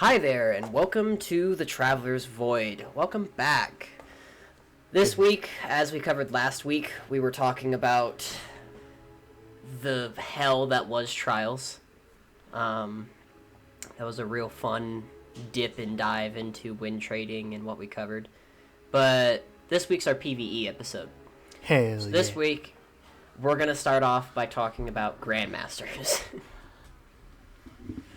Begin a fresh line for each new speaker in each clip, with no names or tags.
Hi there, and welcome to the Traveler's Void. Welcome back. This week, as we covered last week, we were talking about the hell that was Trials. That was a real fun dip and dive into win trading and what we covered. But this week's our PvE episode.
Hell
This week, we're going to start off by talking about Grandmasters.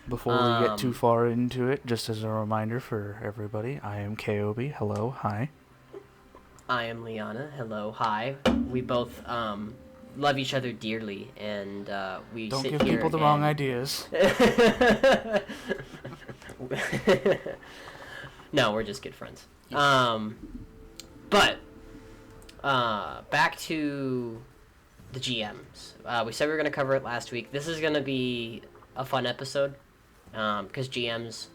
Before we get too far into it, just as a reminder for everybody, I am KOB. Hello, hi.
I am Liana. Hello, hi. We both love each other dearly, and we
Don't
sit
give
here
people the wrong ideas.
No, we're just good friends.
Yes.
But back to the GMs. We said we were going to cover it last week. This is going to be a fun episode. Because GMs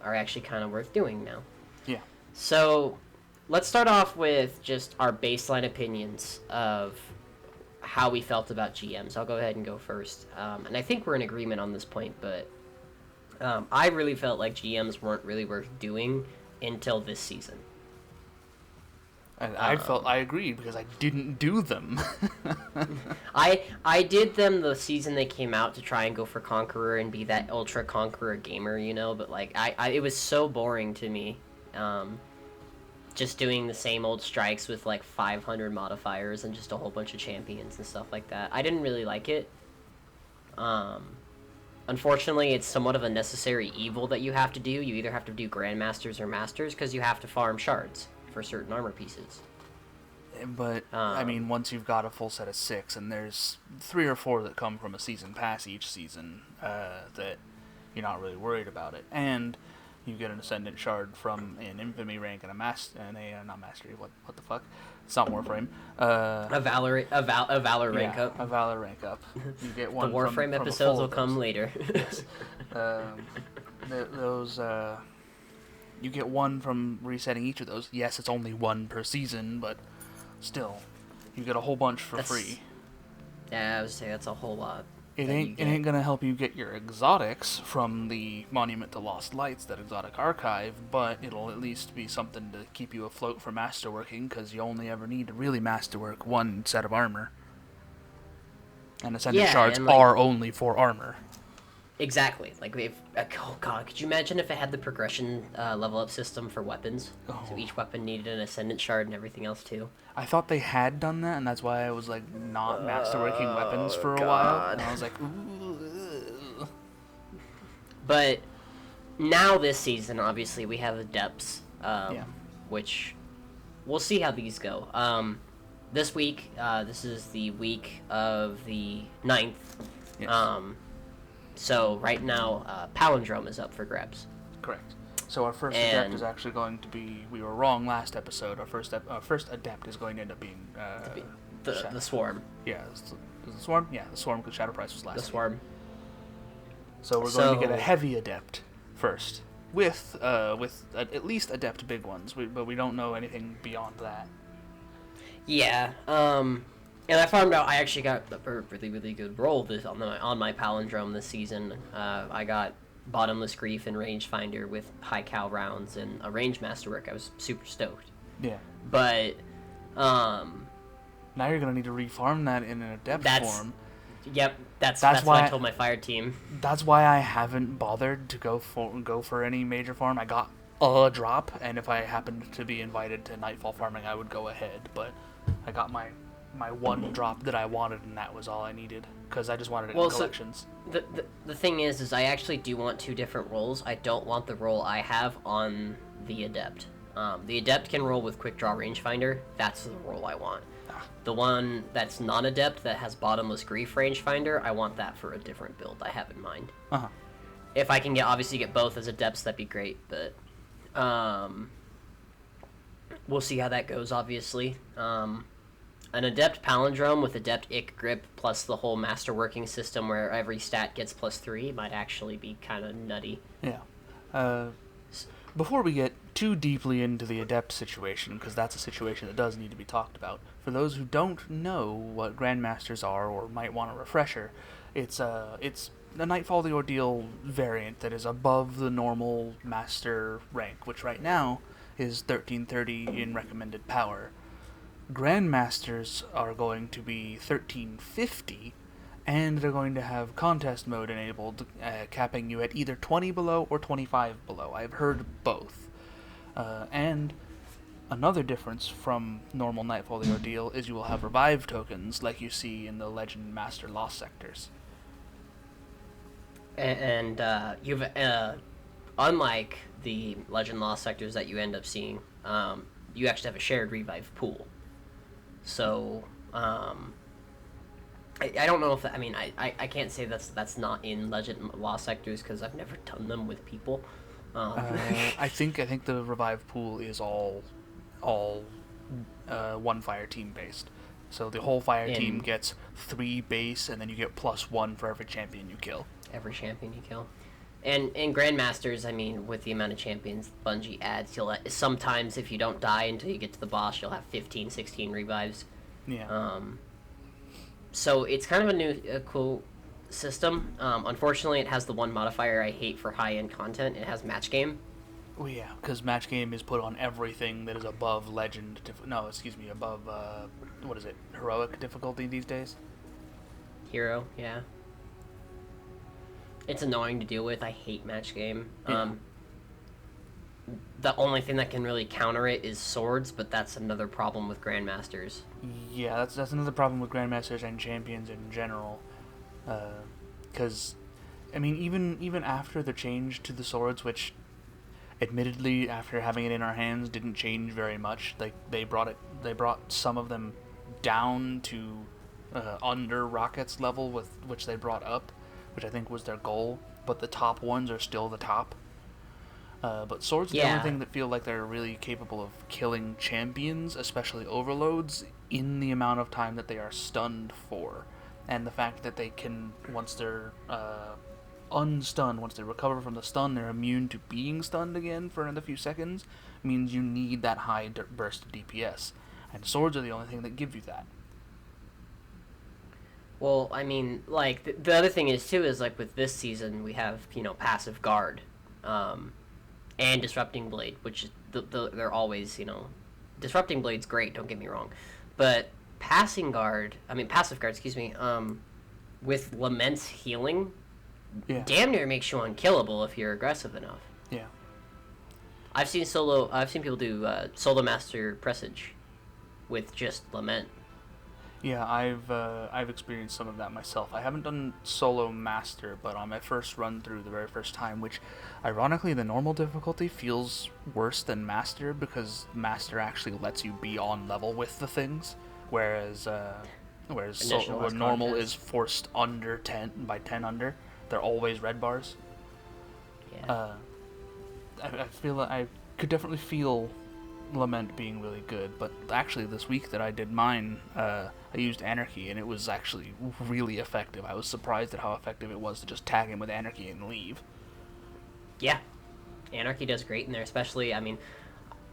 are actually kind of worth doing now.
Yeah.
So, let's start off with just our baseline opinions of how we felt about GMs. I'll go ahead and go first. And I think we're in agreement on this point, but I really felt like GMs weren't really worth doing until this season.
And I agreed because I didn't do them.
I did them the season they came out to try and go for Conqueror and be that ultra Conqueror gamer, you know, but like it was so boring to me. Just doing the same old strikes with like 500 modifiers and just a whole bunch of champions and stuff like that. I didn't really like it. Unfortunately, it's somewhat of a necessary evil that you have to do. You either have to do Grandmasters or Masters because you have to farm shards for certain armor pieces.
But, I mean, once you've got a full set of 6, and there's 3 or 4 that come from a season pass each season, that you're not really worried about it. And you get an Ascendant Shard from an Infamy rank and a not Mastery, what the fuck? It's not Warframe.
A Valor rank up.
A Valor rank up. You get one
the Warframe
from
episodes will come later.
Yes. You get one from resetting each of those. Yes, it's only one per season, but still, you get a whole bunch for free.
Yeah, I would say that's a whole lot.
It ain't gonna help you get your exotics from the Monument to Lost Lights, that exotic archive, but it'll at least be something to keep you afloat for masterworking, because you only ever need to really masterwork one set of armor. And Ascendant Shards are only for armor.
Exactly. Like, oh god, could you imagine if it had the progression level up system for weapons? Oh. So each weapon needed an Ascendant Shard and everything else too.
I thought they had done that, and that's why I was like not masterworking weapons for a while. And I was like, ooh.
But now this season, obviously, we have Adepts, which we'll see how these go. This week, this is the week of the 9th. Yes. So right now, Palindrome is up for grabs.
Correct. So our first Adept is actually going to be... We were wrong last episode. Our first Adept is going to end up being...
the Swarm.
Yeah. Is it the Swarm? Yeah, the Swarm, because Shadow Price was last
The Swarm.
So we're going to get a heavy Adept first. With at least Adept big ones. But we don't know anything beyond that.
Yeah. And I found out I actually got a really, really good roll on my Palindrome this season. I got Bottomless Grief and Rangefinder with high cal rounds and a Range Masterwork. I was super stoked.
Yeah.
But,
now you're going to need to refarm that in an Adept form.
Yep, that's what I told my fire team.
That's why I haven't bothered to go for any major farm. I got a drop, and if I happened to be invited to Nightfall farming, I would go ahead. But I got my one drop that I wanted, and that was all I needed, because I just wanted it in collections.
So the thing is I actually do want 2 different roles. I don't want the role I have on the Adept. The Adept can roll with Quick Draw Rangefinder. That's the role I want. The one that's non-Adept that has Bottomless Grief Rangefinder, I want that for a different build I have in mind.
Uh-huh.
If I can obviously get both as Adepts, that'd be great, but we'll see how that goes, obviously. An Adept Palindrome with Adept Ick Grip plus the whole masterworking system where every stat gets +3 might actually be kind of nutty.
Yeah. Before we get too deeply into the Adept situation, because that's a situation that does need to be talked about, for those who don't know what Grandmasters are or might want a refresher, it's a Nightfall the Ordeal variant that is above the normal Master rank, which right now is 1330 in recommended power. Grandmasters are going to be 1350, and they're going to have contest mode enabled, capping you at either 20 below or 25 below. I've heard both. And another difference from normal Nightfall the Ordeal is you will have revive tokens like you see in the Legend Master Lost sectors.
And you've unlike the Legend Lost sectors that you end up seeing, you actually have a shared revive pool. So I don't know if I can't say that's not in Legend Lost sectors because I've never done them with people.
I think the revive pool is all one fire team based. So the whole fire team gets 3 base, and then you get +1 for every champion you kill.
Every champion you kill. And in Grandmasters, with the amount of champions Bungie adds, sometimes if you don't die until you get to the boss, you'll have 15, 16 revives.
Yeah.
So it's kind of a new, cool system. Unfortunately, it has the one modifier I hate for high-end content. It has match game.
Well, yeah, because match game is put on everything that is above above, what is it, heroic difficulty these days?
Hero, yeah. It's annoying to deal with. I hate match game.
Yeah.
The only thing that can really counter it is swords, but that's another problem with Grandmasters.
Yeah, that's another problem with Grandmasters and champions in general. Because, even after the change to the swords, which, admittedly, after having it in our hands, didn't change very much. Like they brought some of them down to under Rocket's level, with which they brought up, which I think was their goal. But the top ones are still the top. But swords are the only thing that feel like they're really capable of killing champions, especially overloads, in the amount of time that they are stunned for. And the fact that they can, once they're unstunned, once they recover from the stun, they're immune to being stunned again for another few seconds, means you need that high burst of DPS. And swords are the only thing that give you that.
Well, the other thing is, too, is, with this season, we have, Passive Guard, and Disrupting Blade, which they're always, Disrupting Blade's great, don't get me wrong, but Passive Guard, with Lament's healing, damn near makes you unkillable if you're aggressive enough.
Yeah.
I've seen people do Solo Master Presage with just Lament.
Yeah, I've experienced some of that myself. I haven't done Solo Master, but on my first run through, the very first time, which, ironically, the normal difficulty feels worse than Master, because Master actually lets you be on level with the things, whereas normal is forced under 10 by 10 under. They're always red bars.
Yeah.
I feel like I could definitely feel Lament being really good, but actually this week that I did mine, I used Anarchy, and it was actually really effective. I was surprised at how effective it was to just tag him with Anarchy and leave.
Yeah. Anarchy does great in there, especially,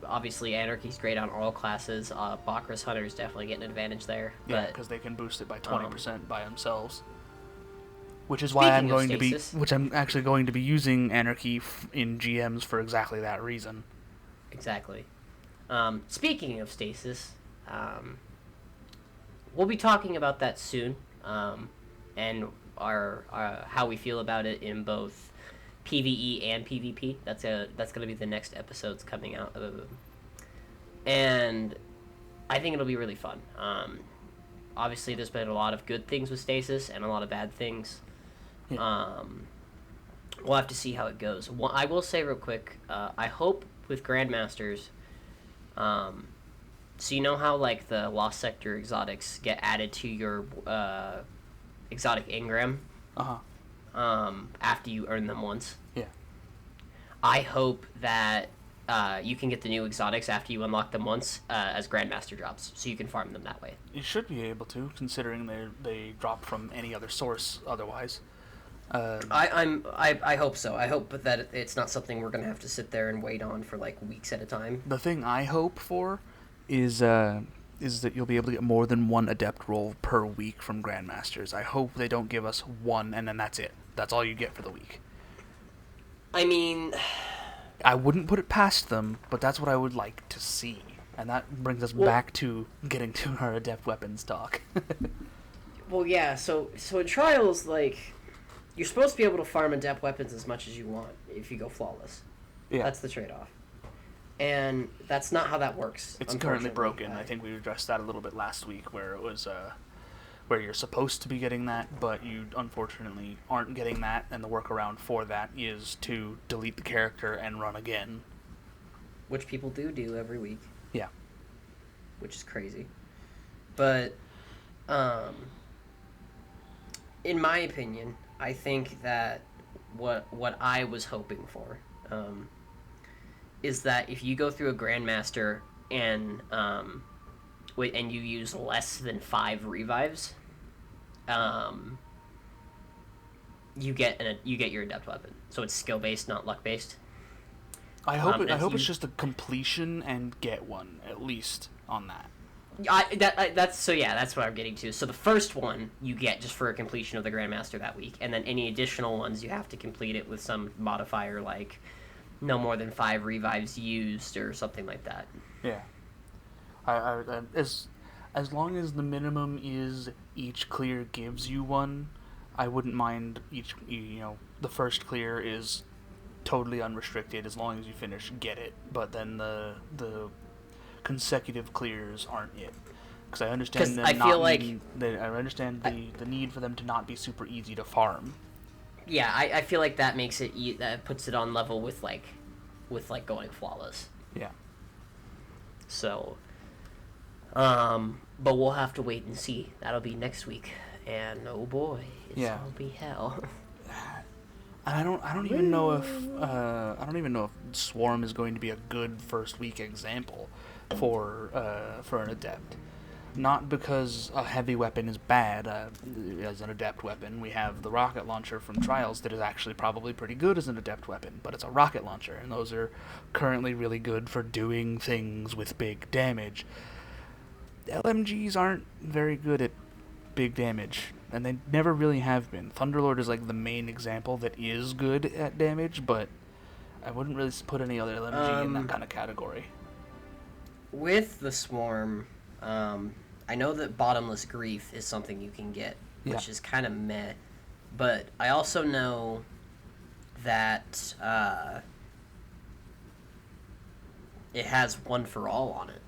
obviously Anarchy's great on all classes. Bakras Hunter's definitely getting an advantage there.
Yeah, because they can boost it by 20% by themselves. Which is why I'm actually going to be using Anarchy in GMs for exactly that reason.
Exactly. Speaking of stasis, we'll be talking about that soon, and our how we feel about it in both PvE and PvP. That's going to be the next episodes coming out, and I think it'll be really fun. Obviously, there's been a lot of good things with stasis and a lot of bad things. Yeah. We'll have to see how it goes. I will say real quick, I hope with Grandmasters, so you know how the Lost Sector exotics get added to your exotic engram after you earn them once?
Yeah.
I hope that you can get the new exotics after you unlock them once as Grandmaster drops, so you can farm them that way.
You should be able to, considering they drop from any other source otherwise.
I hope so. I hope that it's not something we're gonna have to sit there and wait on for weeks at a time.
The thing I hope for is that you'll be able to get more than one adept roll per week from Grandmasters. I hope they don't give us one and then that's it. That's all you get for the week.
I mean,
I wouldn't put it past them, but that's what I would like to see. And that brings us back to getting to our adept weapons talk.
well, yeah. So in trials, like, you're supposed to be able to farm adept weapons as much as you want if you go flawless. Yeah. That's the trade-off. And that's not how that works.
It's currently broken. I think we addressed that a little bit last week, where it was where you're supposed to be getting that, but you unfortunately aren't getting that, and the workaround for that is to delete the character and run again.
Which people do every week.
Yeah.
Which is crazy. But, in my opinion, I think that what I was hoping for, is that if you go through a Grandmaster and you use less than 5 revives, you get your adept weapon. So it's skill based, not luck based.
I hope it's just a completion and get one at least on that.
That's what I'm getting to. So the first one you get just for a completion of the Grandmaster that week, and then any additional ones you have to complete it with some modifier like no more than 5 revives used or something like that.
Yeah. As long as the minimum is each clear gives you one, I wouldn't mind the first clear is totally unrestricted. As long as you finish, get it. But then the consecutive clears aren't it. Because I understand them I understand the need for them to not be super easy to farm.
Yeah, I feel like that makes it that puts it on level with going flawless.
Yeah.
So, but we'll have to wait and see. That'll be next week, and oh boy, it'll be hell.
I don't even know if Swarm is going to be a good first week example for an adept. Not because a heavy weapon is bad as an adept weapon. We have the rocket launcher from Trials that is actually probably pretty good as an adept weapon, but it's a rocket launcher, and those are currently really good for doing things with big damage. LMGs aren't very good at big damage, and they never really have been. Thunderlord is like the main example that is good at damage, but I wouldn't really put any other LMG in that kind of category.
With the Swarm, I know that Bottomless Grief is something you can get, which is kind of meh, but I also know that it has One for All on it.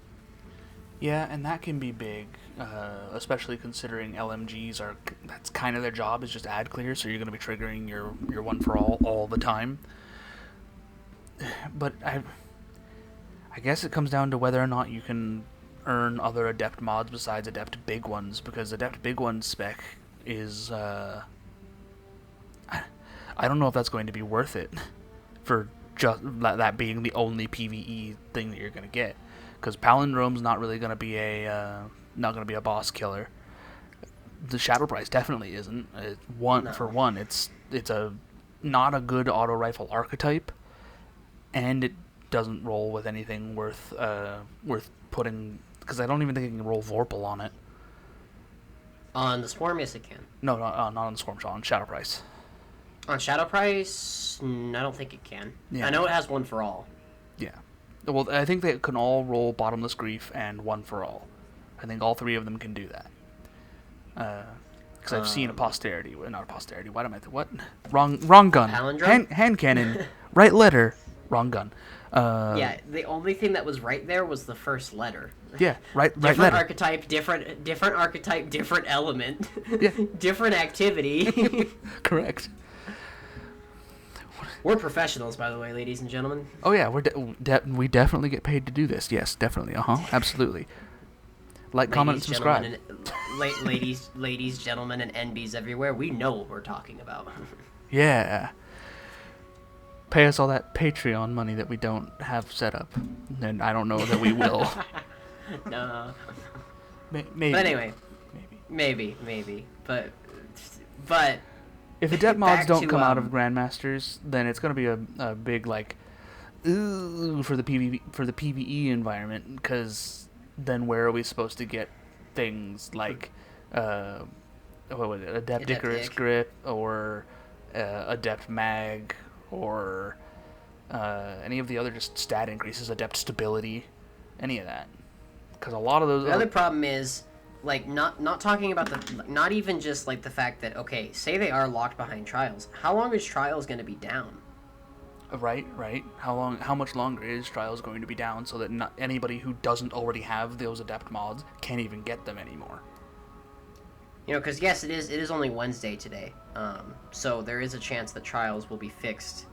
Yeah, and that can be big, especially considering LMGs that's kind of their job, is just ad clear, so you're going to be triggering your One for All the time. But I guess it comes down to whether or not you can earn other adept mods besides adept big ones, because adept big ones spec is I don't know if that's going to be worth it for just that being the only PvE thing that you're going to get, because Palindrome's not really going to be a boss killer. The Shadow Price definitely isn't. For one, it's a not a good auto rifle archetype, and it doesn't roll with anything worth putting, because I don't even think it can roll Vorpal on it.
On the Swarm, yes it can.
No, not on the Swarm, on Shadow Price.
On Shadow Price, I don't think it can. Yeah. I know it has One for All.
Yeah. Well, I think they can all roll Bottomless Grief and One for All. I think all 3 of them can do that. Because I've seen not a posterity. Why am I? What? Wrong gun.
Palindrome?
Hand cannon. Right letter. Wrong gun.
Yeah, the only thing that was right there was the first letter.
Yeah, right
different
letter.
Archetype, different archetype, different element.
Yeah.
Different activity.
Correct.
We're professionals, by the way, ladies and gentlemen.
Oh yeah, we definitely get paid to do this. Yes, definitely. Absolutely. Like, comment, and subscribe.
Ladies, gentlemen, and NBs everywhere, we know what we're talking about.
Yeah. Pay us all that Patreon money that we don't have set up. And I don't know that we will.
No.
Maybe.
But anyway. Maybe. But
if adept mods don't come out of Grandmasters, then it's going to be a big, like, ooh, for the PvE environment, because then where are we supposed to get things like Adept Icarus Grip or Adept Mag, or any of the other just stat increases, Adept Stability, any of that. Because a lot of those...
The other problem is, like, not talking about not even just, like, the fact that, okay, say they are locked behind Trials. How long is Trials going to be down?
Right. How much longer is Trials going to be down so that not anybody who doesn't already have those Adept mods can't even get them anymore?
You know, because yes, it is only Wednesday today, so there is a chance that Trials will be fixed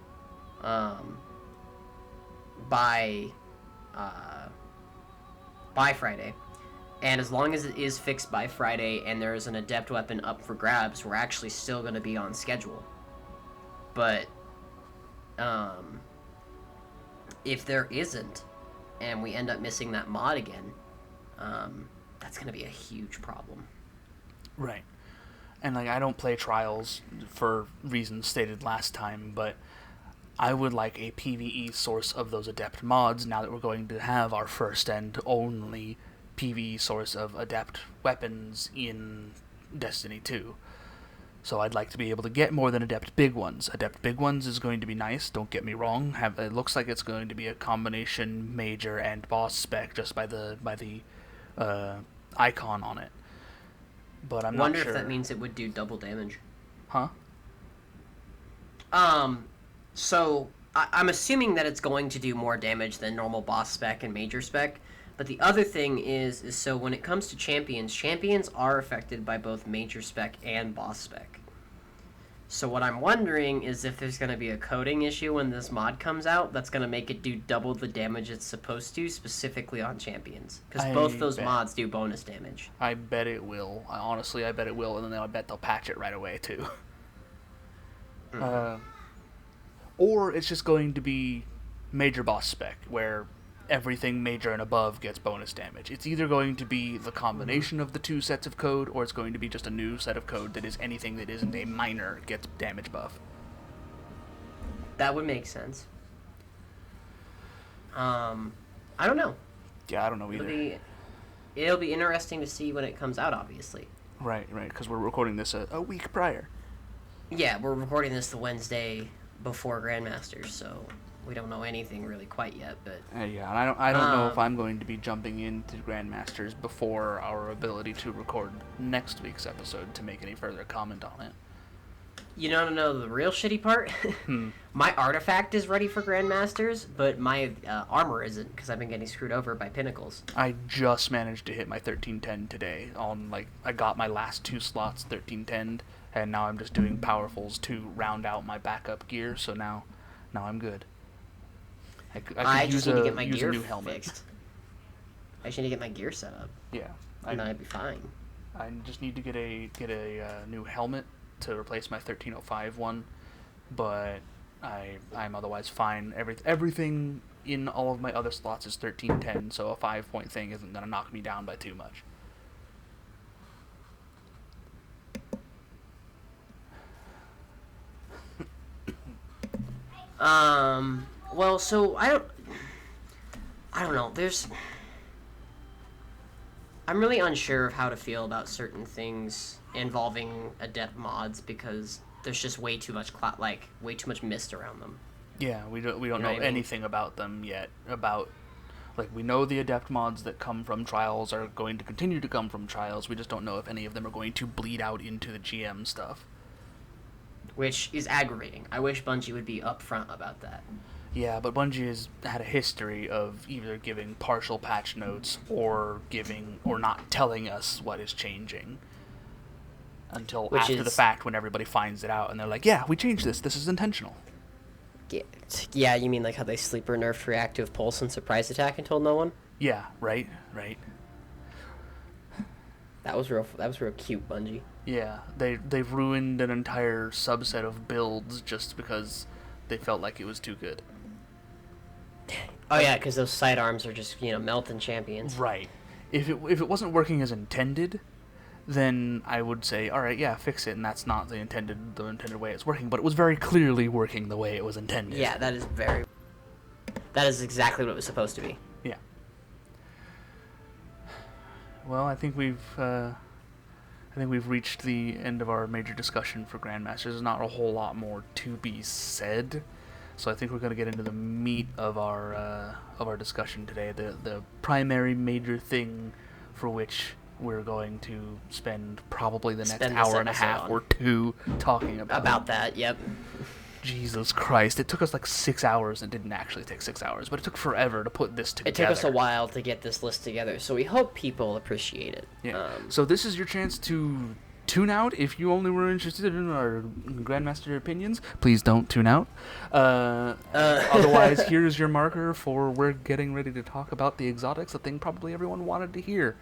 by Friday. And as long as it is fixed by Friday and there is an Adept weapon up for grabs, we're actually still going to be on schedule. But if there isn't, and we end up missing that mod again, that's going to be a huge problem.
Right. And, like, I don't play Trials for reasons stated last time, but I would like a PvE source of those Adept mods now that we're going to have our first and only PvE source of Adept weapons in Destiny 2. So I'd like to be able to get more than Adept Big Ones. Adept Big Ones is going to be nice, don't get me wrong. It looks like it's going to be a combination Major and Boss spec just by the icon on it. But I'm not sure.
Wonder if that means it would do double damage.
Huh?
So I'm assuming that it's going to do more damage than normal Boss spec and Major spec. But the other thing is so when it comes to champions are affected by both Major spec and Boss spec. So what I'm wondering is if there's going to be a coding issue when this mod comes out that's going to make it do double the damage it's supposed to, specifically on champions. Because both those mods do bonus damage.
I bet it will. Honestly, I bet it will, and then I bet they'll patch it right away, too. Or it's just going to be Major Boss spec, where everything Major and above gets bonus damage. It's either going to be the combination of the two sets of code, or it's going to be just a new set of code that is anything that isn't a minor gets damage buff.
That would make sense. I don't know.
Yeah, I don't know either.
It'll be interesting to see when it comes out, obviously.
Right, because we're recording this a week prior.
Yeah, we're recording this the Wednesday before Grandmasters, so we don't know anything really quite yet, but...
yeah, and I don't know if I'm going to be jumping into Grandmasters before our ability to record next week's episode to make any further comment on it.
You don't know the real shitty part? My artifact is ready for Grandmasters, but my armor isn't, because I've been getting screwed over by pinnacles.
I just managed to hit my 1310 today. I got my last 2 slots 1310'd, and now I'm just doing powerfuls to round out my backup gear, so now I'm good.
I just need to get my gear fixed. I just need to get my gear set up.
Yeah.
And I'd be fine.
I just need to get a new helmet to replace my 1305 one, but I'm otherwise fine. Everything in all of my other slots is 1310, so a 5-point thing isn't going to knock me down by too much.
Well, so I don't know. I'm really unsure of how to feel about certain things involving Adept mods because there's just way too much way too much mist around them.
Yeah, we don't know anything about them yet. We know the Adept mods that come from Trials are going to continue to come from Trials. We just don't know if any of them are going to bleed out into the GM stuff.
Which is aggravating. I wish Bungie would be upfront about that.
Yeah, but Bungie has had a history of either giving partial patch notes or not telling us what is changing until after the fact when everybody finds it out and they're like, yeah, we changed this. This is intentional.
Yeah, you mean like how they sleeper nerfed reactive pulse and surprise attack and told no one?
Yeah, right.
That was real cute, Bungie.
Yeah, they've ruined an entire subset of builds just because they felt like it was too good.
Oh yeah, because those sidearms are just melting champions.
Right. If it wasn't working as intended, then I would say, all right, yeah, fix it, and that's not the intended way it's working. But it was very clearly working the way it was intended.
Yeah, that is exactly what it was supposed to be.
Yeah. Well, I think we've think we've reached the end of our major discussion for Grandmasters. There's not a whole lot more to be said, so I think we're going to get into the meat of our discussion today. The primary major thing for which we're going to spend probably the next hour and a half or two talking about
that. Yep.
Jesus Christ! It took us like 6 hours. It didn't actually take 6 hours, but it took forever to put this together.
It took us a while to get this list together, so we hope people appreciate it.
Yeah. So this is your chance to tune out if you only were interested in our Grandmaster opinions. Please don't tune out. Otherwise, here's your marker for we're getting ready to talk about the exotics, a thing probably everyone wanted to hear.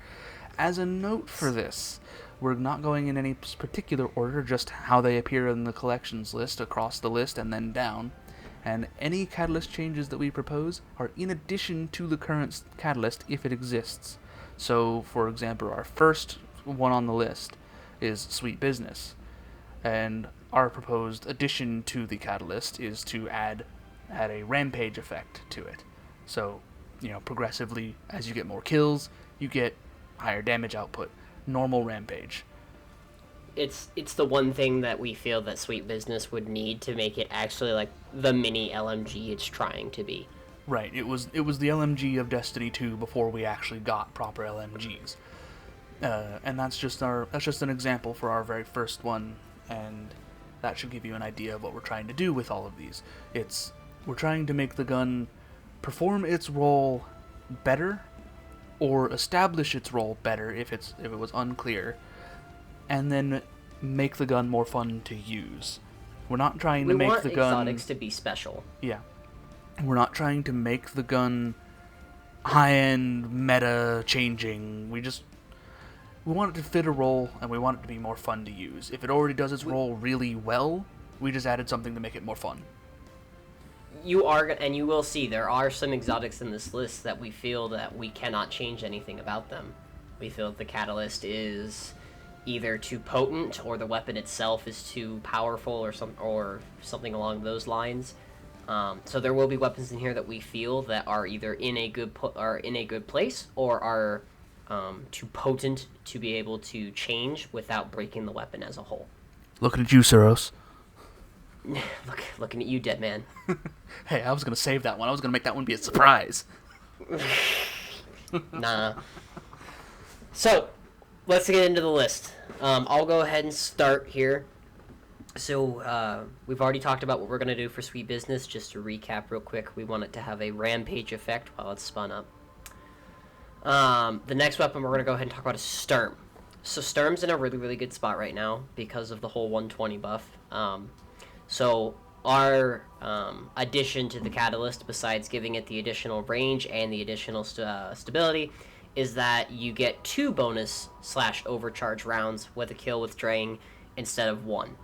As a note for this, we're not going in any particular order, just how they appear in the collections list, across the list, and then down. And any catalyst changes that we propose are in addition to the current catalyst if it exists. So, for example, our first one on the list is Sweet Business. And our proposed addition to the catalyst is to add a rampage effect to it. So, progressively, as you get more kills, you get higher damage output. Normal rampage.
It's the one thing that we feel that Sweet Business would need to make it actually like the mini LMG it's trying to be.
Right. It was the LMG of Destiny 2 before we actually got proper LMGs. And that's just an example for our very first one, and that should give you an idea of what we're trying to do with all of these. We're trying to make the gun perform its role better, or establish its role better if it was unclear, and then make the gun more fun to use. We're not trying to make the gun...
We want exotics to be special.
Yeah. We're not trying to make the gun high-end, meta-changing. We want it to fit a role, and we want it to be more fun to use. If it already does its role really well, we just added something to make it more fun.
You will see there are some exotics in this list that we feel that we cannot change anything about them. We feel that the catalyst is either too potent, or the weapon itself is too powerful, or something along those lines. So there will be weapons in here that we feel that are either in a good place, or are too potent to be able to change without breaking the weapon as a whole.
Looking at you, Suros.
Looking at you, dead man.
Hey, I was going to save that one. I was going to make that one be a surprise.
Nah. So, let's get into the list. I'll go ahead and start here. So, we've already talked about what we're going to do for Sweet Business. Just to recap real quick, we want it to have a rampage effect while it's spun up. The next weapon we're going to go ahead and talk about is Sturm. So Sturm's in a really, really good spot right now because of the whole 120 buff. So our addition to the catalyst, besides giving it the additional range and the additional stability, is that you get 2 bonus / overcharge rounds with a kill with Drang instead of 1.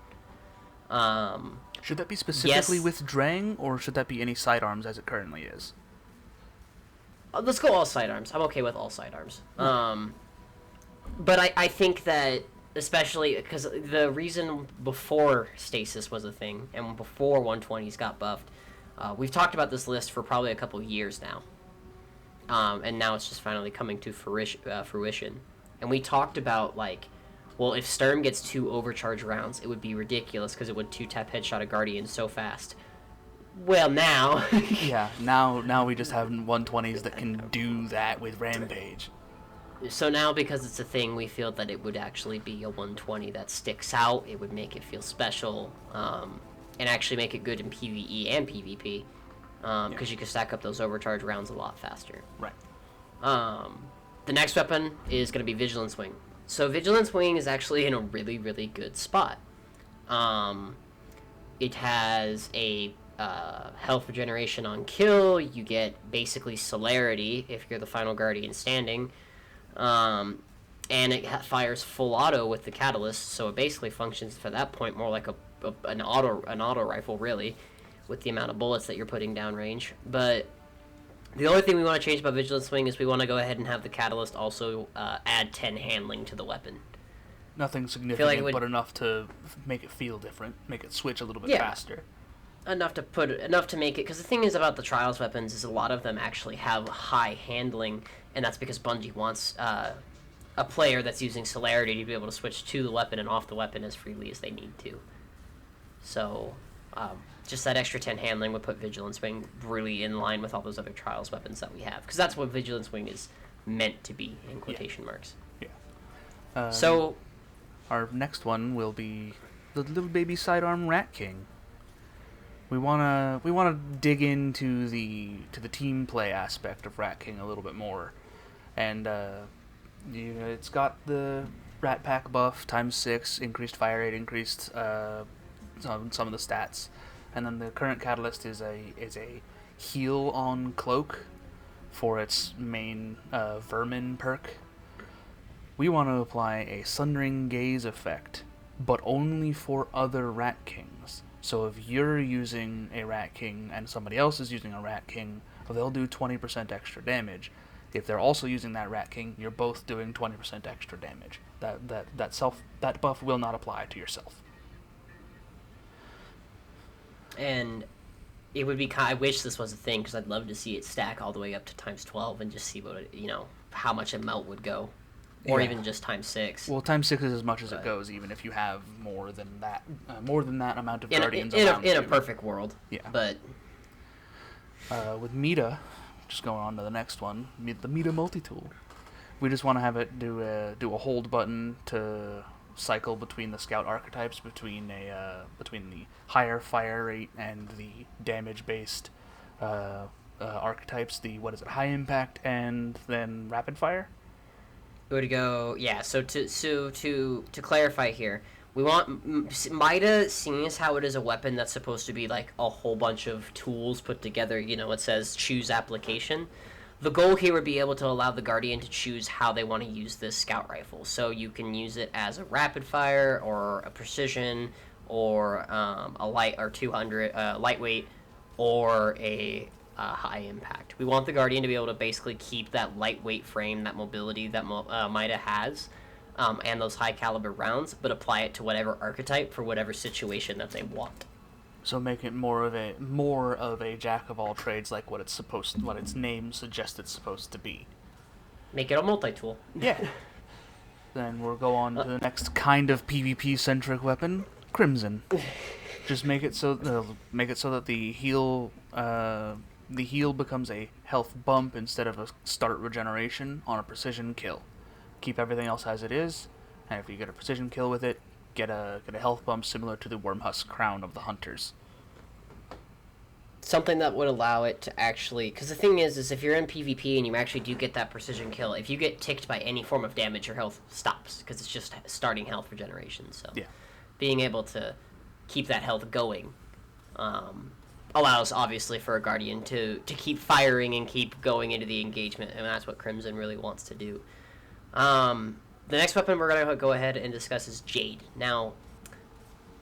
Should that be specifically with Drang, or should that be any sidearms as it currently is?
Let's go all sidearms. I'm okay with all sidearms. But I think that, especially because the reason before Stasis was a thing, and before 120s got buffed, we've talked about this list for probably a couple years now. And now it's just finally coming to fruition. And we talked about, well, if Sturm gets 2 overcharge rounds, it would be ridiculous because it would 2-tap headshot a Guardian so fast. Well, now...
Yeah, now we just have 120s that can do that with Rampage.
So now, because it's a thing, we feel that it would actually be a 120 that sticks out. It would make it feel special, and actually make it good in PvE and PvP, because you can stack up those overcharge rounds a lot faster.
Right.
The next weapon is going to be Vigilance Wing. So Vigilance Wing is actually in a really, really good spot. It has a health regeneration on kill. You get basically celerity if you're the final Guardian standing. And it fires full auto with the catalyst, so it basically functions for that point more like an auto rifle, really, with the amount of bullets that you're putting down range. But the only thing we want to change about Vigilance Wing is we want to go ahead and have the catalyst also add 10 handling to the weapon.
Nothing significant, but enough to make it feel different, make it switch a little bit faster.
Enough to make it, because the thing is about the Trials weapons is a lot of them actually have high handling, and that's because Bungie wants a player that's using celerity to be able to switch to the weapon and off the weapon as freely as they need to. So, just that extra 10 handling would put Vigilance Wing really in line with all those other Trials weapons that we have. Because that's what Vigilance Wing is meant to be, in quotation marks.
Yeah.
So,
our next one will be the little baby sidearm Rat King. We wanna dig into the team play aspect of Rat King a little bit more, and it's got the Rat Pack buff ×6, increased fire rate, increased some of the stats, and then the current catalyst is a heal on cloak for its main vermin perk. We want to apply a Sundering Gaze effect, but only for other Rat Kings. So if you're using a Rat King and somebody else is using a Rat King, they'll do 20% extra damage. If they're also using that Rat King, you're both doing 20% extra damage. That buff will not apply to yourself.
and it would be I wish this was a thing, because I'd love to see it stack all the way up to ×12 and just see what it, how much a melt would go. Or even just ×6.
Well, ×6 is as much as it goes, even if you have more than that amount of Guardians around
in a perfect world.
Yeah.
But
with Meta, just going on to the next one, the Meta multi-tool. We just want to have it do a hold button to cycle between the scout archetypes, between the higher fire rate and the damage-based archetypes. The high impact and then rapid fire.
it would go, yeah. So to clarify here, we want Mida, seeing as how it is a weapon that's supposed to be like a whole bunch of tools put together. It says choose application. The goal here would be able to allow the Guardian to choose how they want to use this scout rifle. So you can use it as a rapid fire or a precision or a light or 200 lightweight or a high impact. We want the Guardian to be able to basically keep that lightweight frame, that mobility that Mida has, and those high caliber rounds, but apply it to whatever archetype for whatever situation that they want.
So make it more of a jack of all trades, like what its name suggests it's supposed to be.
Make it a multi-tool.
Yeah. Then we'll go on to the next kind of PvP centric weapon, Crimson. Just make it so that the heal becomes a health bump instead of a start regeneration on a precision kill. Keep everything else as it is, and if you get a precision kill with it, get a health bump similar to the Wormhusk Crown of the Hunters.
Something that would allow it to actually... Because the thing is if you're in PvP and you actually do get that precision kill, if you get ticked by any form of damage, your health stops, because it's just starting health regeneration. So
yeah.
Being able to keep that health going allows, obviously, for a Guardian to keep firing and keep going into the engagement, and that's what Crimson really wants to do. The next weapon we're going to go ahead and discuss is Jade. Now,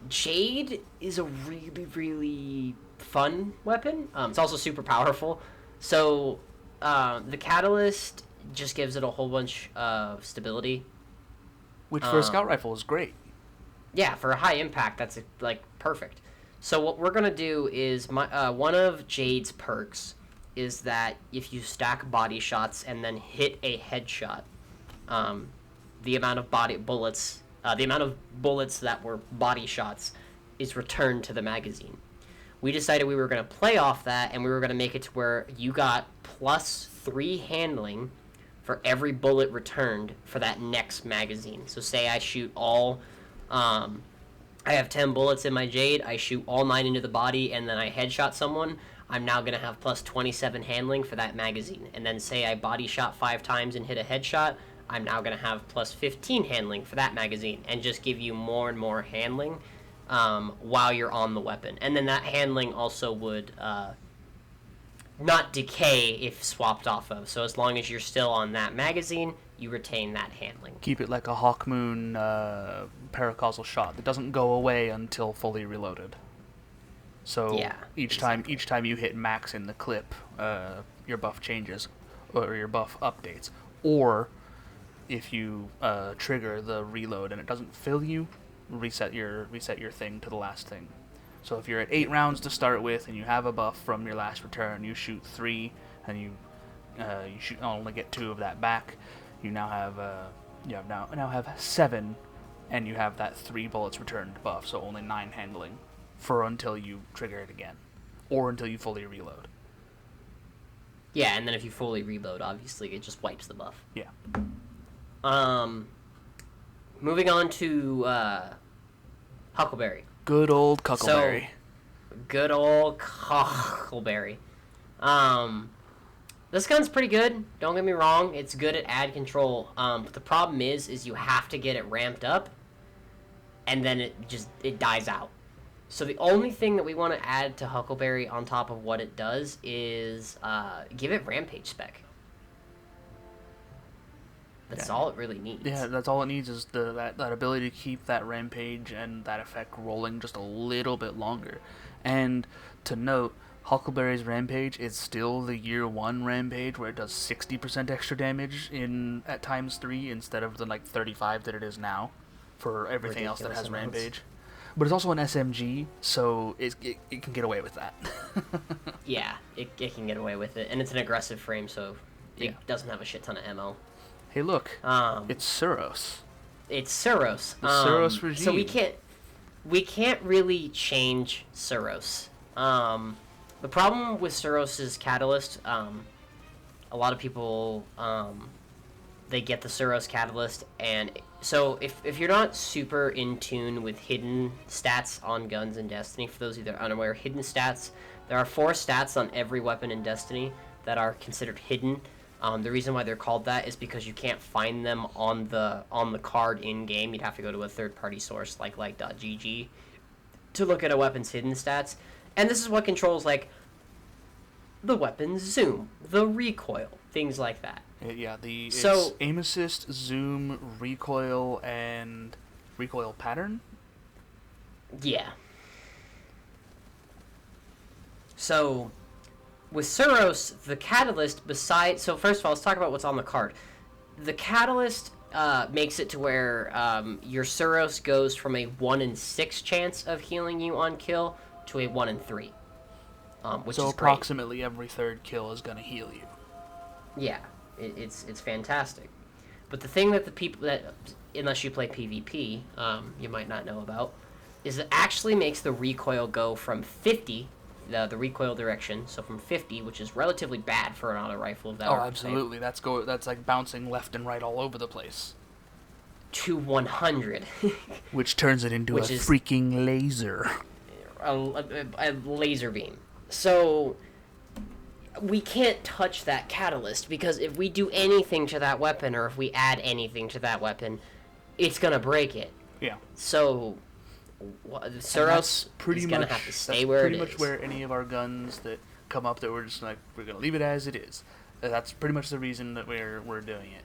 Jade is a really, really fun weapon. It's also super powerful. So, the Catalyst just gives it a whole bunch of stability.
Which for a scout rifle is great.
Yeah, for a high impact, that's perfect. So what we're going to do is, one of Jade's perks is that if you stack body shots and then hit a headshot, the amount of bullets that were body shots is returned to the magazine. We decided we were going to play off that, and we were going to make it to where you got +3 handling for every bullet returned for that next magazine. So say I shoot all... I have 10 bullets in my Jade, I shoot all 9 into the body, and then I headshot someone, I'm now going to have +27 handling for that magazine. And then say I body shot 5 times and hit a headshot, I'm now going to have +15 handling for that magazine, and just give you more and more handling while you're on the weapon. And then that handling also would not decay if swapped off of. So as long as you're still on that magazine, you retain that handling.
Keep it like a Hawkmoon paracausal shot that doesn't go away until fully reloaded. So
yeah,
each time you hit max in the clip, your buff changes, or your buff updates. Or if you trigger the reload and it doesn't fill you, reset your thing to the last thing. So if you're at 8 rounds to start with and you have a buff from your last return, you shoot 3 and you only get 2 of that back. You now have You have now have 7, and you have that 3 bullets returned buff, so only 9 handling for until you trigger it again, or until you fully reload.
Yeah, and then if you fully reload, obviously it just wipes the buff.
Yeah.
Moving on to Huckleberry.
Good old Cuckleberry.
So, good old Huckleberry. This gun's pretty good. Don't get me wrong. It's good at ad control. But the problem is you have to get it ramped up, and then it dies out. So the only thing that we want to add to Huckleberry on top of what it does is give it rampage spec. That's all it really needs.
Yeah, that's all it needs is that ability to keep that rampage and that effect rolling just a little bit longer. And to note, Huckleberry's rampage is still the year 1 rampage where it does 60% extra damage at times 3 instead of the 35 that it is now for everything else that has rampage. But it's also an SMG, so it can get away with that.
Yeah, it can get away with it. And it's an aggressive frame, so it doesn't have a shit ton of ammo.
Hey, look. It's Suros.
It's Suros.
The Suros regime.
So we can't really change Suros. The problem with Suros' Catalyst, a lot of people, they get the Suros Catalyst, and so if you're not super in tune with hidden stats on guns in Destiny, for those of you that are unaware, hidden stats, there are 4 stats on every weapon in Destiny that are considered hidden. The reason why they're called that is because you can't find them on the card in game. You'd have to go to a third-party source like light.gg to look at a weapon's hidden stats. And this is what controls the weapon's zoom, the recoil, things like that.
Yeah, it's aim assist, zoom, recoil, and recoil pattern.
Yeah. So with Suros, the Catalyst, so first of all, let's talk about what's on the card. The Catalyst makes it to where your Suros goes from a 1 in 6 chance of healing you on kill to a 1 in 3. Which
so
is
approximately
great.
Every 3rd kill is going to heal you.
Yeah, it's fantastic. But the thing that the people that, unless you play PvP, you might not know about, is it actually makes the recoil go from 50, the recoil direction, so from 50, which is relatively bad for an auto rifle of that archetype.
Absolutely. That's like bouncing left and right all over the place.
To 100.
Which turns it into a freaking laser.
A laser beam. So we can't touch that Catalyst, because if we do anything to that weapon, or if we add anything to that weapon, it's going to break it.
Yeah.
So Suros is going to have to stay where it is.
Pretty much where any of our guns that come up that we're just like, we're going to leave it as it is. That's pretty much the reason that we're doing it.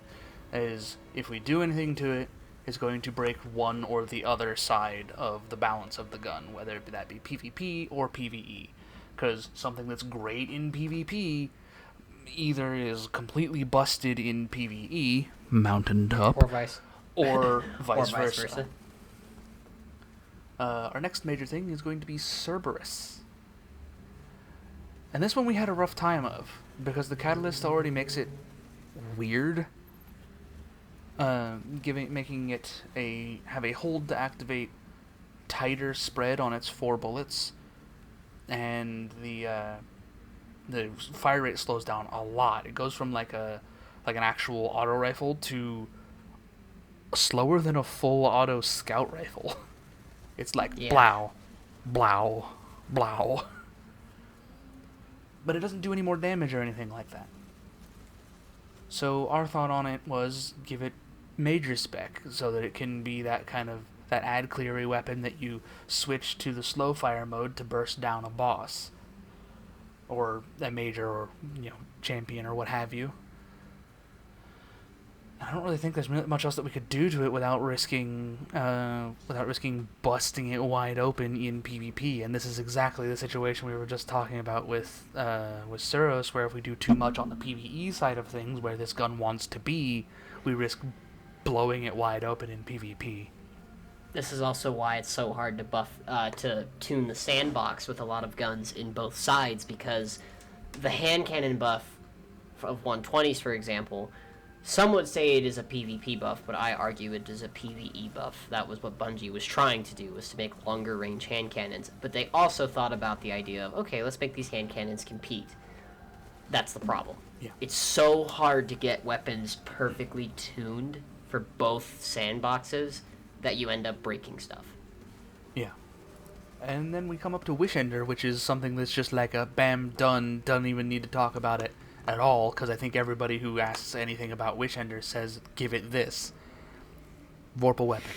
Is if we do anything to it, it's going to break one or the other side of the balance of the gun, whether that be PvP or PvE. Because something that's great in PvP either is completely busted in PvE, mountaintop, or vice versa. Our next major thing is going to be Cerberus. And this one we had a rough time of, because the Catalyst already makes it weird. Making it have a hold to activate tighter spread on its 4 bullets, and the fire rate slows down a lot. It goes from like an actual auto rifle to slower than a full auto scout rifle. It's like blow, blow, blow. But it doesn't do any more damage or anything like that. So our thought on it was give it major spec so that it can be that kind of that ad cleary weapon that you switch to the slow fire mode to burst down a boss or a major or champion or what have you. I don't really think there's much else that we could do to it without risking busting it wide open in PvP, and this is exactly the situation we were just talking about with Suros, where if we do too much on the PvE side of things, where this gun wants to be, we risk blowing it wide open in PvP.
This is also why it's so hard to tune the sandbox with a lot of guns in both sides, because the hand cannon buff of 120s, for example, Some would say it is a PvP buff, but I argue it is a PvE buff. That was what Bungie was trying to do, was to make longer range hand cannons. But they also thought about the idea of, okay, let's make these hand cannons compete. That's the problem.
Yeah.
It's so hard to get weapons perfectly tuned for both sandboxes that you end up breaking stuff.
Yeah. And then we come up to Wish Ender, which is something that's just like a bam, done, don't even need to talk about it at all, because I think everybody who asks anything about Wish Ender says, give it this. Vorpal weapon.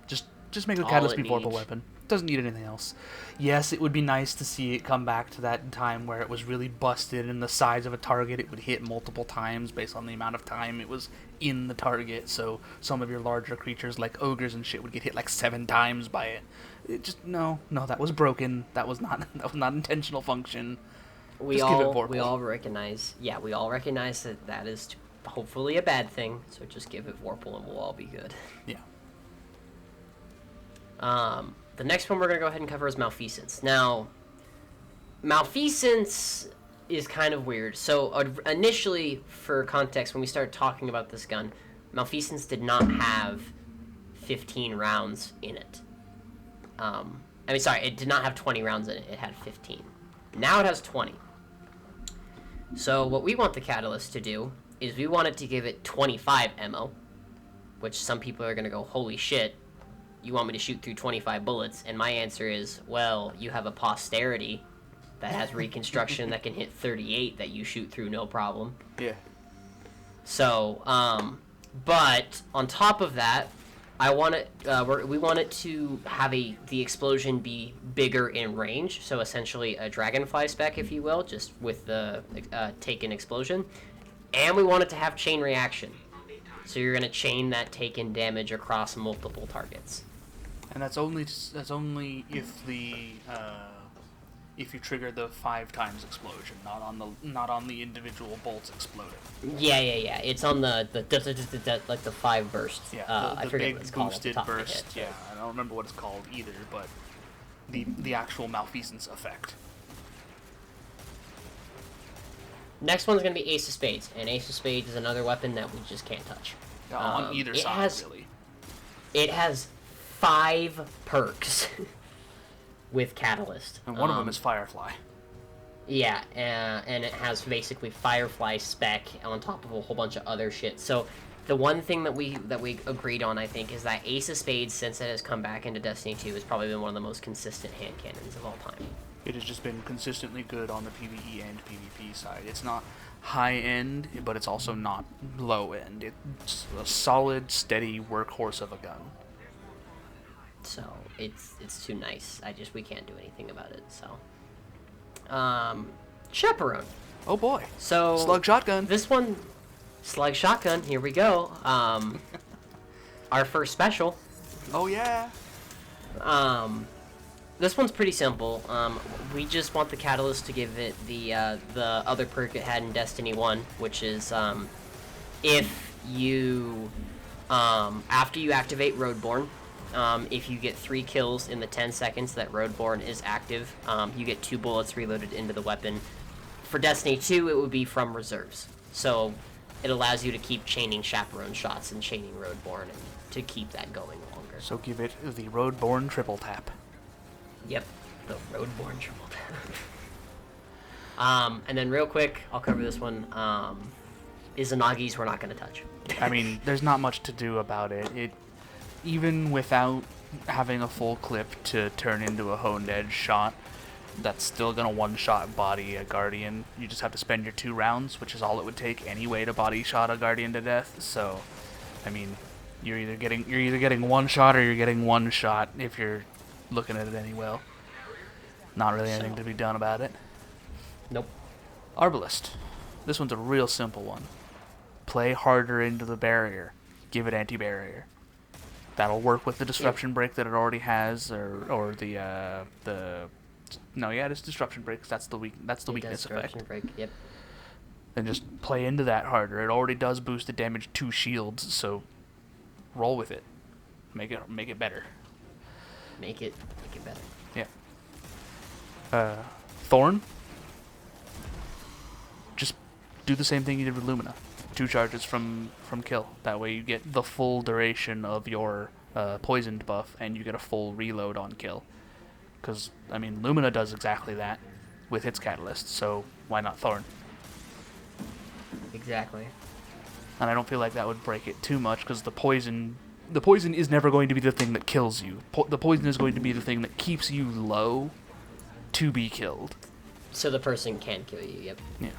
Just make the catalyst be Vorpal weapon. Doesn't need anything else. Yes, it would be nice to see it come back to that time where it was really busted and the size of a target it would hit multiple times based on the amount of time it was in the target, so some of your larger creatures like ogres and shit would get hit like 7 times by it. It just, no, that was broken. That was not intentional function.
We all recognize that is hopefully a bad thing, so just give it Vorpal and we'll all be good.
Yeah.
The next one we're going to go ahead and cover is Malfeasance. Now, Malfeasance is kind of weird. So, initially, for context, when we started talking about this gun, Malfeasance did not have 15 rounds in it. It did not have 20 rounds in it. It had 15. Now it has 20. So, what we want the Catalyst to do is we want it to give it 25 ammo, which some people are going to go, holy shit, you want me to shoot through 25 bullets? And my answer is, well, you have a posterity that has reconstruction that can hit 38 that you shoot through no problem.
Yeah.
So, but on top of that, we want it to have the explosion be bigger in range. So essentially a dragonfly spec, if you will, just with the taken explosion. And we want it to have chain reaction. So you're going to chain that taken damage across multiple targets.
And that's only if you trigger the 5 times explosion, not on the individual bolts exploding.
Yeah. It's on the like the 5 bursts.
Yeah,
I
the
forget
big
what it's called
boosted burst. Yeah, I don't remember what it's called either, but the actual Malfeasance effect.
Next one's going to be Ace of Spades, and Ace of Spades is another weapon that we just can't touch.
On either side, really.
It has 5 perks with Catalyst.
And one of them is Firefly.
Yeah, and it has basically Firefly spec on top of a whole bunch of other shit. So the one thing that we agreed on, I think, is that Ace of Spades, since it has come back into Destiny 2, has probably been one of the most consistent hand cannons of all time.
It has just been consistently good on the PvE and PvP side. It's not high-end, but it's also not low-end. It's a solid, steady workhorse of a gun.
So, it's too nice. We can't do anything about it, so. Chaperone.
Oh boy.
So,
Slug Shotgun.
This one, Slug Shotgun, here we go. Our first special.
Oh yeah.
This one's pretty simple. We just want the Catalyst to give it the other perk it had in Destiny 1, which is if you after you activate Roadborne, if you get 3 kills in the 10 seconds that Roadborne is active, you get 2 bullets reloaded into the weapon. For Destiny 2, it would be from reserves. So it allows you to keep chaining Chaperone shots and chaining Roadborne and to keep that going longer.
So give it the Roadborne triple tap.
Yep, the Roadborne triple tap. And then real quick, I'll cover this one. Izanagi's we're not going to touch.
I mean, there's not much to do about it. Even without having a full clip to turn into a honed edge shot, that's still going to one-shot body a Guardian. You just have to spend your 2 rounds, which is all it would take anyway to body shot a Guardian to death. So, I mean, you're either getting 1 shot or you're getting 1 shot if you're looking at it anyway. Not really anything to be done about it.
Nope.
Arbalist. This one's a real simple one. Play harder into the barrier. Give it anti-barrier. That'll work with the disruption break that it already has, or it's disruption breaks. That's the weakness effect.
Break, yep.
And just play into that harder. It already does boost the damage to shields, so roll with it. Make it better.
Make it better.
Yeah. Thorn. Just do the same thing you did with Lumina. 2 charges from kill. That way you get the full duration of your poisoned buff, and you get a full reload on kill. Because, I mean, Lumina does exactly that with its catalyst, so why not Thorn?
Exactly.
And I don't feel like that would break it too much, because the poison is never going to be the thing that kills you. The poison is going to be the thing that keeps you low to be killed.
So the person can kill you, yep.
Yeah.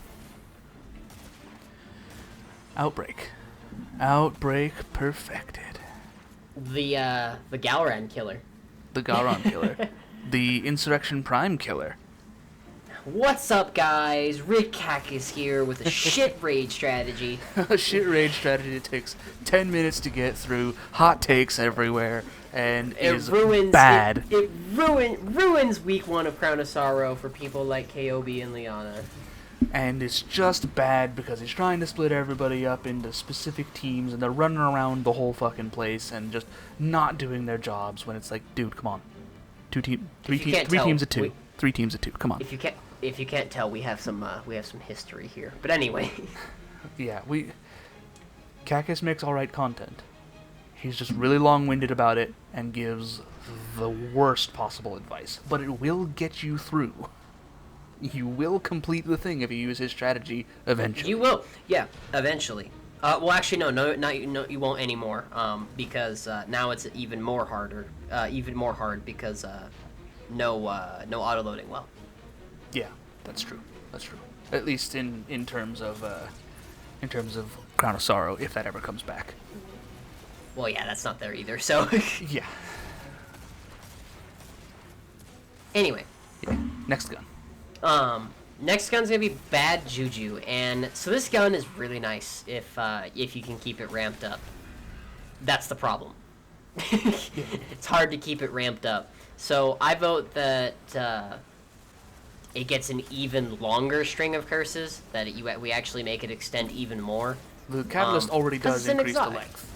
Outbreak. Outbreak perfected.
The Galran killer.
The Garon killer. The Insurrection Prime killer.
What's up, guys? Rick Cactus here with a shit raid strategy.
A shit rage strategy that takes 10 minutes to get through, hot takes everywhere, and is bad.
It ruins week 1 of Crown of Sorrow for people like KOB and Liana.
And it's just bad because he's trying to split everybody up into specific teams, and they're running around the whole fucking place and just not doing their jobs when it's like, dude, come on. Three teams of two. 3 teams of 2. Come on.
If you can't tell, we have some history here. But anyway.
Yeah, Cactus makes alright content. He's just really long-winded about it and gives the worst possible advice. But it will get you through. You will complete the thing if you use his strategy eventually.
You will. Yeah, eventually. Well, actually, no, you won't anymore. Because now it's even more hard because no auto-loading well.
Yeah, that's true. At least in terms of Crown of Sorrow, if that ever comes back.
Well, yeah, that's not there either. So
yeah.
Anyway.
Yeah. Next gun.
Next gun's gonna be Bad Juju, and so this gun is really nice if you can keep it ramped up. That's the problem. It's hard to keep it ramped up. So I vote that it gets an even longer string of curses, that we actually make it extend even more.
The catalyst already does increase the length.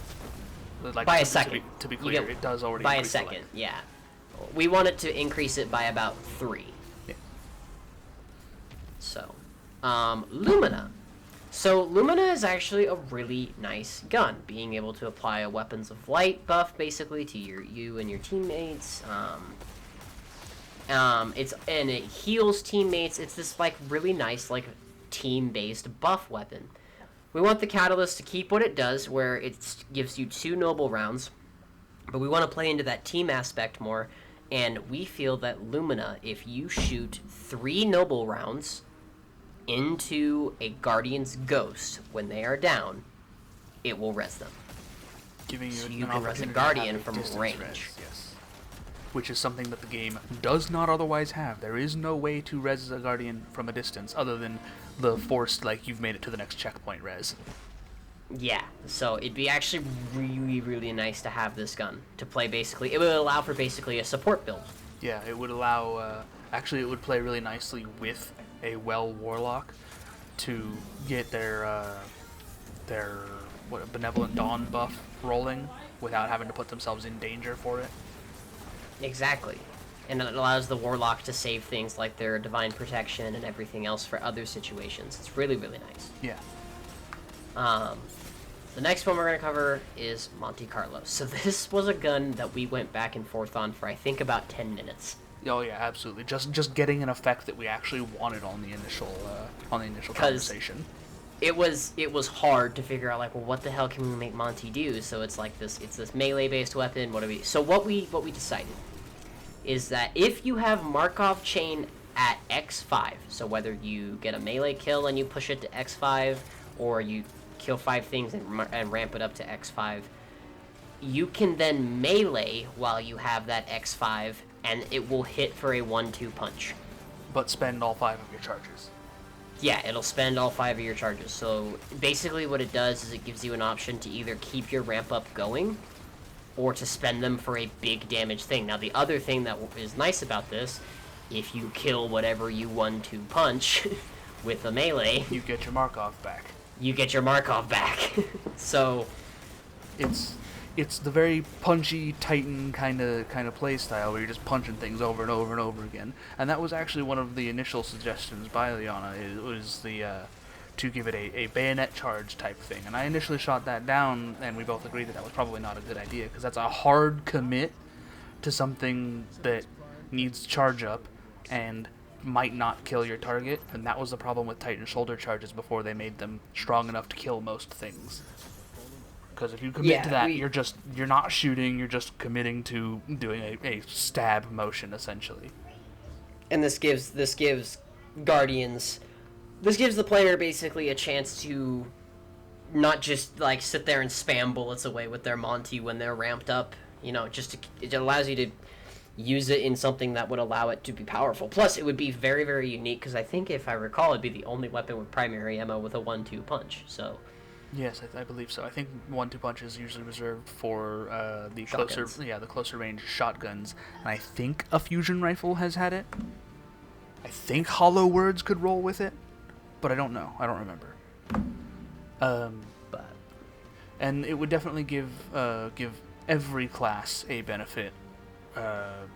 Like,
by a second.
To be clear, it does already
by
increase
a second,
the length.
yeah. We want it to increase it by about 3.
Yeah.
So, Lumina. So Lumina is actually a really nice gun, being able to apply a Weapons of Light buff basically to you and your teammates. It heals teammates. It's this like really nice like team-based buff weapon. We want the catalyst to keep what it does, where it gives you 2 noble rounds, but we want to play into that team aspect more. And we feel that Lumina, if you shoot 3 noble rounds into a Guardian's Ghost when they are down, it will res them.
Giving you,
so
an
you can res a
opportunity
Guardian
to have a
from
distance
range.
res, yes. Which is something that the game does not otherwise have. There is no way to res a Guardian from a distance other than the forced, like, you've made it to the next checkpoint res.
Yeah, so it'd be actually really, really nice to have this gun to play basically. It would allow for basically a support build.
Yeah, it would allow, actually it would play really nicely with a Warlock to get their Benevolent Dawn buff rolling without having to put themselves in danger for it.
Exactly. And it allows the Warlock to save things like their Divine Protection and everything else for other situations. It's really, really nice.
Yeah.
The next one we're going to cover is Monte Carlo. So this was a gun that we went back and forth on for, I think, about 10 minutes.
Oh yeah, absolutely. Just getting an effect that we actually wanted on the initial conversation.
It was hard to figure out, like, well, what the hell can we make Monty do? So it's like this melee based weapon. So what we decided is that if you have Markov chain at X5, so whether you get a melee kill and you push it to X5, or you kill 5 things and ramp it up to X5, you can then melee while you have that X5, and it will hit for a 1-2 punch.
But spend all 5 of your charges.
Yeah, it'll spend all 5 of your charges. So basically what it does is it gives you an option to either keep your ramp up going or to spend them for a big damage thing. Now the other thing that is nice about this, if you kill whatever you 1-2 punch with a melee,
you get your Markov back.
So
it's the very punchy Titan kind of play style where you're just punching things over and over and over again. And that was actually one of the initial suggestions by Liana. It was the to give it a bayonet charge type thing. And I initially shot that down, and we both agreed that that was probably not a good idea, because that's a hard commit to something that needs charge up and might not kill your target. And that was the problem with Titan shoulder charges before they made them strong enough to kill most things. Because if you commit to that, you're not shooting, you're just committing to doing a stab motion, essentially.
And this gives Guardians... This gives the player basically a chance to not just like sit there and spam bullets away with their Monty when they're ramped up. It allows you to use it in something that would allow it to be powerful. Plus, it would be very, very unique, because I think, if I recall, it'd be the only weapon with primary ammo with a 1-2 punch. So.
Yes, I believe so. I think 1-2 punch is usually reserved for the
shotguns.
closer range shotguns, and I think a fusion rifle has had it. I think Hollow Words could roll with it. But I don't know. I don't remember. And it would definitely give every class a benefit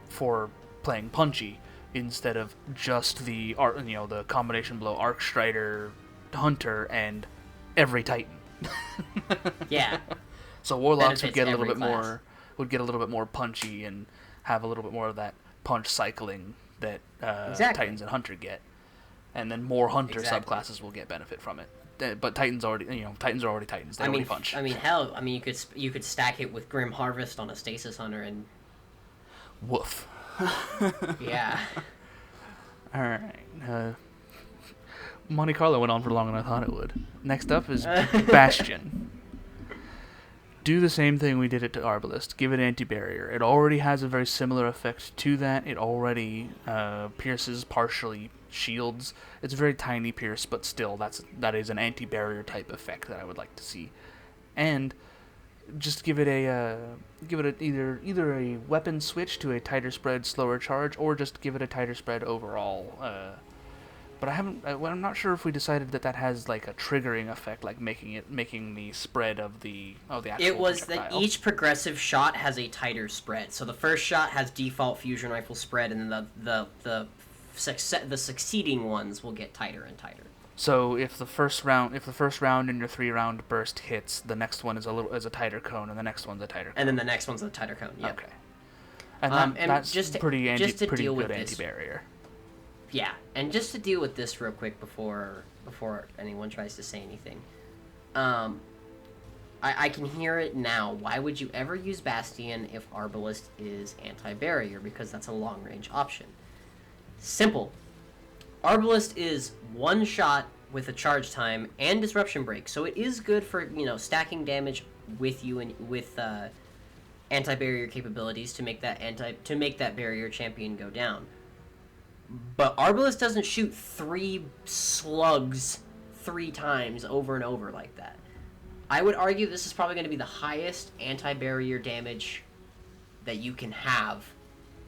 for playing punchy instead of just the combination blow Arc Strider, Hunter, and every Titan.
Yeah.
So Warlocks would
Benefits
get a little bit
every class.
more punchy and have a little bit more of that punch cycling that
Exactly.
Titans and Hunter get. And then more Hunter subclasses will get benefit from it. But Titans are already Titans. They already punch.
You could stack it with Grim Harvest on a Stasis Hunter and...
Woof.
Yeah.
Alright. Monte Carlo went on for longer than I thought it would. Next up is Bastion. Do the same thing we did it to Arbalest. Give it anti-barrier. It already has a very similar effect to that. It already pierces partially shields. It's a very tiny pierce, but still, that is an anti-barrier type effect that I would like to see. And just give it either a weapon switch to a tighter spread, slower charge, or just give it a tighter spread overall. But I'm not sure if we decided that has like a triggering effect, like making the spread of the actual
It was
projectile.
that each progressive shot has a tighter spread. So the first shot has default fusion rifle spread, and then the succeeding ones will get tighter and tighter.
So if the first round in your 3-round burst hits, the next one is a tighter cone, and the next one's a tighter cone.
And then the next one's a tighter cone. Yeah.
Okay. And that's pretty good
this,
anti-barrier.
Yeah, and just to deal with this real quick before anyone tries to say anything, I can hear it now. Why would you ever use Bastion if Arbalest is anti-barrier? Because that's a long-range option. Simple. Arbalest is one shot with a charge time and disruption break, so it is good for stacking damage with you and with anti-barrier capabilities to make that barrier champion go down. But Arbalest doesn't shoot 3 slugs 3 times over and over like that. I would argue this is probably going to be the highest anti-barrier damage that you can have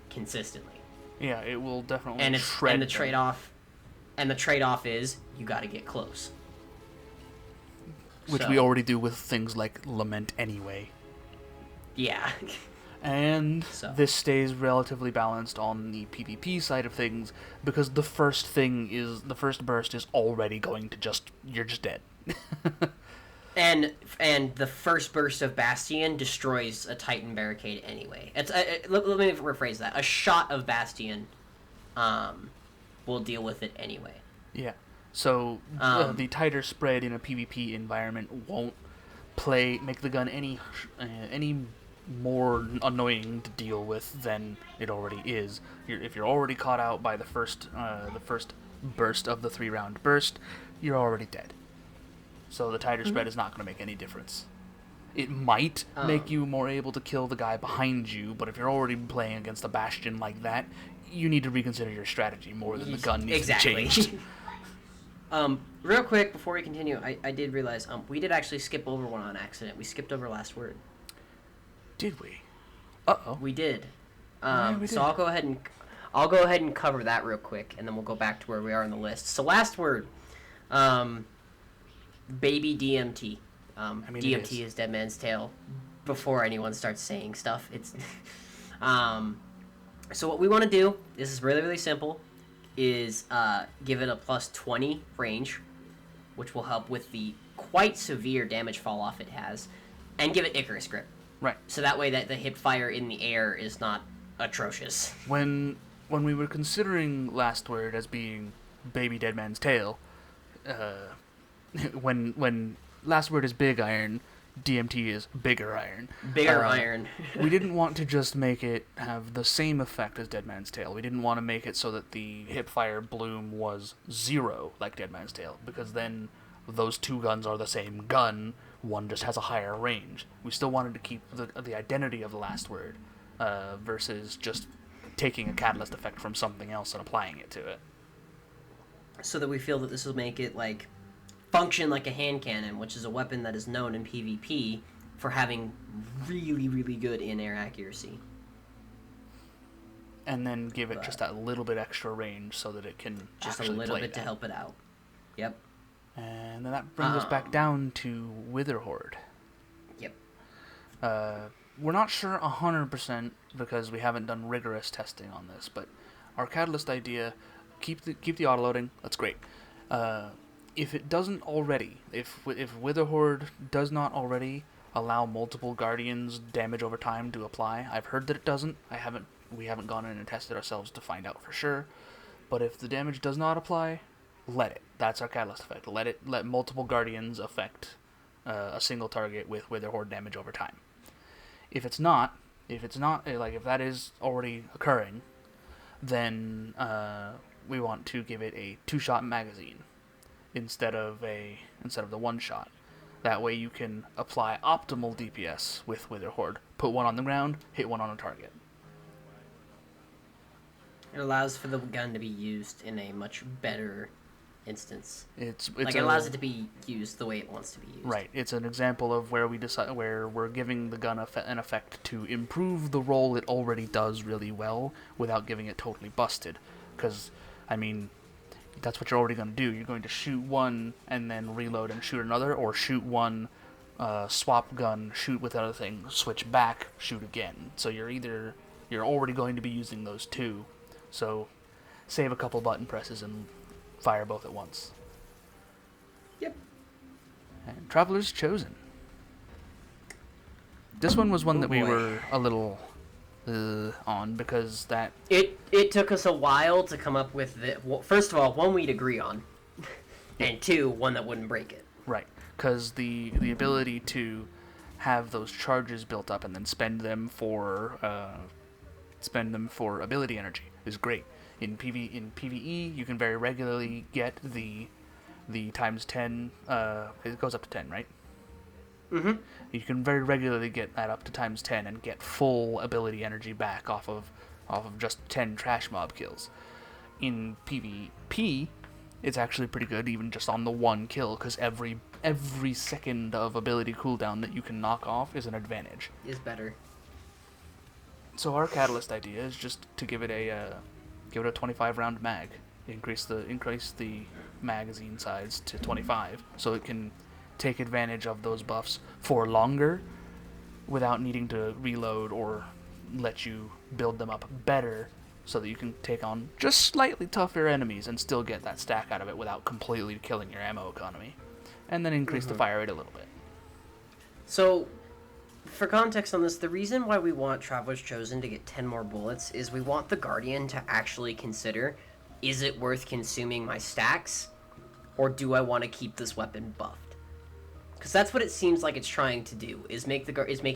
consistently.
Yeah, it will definitely
and the trade-off is you got to get close.
Which we already do with things like Lament anyway.
Yeah.
And this stays relatively balanced on the PvP side of things, because the first burst is already going to you're just dead.
and the first burst of Bastion destroys a Titan barricade anyway. Let me rephrase that. A shot of Bastion will deal with it anyway.
Yeah. So the tighter spread in a PvP environment won't make the gun any more annoying to deal with than it already is. If you're already caught out by the first burst of the 3-round burst, you're already dead. So the tighter spread is not going to make any difference. It might make you more able to kill the guy behind you, but if you're already playing against a Bastion like that, you need to reconsider your strategy more than the gun needs to be changed.
Real quick before we continue, I did realize we did actually skip over one on accident. We skipped over last word.
Did we? Uh-oh.
We did.
Yeah, we did.
So I'll go ahead and cover that real quick, and then we'll go back to where we are on the list. So last word, baby DMT. DMT is Dead Man's Tale. Before anyone starts saying stuff, it's. So what we want to do, this is really, really simple, is give it a +20 range which will help with the quite severe damage fall off it has, and give it Icarus grip.
Right.
So that way that the hip fire in the air is not atrocious.
When we were considering Last Word as being Baby Dead Man's Tail, when Last Word is Big Iron, DMT is Bigger Iron.
Bigger Iron.
We didn't want to just make it have the same effect as Dead Man's Tail. We didn't want to make it so that the hipfire bloom was 0 like Dead Man's Tail, because then those two guns are the same gun, one just has a higher range. We still wanted to keep the identity of the Last Word, versus just taking a catalyst effect from something else and applying it to it.
So that we feel that this will make it, like, function like a hand cannon, which is a weapon that is known in PvP for having really, really good in-air accuracy.
And then give it just that little bit extra range so that it can
just
actually
a little
play
bit
that.
to help it out. Yep.
And then that brings us back down to Witherhoard.
Yep.
We're not sure 100% because we haven't done rigorous testing on this, but our catalyst idea, keep the autoloading. That's great. If it doesn't already, if Witherhoard does not already allow multiple Guardians damage over time to apply, I've heard that it doesn't. We haven't gone in and tested ourselves to find out for sure. But if the damage does not apply, let it. That's our catalyst effect. Let multiple Guardians affect a single target with Witherhoard damage over time. If that is already occurring, then we want to give it a 2-shot magazine instead of the 1-shot. That way you can apply optimal DPS with Witherhoard. Put one on the ground, hit one on a target.
It allows for the gun to be used in a much better instance.
It
allows it to be used the way it wants to be used.
Right. It's an example of where we're giving the gun an effect to improve the role it already does really well without giving it totally busted. Because, I mean, that's what you're already going to do. You're going to shoot one and then reload and shoot another, or shoot one, swap gun, shoot with another thing, switch back, shoot again. So you're already going to be using those two. So save a couple button presses and fire both at once.
Yep.
And Traveler's Chosen. This one was one that we
boy.
were a little on because that...
It took us a while to come up with first of all, one we'd agree on, and two, one that wouldn't break it.
Right, because the ability to have those charges built up and then spend them for ability energy is great. In PvE, you can very regularly get the times 10. It goes up to 10, right?
Mm-hmm.
You can very regularly get that up to times 10 and get full ability energy back off of just 10 trash mob kills. In PvP, it's actually pretty good, even just on the one kill, because every second of ability cooldown that you can knock off is an advantage.
Is better.
So our catalyst idea is just to give it a 25 round mag. Increase the magazine size to 25, so it can take advantage of those buffs for longer without needing to reload or let you build them up better, so that you can take on just slightly tougher enemies and still get that stack out of it without completely killing your ammo economy. And then increase the fire rate a little bit.
So, for context on this, the reason why we want Traveler's Chosen to get 10 more bullets is we want the Guardian to actually consider, is it worth consuming my stacks, or do I want to keep this weapon buffed? Because that's what it seems like it's trying to do, is make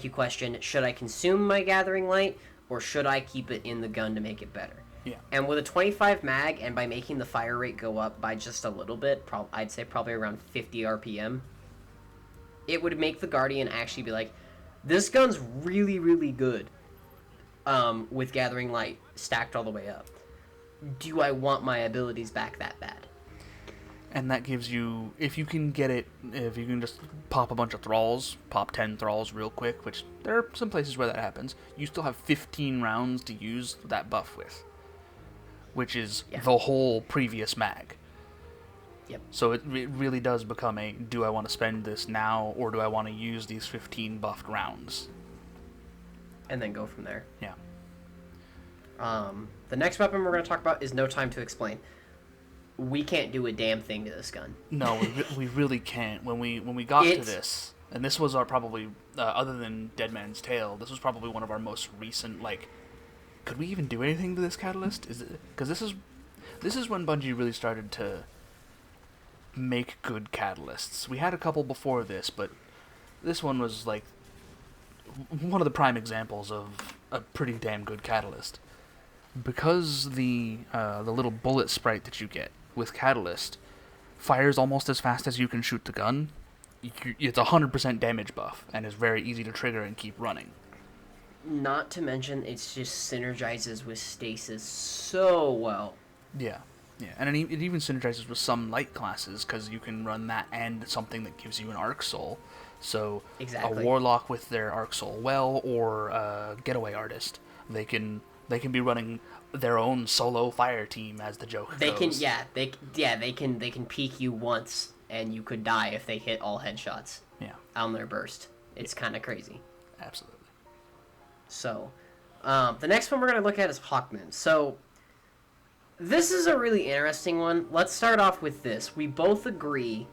you question, should I consume my Gathering Light, or should I keep it in the gun to make it better?
Yeah.
And with a 25 mag, and by making the fire rate go up by just a little bit, I'd say probably around 50 RPM, it would make the Guardian actually be like, this gun's really, really good with Gathering Light stacked all the way up. Do I want my abilities back that bad?
And that gives you, if you can just pop a bunch of thralls, pop 10 thralls real quick, which there are some places where that happens, you still have 15 rounds to use that buff with, which is the whole previous mag.
Yep.
So it really does become a, do I want to spend this now, or do I want to use these 15 buffed rounds?
And then go from there.
Yeah.
The next weapon we're going to talk about is No Time to Explain. we can't do a damn thing to this gun.
No, we really can't. When we got to
It's-
this, and this was our probably other than Dead Man's Tale, this was probably one of our most recent. Like, could we even do anything to this catalyst? Is it because this is when Bungie really started to make good catalysts. We had a couple before this, but this one was like one of the prime examples of a pretty damn good catalyst. Because the little bullet sprite that you get with catalyst fires almost as fast as you can shoot the gun, it's 100% damage buff and is very easy to trigger and keep running.
Not to mention, it just synergizes with stasis so well.
Yeah, and it even synergizes with some light classes because you can run that and something that gives you an Arc Soul. So
Exactly.
a Warlock with their Arc Soul well, or a Getaway Artist, they can be running their own solo fire team, as the joke goes.
They can peek you once and you could die if they hit all headshots.
Yeah,
On their burst. It's kind of crazy.
absolutely.
So, the next one we're going to look at is Hawkman. So, this is a really interesting one. Let's start off with this. We both agree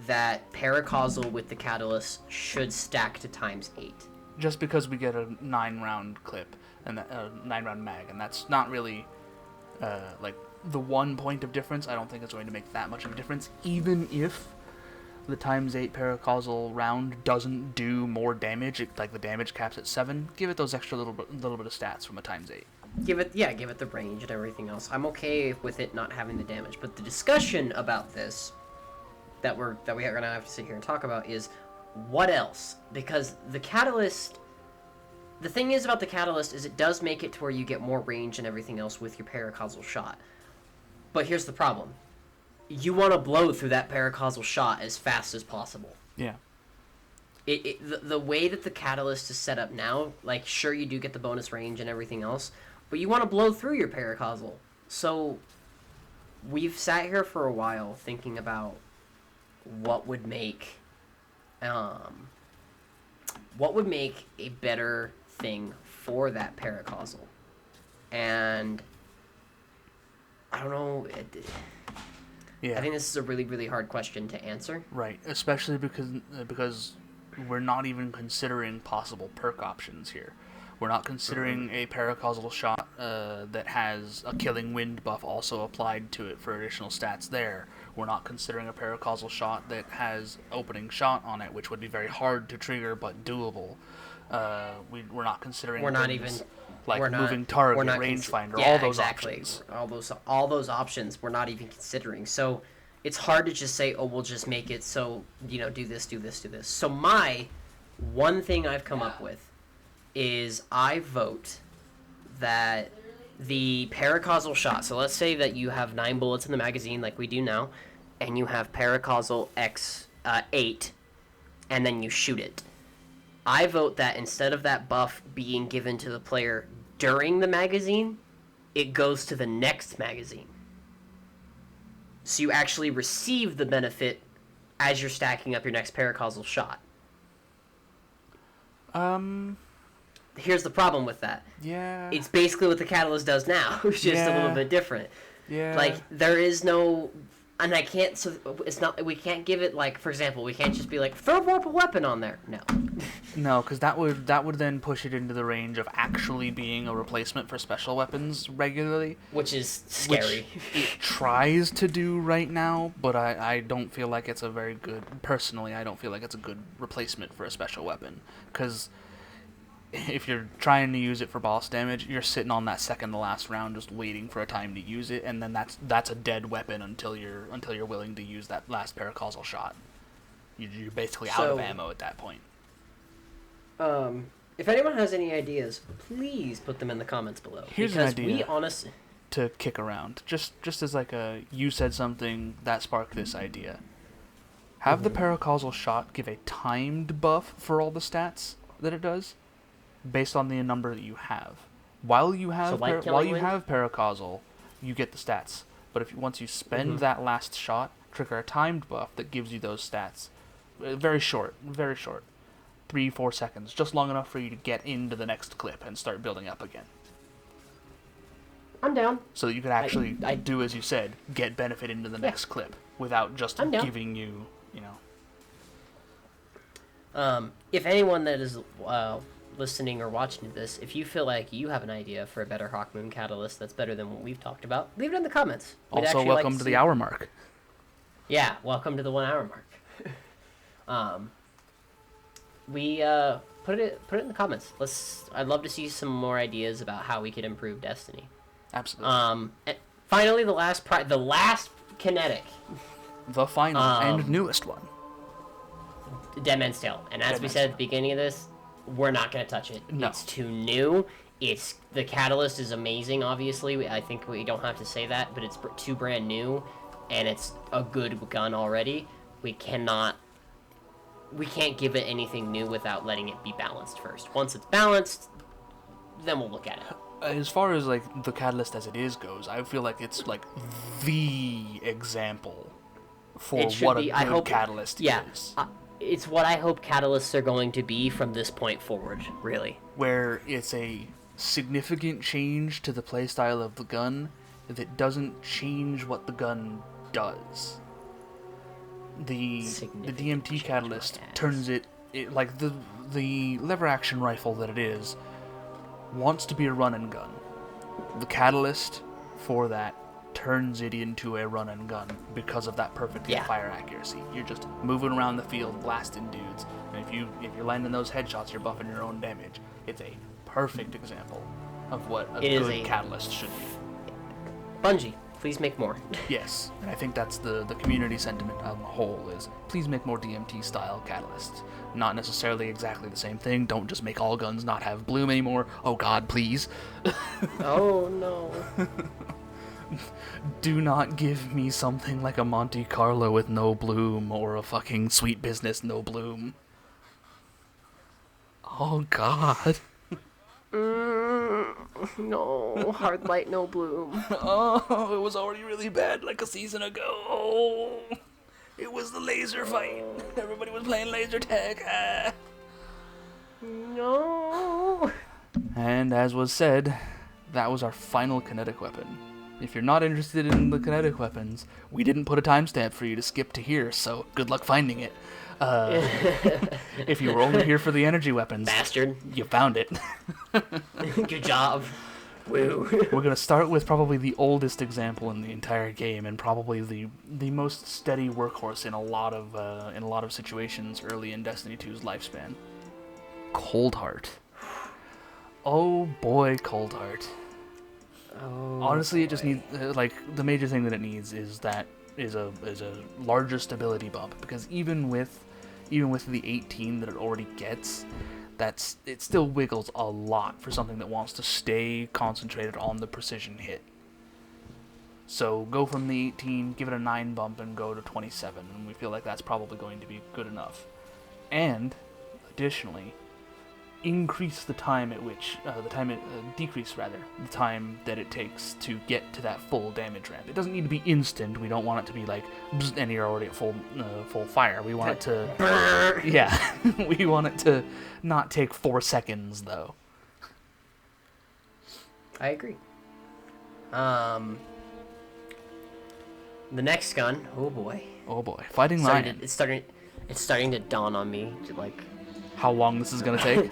that Paracausal with the Catalyst should stack to ×8.
Just because we get a 9-round clip and a 9-round mag, and that's not really like the 1 point of difference. I don't think it's going to make that much of a difference, even if the ×8 Paracausal round doesn't do more damage. Like the damage caps at 7. Give it those extra little bit of stats from a ×8.
Give it the range and everything else. I'm okay with it not having the damage, but the discussion about this that we are going to have to sit here and talk about is what else? Because the Catalyst, the thing is about the Catalyst is it does make it to where you get more range and everything else with your Paracausal shot. But here's the problem. You want to blow through that Paracausal shot as fast as possible.
Yeah.
The way that the Catalyst is set up now, like, sure, you do get the bonus range and everything else, but you want to blow through your Paracausal. So, we've sat here for a while thinking about what would make a better thing for that Paracausal. And I don't know.
Yeah.
I think this is a really, really hard question to answer.
Right, especially because we're not even considering possible perk options here. We're not considering a Paracausal shot that has a Killing Wind buff also applied to it for additional stats there. We're not considering a Paracausal shot that has Opening Shot on it, which would be very hard to trigger but doable. We're not considering moving target, rangefinder, all those options.
All those options we're not even considering. So it's hard to just say, oh, we'll just make it so, do this. So my one thing I've come up with is I vote that the Paracausal shot, so let's say that you have 9 bullets in the magazine like we do now, and you have Paracausal X8, and then you shoot it. I vote that instead of that buff being given to the player during the magazine, it goes to the next magazine. So you actually receive the benefit as you're stacking up your next Paracausal shot. Here's the problem with that.
Yeah.
It's basically what the Catalyst does now. It's just a little bit different.
Yeah.
Like, there is no... And I can't... So it's not... We can't give it, like, for example, we can't just be like, throw warp a weapon on there. No.
No, because that would then push it into the range of actually being a replacement for special weapons regularly.
Which is scary.
Which it tries to do right now, but I don't feel like it's a very good... Personally, I don't feel like it's a good replacement for a special weapon. Because if you're trying to use it for boss damage, you're sitting on that second to last round just waiting for a time to use it, and then that's a dead weapon until you're willing to use that last Paracausal shot. You're basically out of ammo at that point.
If anyone has any ideas, please put them in the comments below.
Here's an idea.
We honestly...
To kick around, just as like you said something that sparked this idea. Have the Paracausal shot give a timed buff for all the stats that it does, based on the number that you have. While you have Paracausal, you get the stats. But once you spend that last shot, trigger a timed buff that gives you those stats. Very short. 3-4 seconds, just long enough for you to get into the next clip and start building up again.
I'm down.
So that you could actually do as you said, get benefit into the next clip without just giving you,
If anyone that is listening or watching this, if you feel like you have an idea for a better Hawkmoon catalyst that's better than what we've talked about, leave it in the comments.
Also, welcome to the hour mark.
Yeah, welcome to the 1 hour mark. Put it in the comments. I'd love to see some more ideas about how we could improve Destiny.
Absolutely.
And finally, the last kinetic.
The final and newest one.
Dead Man's Tale. And as we said at the beginning of this, we're not going to touch it. No. It's too new. The catalyst is amazing, obviously. I think we don't have to say that, but it's too brand new, and it's a good gun already. We can't give it anything new without letting it be balanced first. Once it's balanced, then we'll look at it.
As far as like the catalyst as it is goes, I feel like it's like the example for what a good catalyst is.
It's what I hope catalysts are going to be from this point forward, really.
Where it's a significant change to the playstyle of the gun that doesn't change what the gun does. The DMT catalyst turns it like the lever action rifle that it is wants to be a run and gun. The catalyst for that turns it into a run and gun because of that perfect fire accuracy. You're just moving around the field blasting dudes, and if you're landing those headshots, you're buffing your own damage. It's a perfect example of what a good catalyst should be.
Bungie, please make more.
Yes, and I think that's the community sentiment on the whole is please make more DMT style catalysts. Not necessarily exactly the same thing. Don't just make all guns not have bloom anymore. Oh god, please.
Oh no.
Do not give me something like a Monte Carlo with no bloom or a fucking Sweet Business no bloom. Oh god.
No, hard light, no bloom.
Oh, it was already really bad like a season ago. Oh, it was the laser fight. Everybody was playing laser tag.
No.
And as was said, that was our final kinetic weapon. If you're not interested in the kinetic weapons, we didn't put a timestamp for you to skip to here, so good luck finding it. If you were only here for the energy weapons,
bastard,
you found it.
Good job. Woo.
We're gonna start with probably the oldest example in the entire game, and probably the most steady workhorse in a lot of situations early in Destiny 2's lifespan. Coldheart. Oh boy, Coldheart.
Oh,
honestly, it just needs the major thing that it needs is a larger stability bump, because even with the 18 that it already gets, it still wiggles a lot for something that wants to stay concentrated on the precision hit. So go from the 18, give it a 9 bump, and go to 27, and we feel like that's probably going to be good enough. And additionally, increase the time at which decrease the time that it takes to get to that full damage ramp. It doesn't need to be instant. We don't want it to be like bzz, and you're already at full fire. We want it to we want it to not take 4 seconds though.
I agree. The next gun, oh boy,
Fighting Lion.
It's starting to dawn on me, like
how long this is gonna take.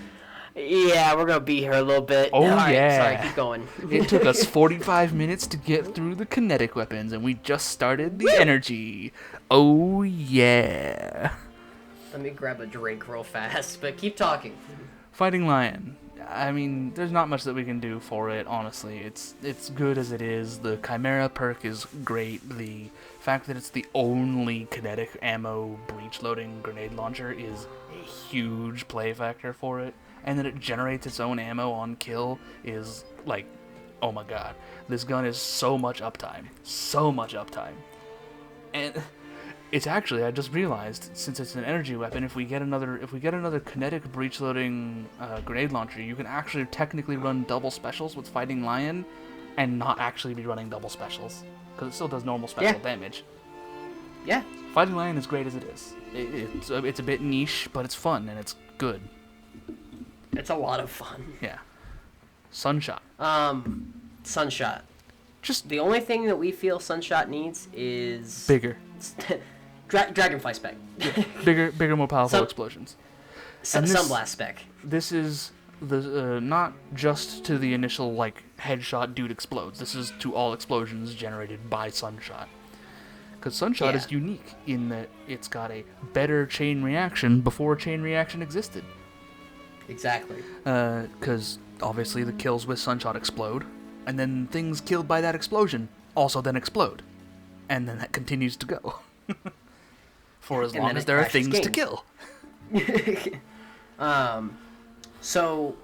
Yeah, we're gonna be here a little bit.
Oh,
right,
yeah.
Sorry, keep going.
It took us 45 minutes to get through the kinetic weapons, and we just started the energy. Oh, yeah.
Let me grab a drink real fast, but keep talking.
Fighting Lion. I mean, there's not much that we can do for it, honestly. It's good as it is. The Chimera perk is great. The fact that it's the only kinetic ammo breech-loading grenade launcher is a huge play factor for it. And that it generates its own ammo on kill is, like, oh my god. This gun is so much uptime. So much uptime. And it's actually, I just realized, since it's an energy weapon, if we get another kinetic breech-loading grenade launcher, you can actually technically run double specials with Fighting Lion and not actually be running double specials. Because it still does normal special damage.
Yeah.
Fighting Lion is great as it is. It's a bit niche, but it's fun and it's good.
It's a lot of fun.
Yeah. Sunshot.
Sunshot.
Just
the only thing that we feel Sunshot needs is
bigger.
Dragonfly spec.
bigger, more powerful explosions.
Sunblast spec.
This is the not just to the initial like headshot dude explodes. This is to all explosions generated by Sunshot. Because Sunshot is unique in that it's got a better chain reaction before chain reaction existed.
Exactly.
Because obviously the kills with Sunshot explode, and then things killed by that explosion also then explode, and then that continues to go for as long as there are things to kill.
So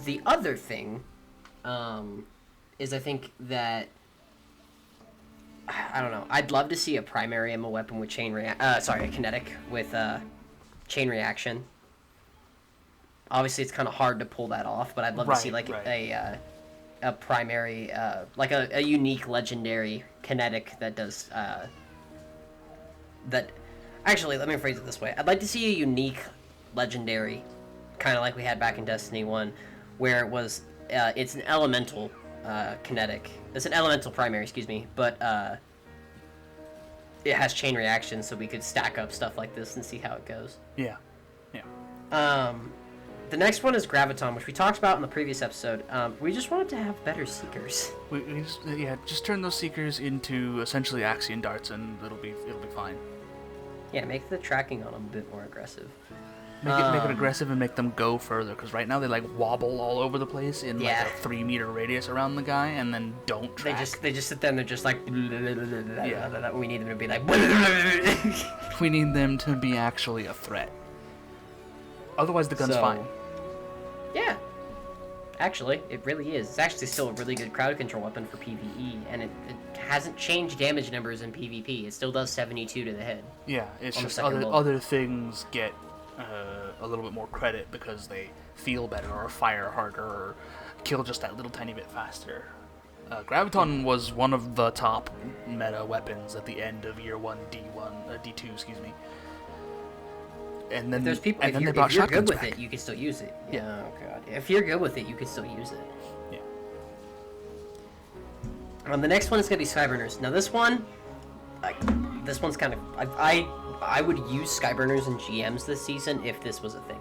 the other thing is I think that I don't know. I'd love to see a primary ammo weapon with a kinetic with chain reaction. Obviously, it's kind of hard to pull that off, but I'd love to see like a primary, like a unique legendary kinetic that does that. Actually, let me phrase it this way: I'd like to see a unique legendary, kind of like we had back in Destiny 1, where it was it's an elemental kinetic. It's an elemental primary, excuse me, but it has chain reaction, so we could stack up stuff like this and see how it goes.
Yeah.
The next one is Graviton, which we talked about in the previous episode. We just wanted to have better Seekers.
We just turn those Seekers into essentially Axion darts, and it'll be fine.
Yeah, make the tracking on them a bit more aggressive.
Make it aggressive and make them go further, because right now they like wobble all over the place in like a 3-meter radius around the guy, and then don't track.
They just sit there and they're just like. We need them to be like.
We need them to be actually a threat. Otherwise, the gun's fine.
Yeah. Actually, it really is. It's actually still a really good crowd control weapon for PvE, and it hasn't changed damage numbers in PvP. It still does 72 to the head.
Yeah, it's just other things get a little bit more credit because they feel better or fire harder or kill just that little tiny bit faster. Graviton was one of the top meta weapons at the end of Year 1, D2, excuse me. And then,
if you're good with it, you can still use it. Yeah. Oh god. If you're good with it, you can still use it.
Yeah.
The next one is gonna be Skyburners. Now this one's kind of I would use Skyburners and GMs this season if this was a thing.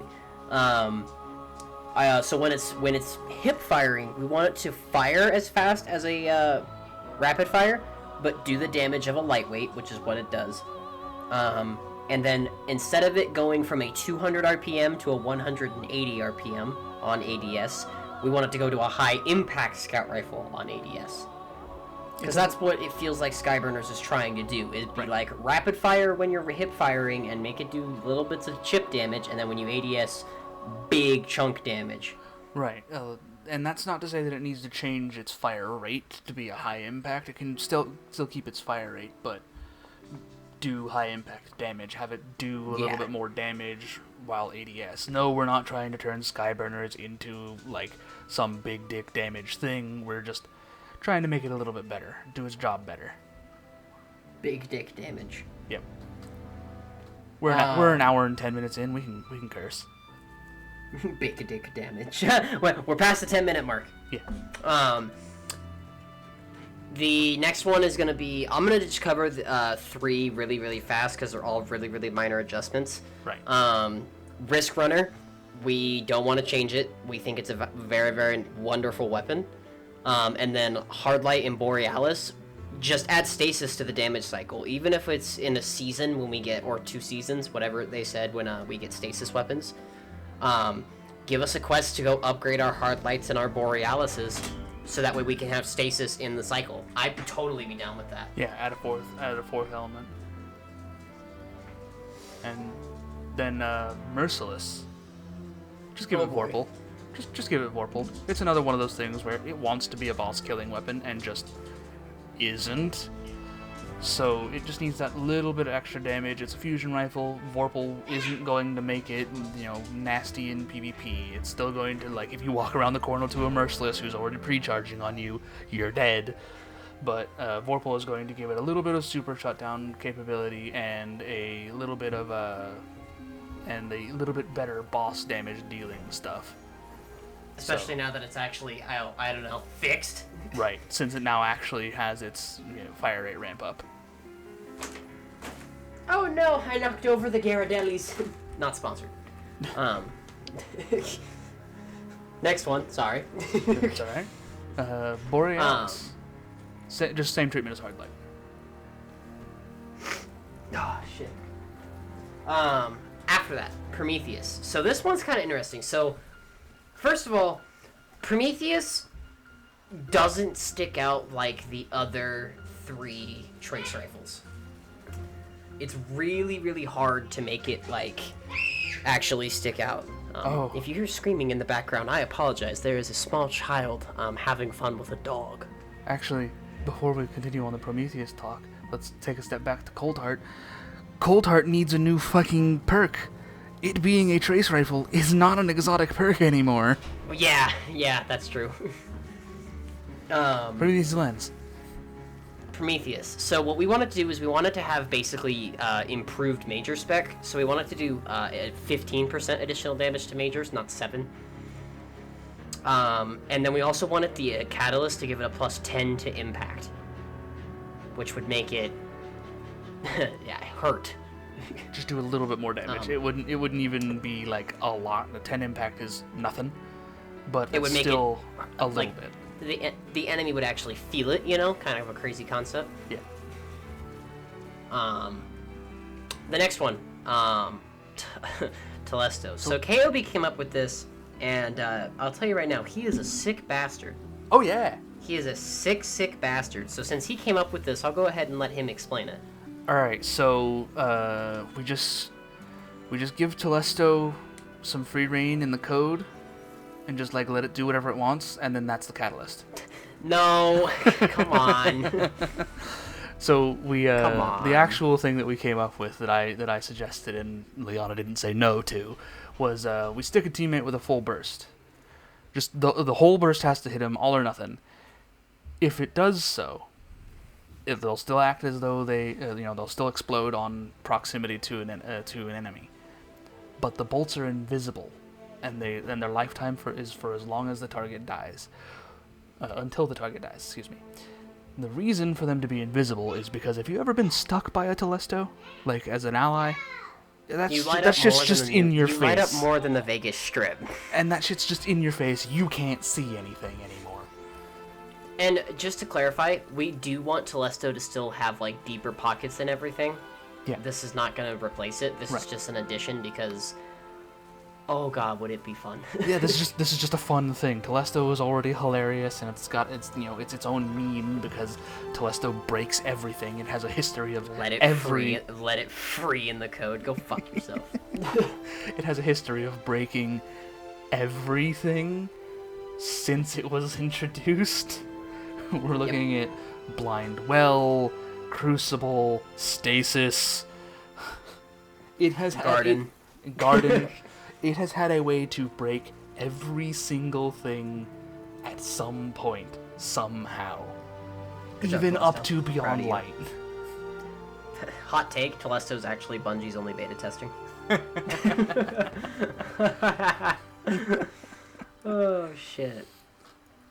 So when it's hip firing, we want it to fire as fast as a rapid fire, but do the damage of a lightweight, which is what it does. And then instead of it going from a 200 RPM to a 180 RPM on ADS, we want it to go to a high impact scout rifle on ADS. Because that's what it feels like Skyburners is trying to do. It'd be like rapid fire when you're hip firing and make it do little bits of chip damage, and then when you ADS, big chunk damage.
Right. And that's not to say that it needs to change its fire rate to be a high impact. It can still keep its fire rate, but do high impact damage, have it do a little bit more damage while ADS. No, we're not trying to turn Skyburners into like some big dick damage thing. We're just trying to make it a little bit better, do its job better.
Big dick damage.
Yep. We're an hour and 10 minutes in. We can curse.
Big dick damage. We're past the 10-minute mark.
Yeah.
The next one is going to be... I'm going to just cover 3 really, really fast because they're all really, really minor adjustments.
Right.
Risk Runner, we don't want to change it. We think it's a very, very wonderful weapon. And then Hardlight and Borealis, just add stasis to the damage cycle. Even if it's in a season when we get... Or 2 seasons, whatever they said when we get stasis weapons. Give us a quest to go upgrade our Hardlights and our Borealises, so that way we can have stasis in the cycle. I'd totally be down with that.
Yeah, add a fourth element. And then Merciless. Just give it Vorpal. Just give it Vorpal. It's another one of those things where it wants to be a boss killing weapon and just isn't. So it just needs that little bit of extra damage. It's a fusion rifle. Vorpal isn't going to make it, nasty in PvP. It's still going to, like, if you walk around the corner to a Merciless who's already pre-charging on you, you're dead. But Vorpal is going to give it a little bit of super shutdown capability and a little bit better boss damage dealing stuff.
Especially now that it's actually, I don't know, fixed.
Right, since it now actually has its fire rate ramp up.
Oh no, I knocked over the Ghirardellis. Not sponsored. Next one, sorry.
It's alright. Borealis. Just same treatment as Hard Light.
Oh, shit. After that, Prometheus. So this one's kind of interesting. So, first of all, Prometheus doesn't stick out like the other 3 trace rifles. It's really, really hard to make it, like, actually stick out. If you hear screaming in the background, I apologize. There is a small child having fun with a dog.
Actually, before we continue on the Prometheus talk, let's take a step back to Coldheart. Coldheart needs a new fucking perk. It being a trace rifle is not an exotic perk anymore.
Yeah, that's true.
Prometheus lens.
Prometheus. So what we wanted to do is we wanted to have basically improved major spec. So we wanted to do 15% additional damage to majors, not 7. And then we also wanted the catalyst to give it a plus 10 to impact, which would make it hurt.
Just do a little bit more damage. It wouldn't even be like a lot. The 10 impact is nothing, but it would make still a little bit.
The enemy would actually feel it, kind of a crazy concept.
Yeah.
The next one, Telesto. So KOB came up with this, and I'll tell you right now, he is a sick bastard.
Oh yeah.
He is a sick bastard. So since he came up with this, I'll go ahead and let him explain it.
All right. So we just give Telesto some free reign in the code. And just let it do whatever it wants, and then that's the catalyst.
No, come on.
So we
come on.
The actual thing that we came up with that I suggested and Liana didn't say no to was we stick a teammate with a full burst. Just the whole burst has to hit him, all or nothing. If it does so, they'll still act as though they'll still explode on proximity to an enemy, but the bolts are invisible. And their lifetime is for as long as the target dies, until the target dies. Excuse me. The reason for them to be invisible is because if you've ever been stuck by a Telesto, like as an ally, that shit's just in your face. You light
up more than the Vegas Strip.
And that shit's just in your face. You can't see anything anymore.
And just to clarify, we do want Telesto to still have like deeper pockets and everything.
Yeah.
This is not going to replace it. This is just an addition because. Oh god, would it be fun?
Yeah, this is just a fun thing. Telesto is already hilarious, and it's its own meme because Telesto breaks everything. It has a history of
let it free in the code. Go fuck yourself.
It has a history of breaking everything since it was introduced. We're looking at Blind Well, Crucible, Stasis. It has
Garden.
Garden. It has had a way to break every single thing at some point, somehow. Even up to Beyond Light.
Hot take, Telesto's actually Bungie's only beta testing. Oh, shit.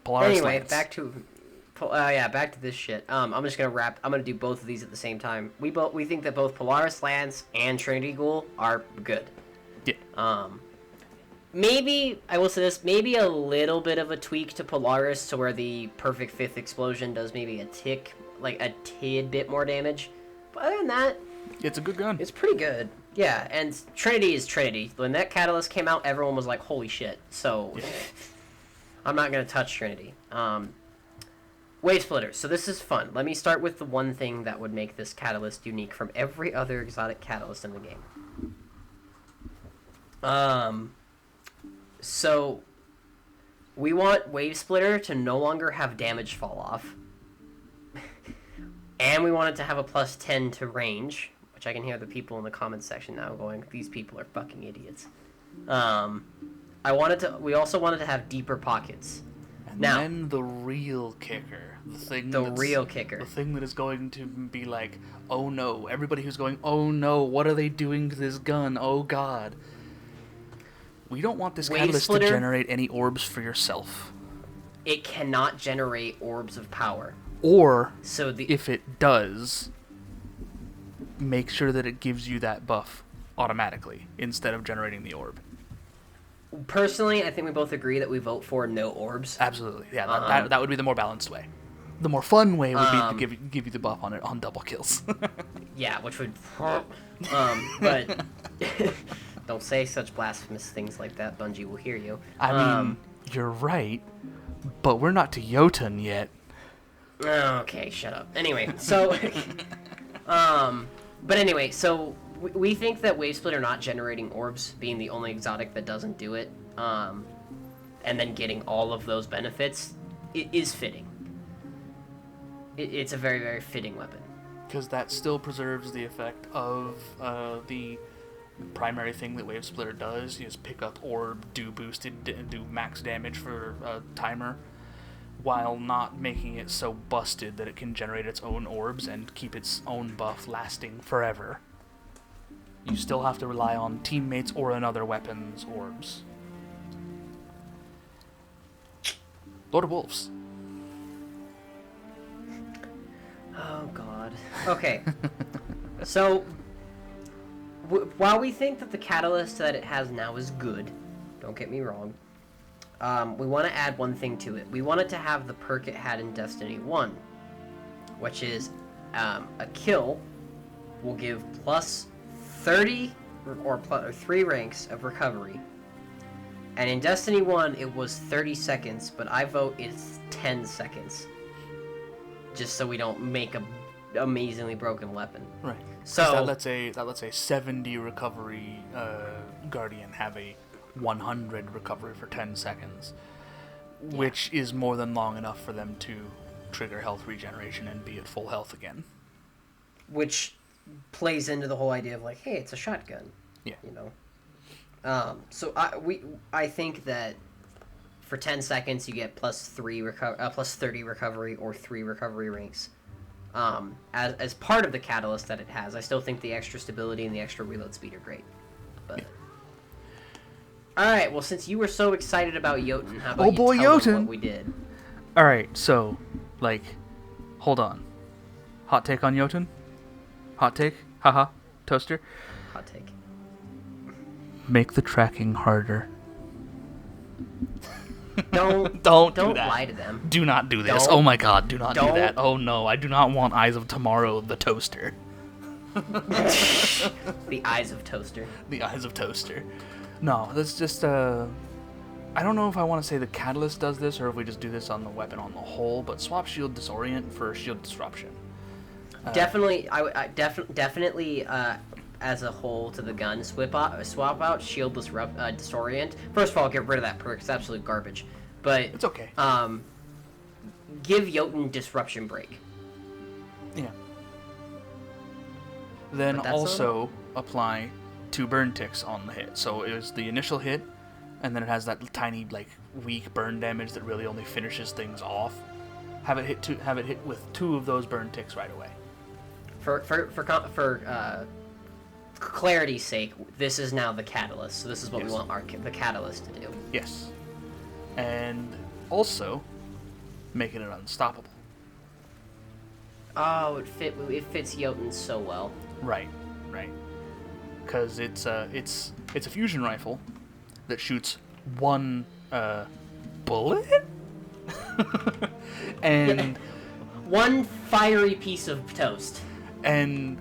Polaris
anyway,
Lance.
back to this shit. I'm just gonna do both of these at the same time. We think that both Polaris Lance and Trinity Ghoul are good.
Yeah.
Maybe, I will say this, maybe a little bit of a tweak to Polaris to where the perfect fifth explosion does maybe a tidbit more damage. But other than that,
it's a good gun.
It's pretty good. Yeah, and Trinity is Trinity. When that catalyst came out, everyone was like, holy shit. So, I'm not going to touch Trinity. Wave Splitter. So this is fun. Let me start with the one thing that would make this catalyst unique from every other exotic catalyst in the game. So, we want Wave Splitter to no longer have damage fall off. And we want it to have a plus 10 to range, which I can hear the people in the comments section now going, these people are fucking idiots. We also wanted to have deeper pockets.
And then the real kicker. The thing that is going to be like, oh no. Everybody who's going, oh no, what are they doing to this gun? Oh god. We don't want this
Wave
catalyst
Splitter,
to generate any orbs for yourself.
It cannot generate orbs of power.
Or,
So
if it does, make sure that it gives you that buff automatically instead of generating the orb.
Personally, I think we both agree that we vote for no orbs.
Absolutely, yeah. That would be the more balanced way. The more fun way would be to give you the buff on double kills.
Yeah, which would. But don't say such blasphemous things like that. Bungie will hear you.
I mean, you're right, but we're not to Jotun yet.
Okay, shut up. Anyway, so, but anyway, so we think that Wave Splitter not generating orbs being the only exotic that doesn't do it, and then getting all of those benefits, it is fitting. It's a very, very fitting weapon.
Because that still preserves the effect of the primary thing that Wave Splitter does, is pick up orb, do boosted, do max damage for a timer, while not making it so busted that it can generate its own orbs and keep its own buff lasting forever. You still have to rely on teammates or another weapon's orbs. Lord of Wolves.
Oh, God. Okay. So, while we think that the catalyst that it has now is good, don't get me wrong, we want to add one thing to it. We want it to have the perk it had in Destiny 1, which is a kill will give plus 30 or 3 ranks of recovery. And in Destiny 1, it was 30 seconds, but I vote it's 10 seconds. Just so we don't make a amazingly broken weapon.
Right.
So
that lets a 70 recovery Guardian have a 100 recovery for 10 seconds, which is more than long enough for them to trigger health regeneration and be at full health again.
Which plays into the whole idea of like, hey, it's a shotgun.
Yeah.
You know. So I think that for 10 seconds you get plus 30 recovery or 3 recovery ranks. As part of the catalyst that it has. I still think the extra stability and the extra reload speed are great. But Alright, well, since you were so excited about Jotun, how about you tell them what we did?
Alright, so, hold on. Hot take on Jotun? Hot take? Haha. Toaster?
Hot take.
Make the tracking harder.
Don't
do that.
Lie to them.
Do not do this. Oh my god, do not do that. Oh no, I do not want Eyes of Tomorrow the Toaster.
The Eyes of Toaster.
The Eyes of Toaster. No, that's just I don't know if I want to say the catalyst does this or if we just do this on the weapon on the whole, but swap shield disorient for shield disruption.
Definitely, definitely as a whole to the gun, swap out shield disorient. First of all, get rid of that perk. It's absolute garbage. But
it's okay.
Give Jotun disruption break.
Yeah. Then also apply 2 burn ticks on the hit. So it was the initial hit, and then it has that tiny weak burn damage that really only finishes things off. Have it hit with 2 of those burn ticks right away.
For clarity's sake, this is now the catalyst. So this is what we want the catalyst to do.
Yes. And also make it unstoppable.
Oh, it fits Jotun so well.
Right. Because it's a fusion rifle that shoots 1 bullet, and
1 fiery piece of toast,
and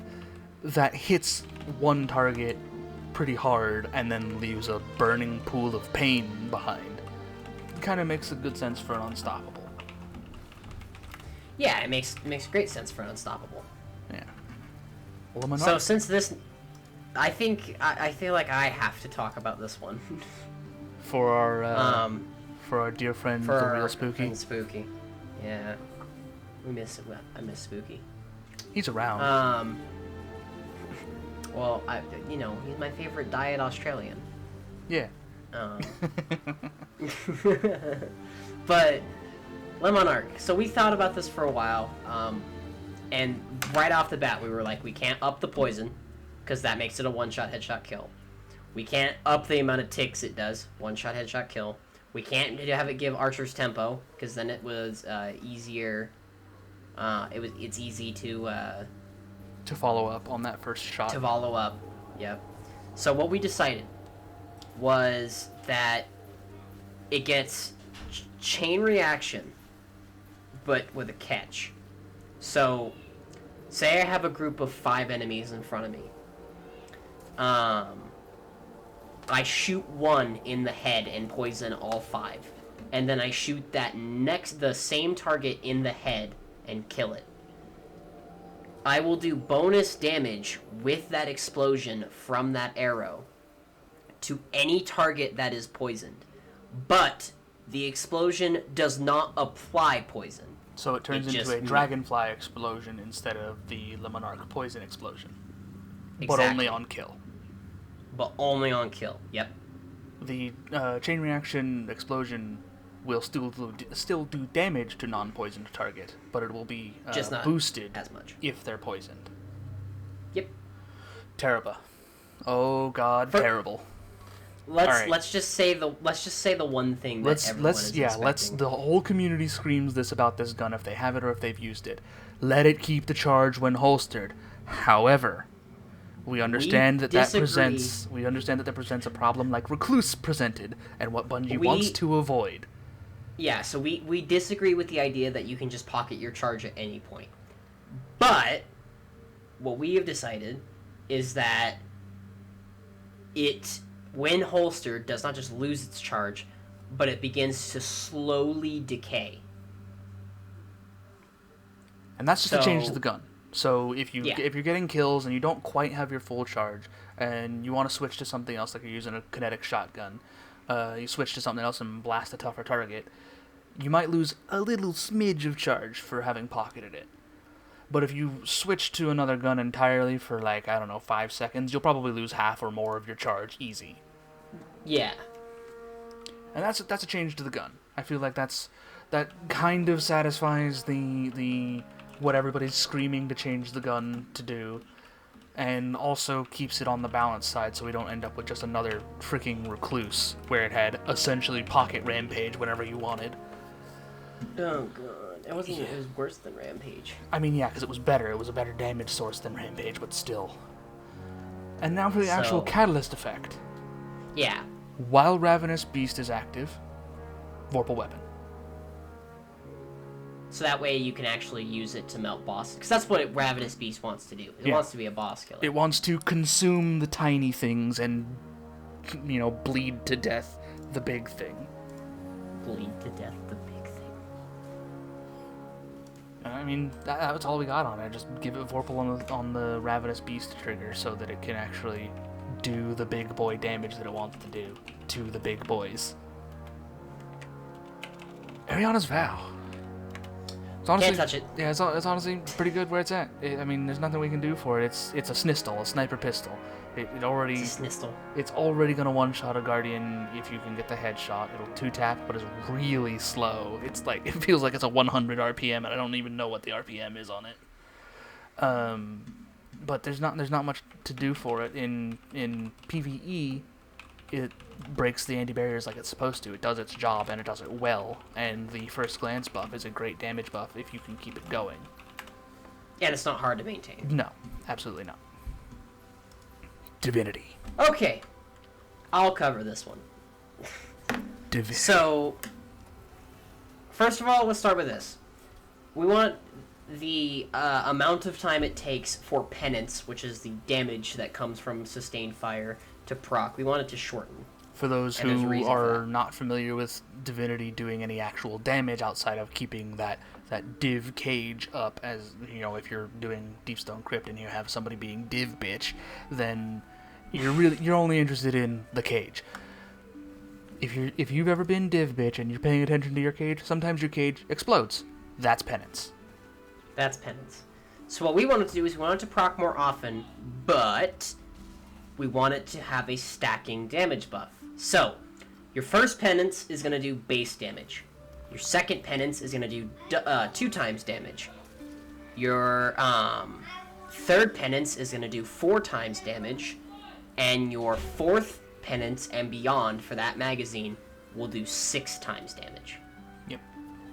that hits 1 target pretty hard and then leaves a burning pool of pain behind. Kind of makes a good sense for an unstoppable.
Yeah, it makes great sense for an unstoppable.
Yeah.
So since this, I feel like I have to talk about this one.
For our dear friend, the real Spooky.
Spooky. Yeah. I miss Spooky.
He's around.
Well, he's my favorite diet Australian.
Yeah.
But Lemon Arc. So we thought about this for a while, and right off the bat we were like, we can't up the poison because that makes it a one-shot headshot kill. We can't up the amount of ticks it does. One shot, headshot, kill. We can't have it give archers tempo, because then it was easier. It's easy to
follow up on that first shot.
To follow up, yep. So what we decided was that it gets chain reaction, but with a catch. So, say I have a group of 5 enemies in front of me. I shoot one in the head and poison all 5. And then I shoot the same target in the head and kill it. I will do bonus damage with that explosion from that arrow to any target that is poisoned. But the explosion does not apply poison.
So it turns into a dragonfly explosion instead of the Le Monarque poison explosion. Exactly. But only on kill.
But only on kill, yep.
The chain reaction explosion will still do damage to non-poisoned target, but it will be
just not
boosted
as much
if they're poisoned.
Yep.
Terrible. Oh God, terrible.
Let's just say the one thing that everyone is expecting.
The whole community screams this about this gun if they have it or if they've used it. Let it keep the charge when holstered. However, we understand that presents a problem like Recluse presented and what Bungie wants to avoid.
Yeah, so we disagree with the idea that you can just pocket your charge at any point. But what we have decided is that it, when holstered, does not just lose its charge, but it begins to slowly decay.
And that's just a change to the gun. So if you're getting kills and you don't quite have your full charge and you want to switch to something else, like you're using a kinetic shotgun, you switch to something else and blast a tougher target, you might lose a little smidge of charge for having pocketed it. But if you switch to another gun entirely for 5 seconds, you'll probably lose half or more of your charge easy.
Yeah.
And that's a change to the gun. I feel like that kind of satisfies the what everybody's screaming to change the gun to do, and also keeps it on the balance side so we don't end up with just another freaking Recluse where it had essentially pocket Rampage whenever you wanted.
Oh God, it was worse than Rampage.
I mean, yeah, because it was better. It was a better damage source than Rampage, but still. And now for the actual catalyst effect.
Yeah.
While Ravenous Beast is active, Vorpal Weapon.
So that way you can actually use it to melt bosses. Because that's what Ravenous Beast wants to do. It wants to be a boss killer.
It wants to consume the tiny things and, bleed to death the big thing.
Bleed to death the big thing.
I mean, that's all we got on it. Just give it Vorpal on the Ravenous Beast trigger so that it can actually do the big boy damage that it wants to do to the big boys. Ariana's Vow.
Can't touch it.
Yeah, it's honestly pretty good where it's at. There's nothing we can do for it. It's a Snistle, a sniper pistol. It's a
Snistle.
It's already gonna one-shot a Guardian if you can get the headshot. It'll 2-tap, but it's really slow. It feels like it's a 100 RPM, and I don't even know what the RPM is on it. But there's not much to do for it in PvE. It breaks the anti-barriers like it's supposed to. It does its job, and it does it well. And the first glance buff is a great damage buff if you can keep it going.
And it's not hard to maintain.
No, absolutely not. Divinity.
Okay, I'll cover this one.
Divinity.
So, first of all, let's start with this. We want the amount of time it takes for penance, which is the damage that comes from sustained fire, to proc. We want it to shorten.
For those who are not familiar with Divinity doing any actual damage outside of keeping that div cage up, as if you're doing Deepstone Crypt and you have somebody being div bitch, then you're only interested in the cage. If you've ever been div bitch and you're paying attention to your cage, sometimes your cage explodes. That's penance.
That's penance. So what we want it to do is we want it to proc more often, but we want it to have a stacking damage buff. So, your first penance is going to do base damage. Your second penance is going to do 2 times damage. Your third penance is going to do 4 times damage. And your fourth penance and beyond for that magazine will do 6 times damage.
Yep.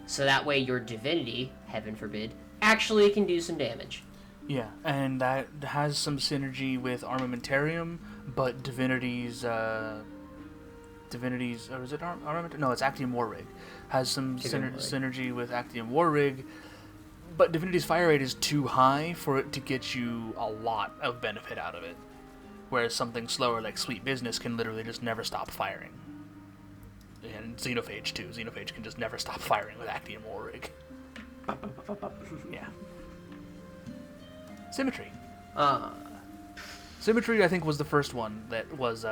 So that way your divinity, heaven forbid, actually can do some damage.
Yeah, and that has some synergy with Armamentarium, but Divinity's, or is it Armament? No, it's Actium War Rig. Has some synergy with Actium War Rig, but Divinity's fire rate is too high for it to get you a lot of benefit out of it. Whereas something slower like Sweet Business can literally just never stop firing. And Xenophage too. Xenophage can just never stop firing with Actium War Rig. Yeah. Symmetry. Symmetry, I think, was the first one that was,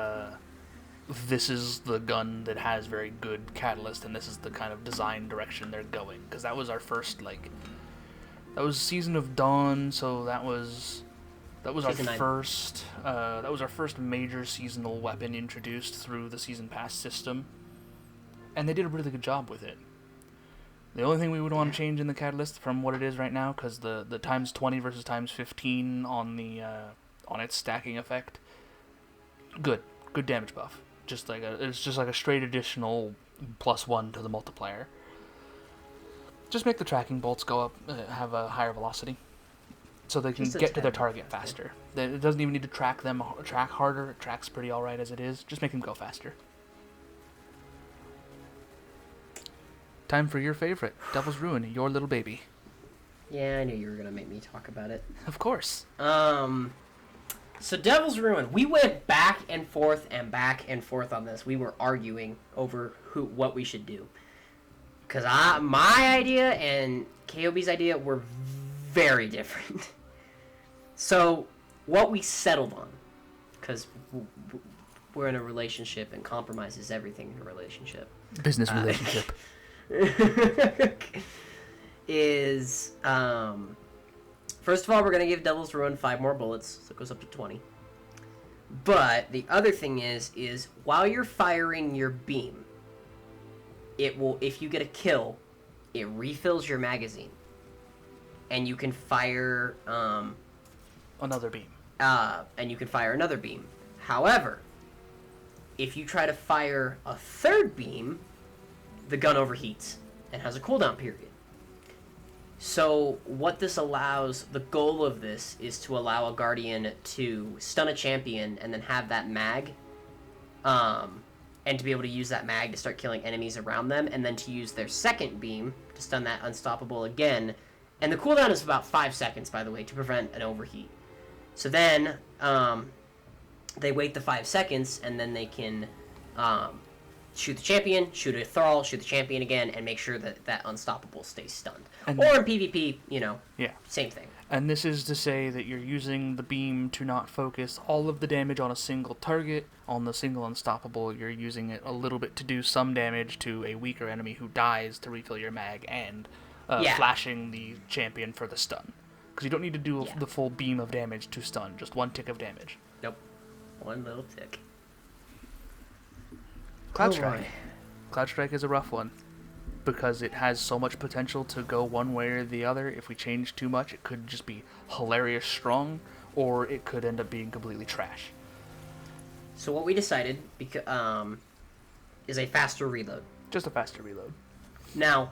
this is the gun that has very good catalyst, and this is the kind of design direction they're going. Because that was our first, that was Season of Dawn, so that was our first, that was our first major seasonal weapon introduced through the Season Pass system. And they did a really good job with it. The only thing we would want to change in the catalyst from what it is right now, because the times 20 versus times 15 on the on its stacking effect, good damage buff. It's just like a straight additional +1 to the multiplier. Just make the tracking bolts go up, have a higher velocity, so they can get to their target faster. It doesn't even need to track harder. It tracks pretty all right as it is. Just make them go faster. Time for your favorite, Devil's Ruin, your little baby.
Yeah, I knew you were gonna make me talk about it.
Of course.
So Devil's Ruin, we went back and forth on this. We were arguing over what we should do. Because my idea and KOB's idea were very different. So, what we settled on, because we're in a relationship and compromise is everything in a relationship.
Business relationship.
Is, first of all, we're going to give Devil's Ruin 5 more bullets, so it goes up to 20. But the other thing is while you're firing your beam, it will, if you get a kill, it refills your magazine. And you can fire,
another beam.
And you can fire another beam. However, if you try to fire a third beam, the gun overheats and has a cooldown period. So what this allows, the goal of this is to allow a Guardian to stun a champion and then have that mag, and to be able to use that mag to start killing enemies around them, and then to use their second beam to stun that unstoppable again. And the cooldown is about 5 seconds, by the way, to prevent an overheat. So then they wait the 5 seconds, and then they can shoot the champion, shoot a thrall, shoot the champion again, and make sure that that unstoppable stays stunned. Or in PvP, same thing.
And this is to say that you're using the beam to not focus all of the damage on a single target. On the single unstoppable, you're using it a little bit to do some damage to a weaker enemy who dies to refill your mag, and flashing the champion for the stun. Because you don't need to do the full beam of damage to stun, just 1 tick of damage.
Nope. 1 little tick.
Cloud Strike. Cloud Strike is a rough one, because it has so much potential to go one way or the other. If we change too much, it could just be hilarious strong, or it could end up being completely trash.
So what we decided is a faster reload.
Just a faster reload.
Now,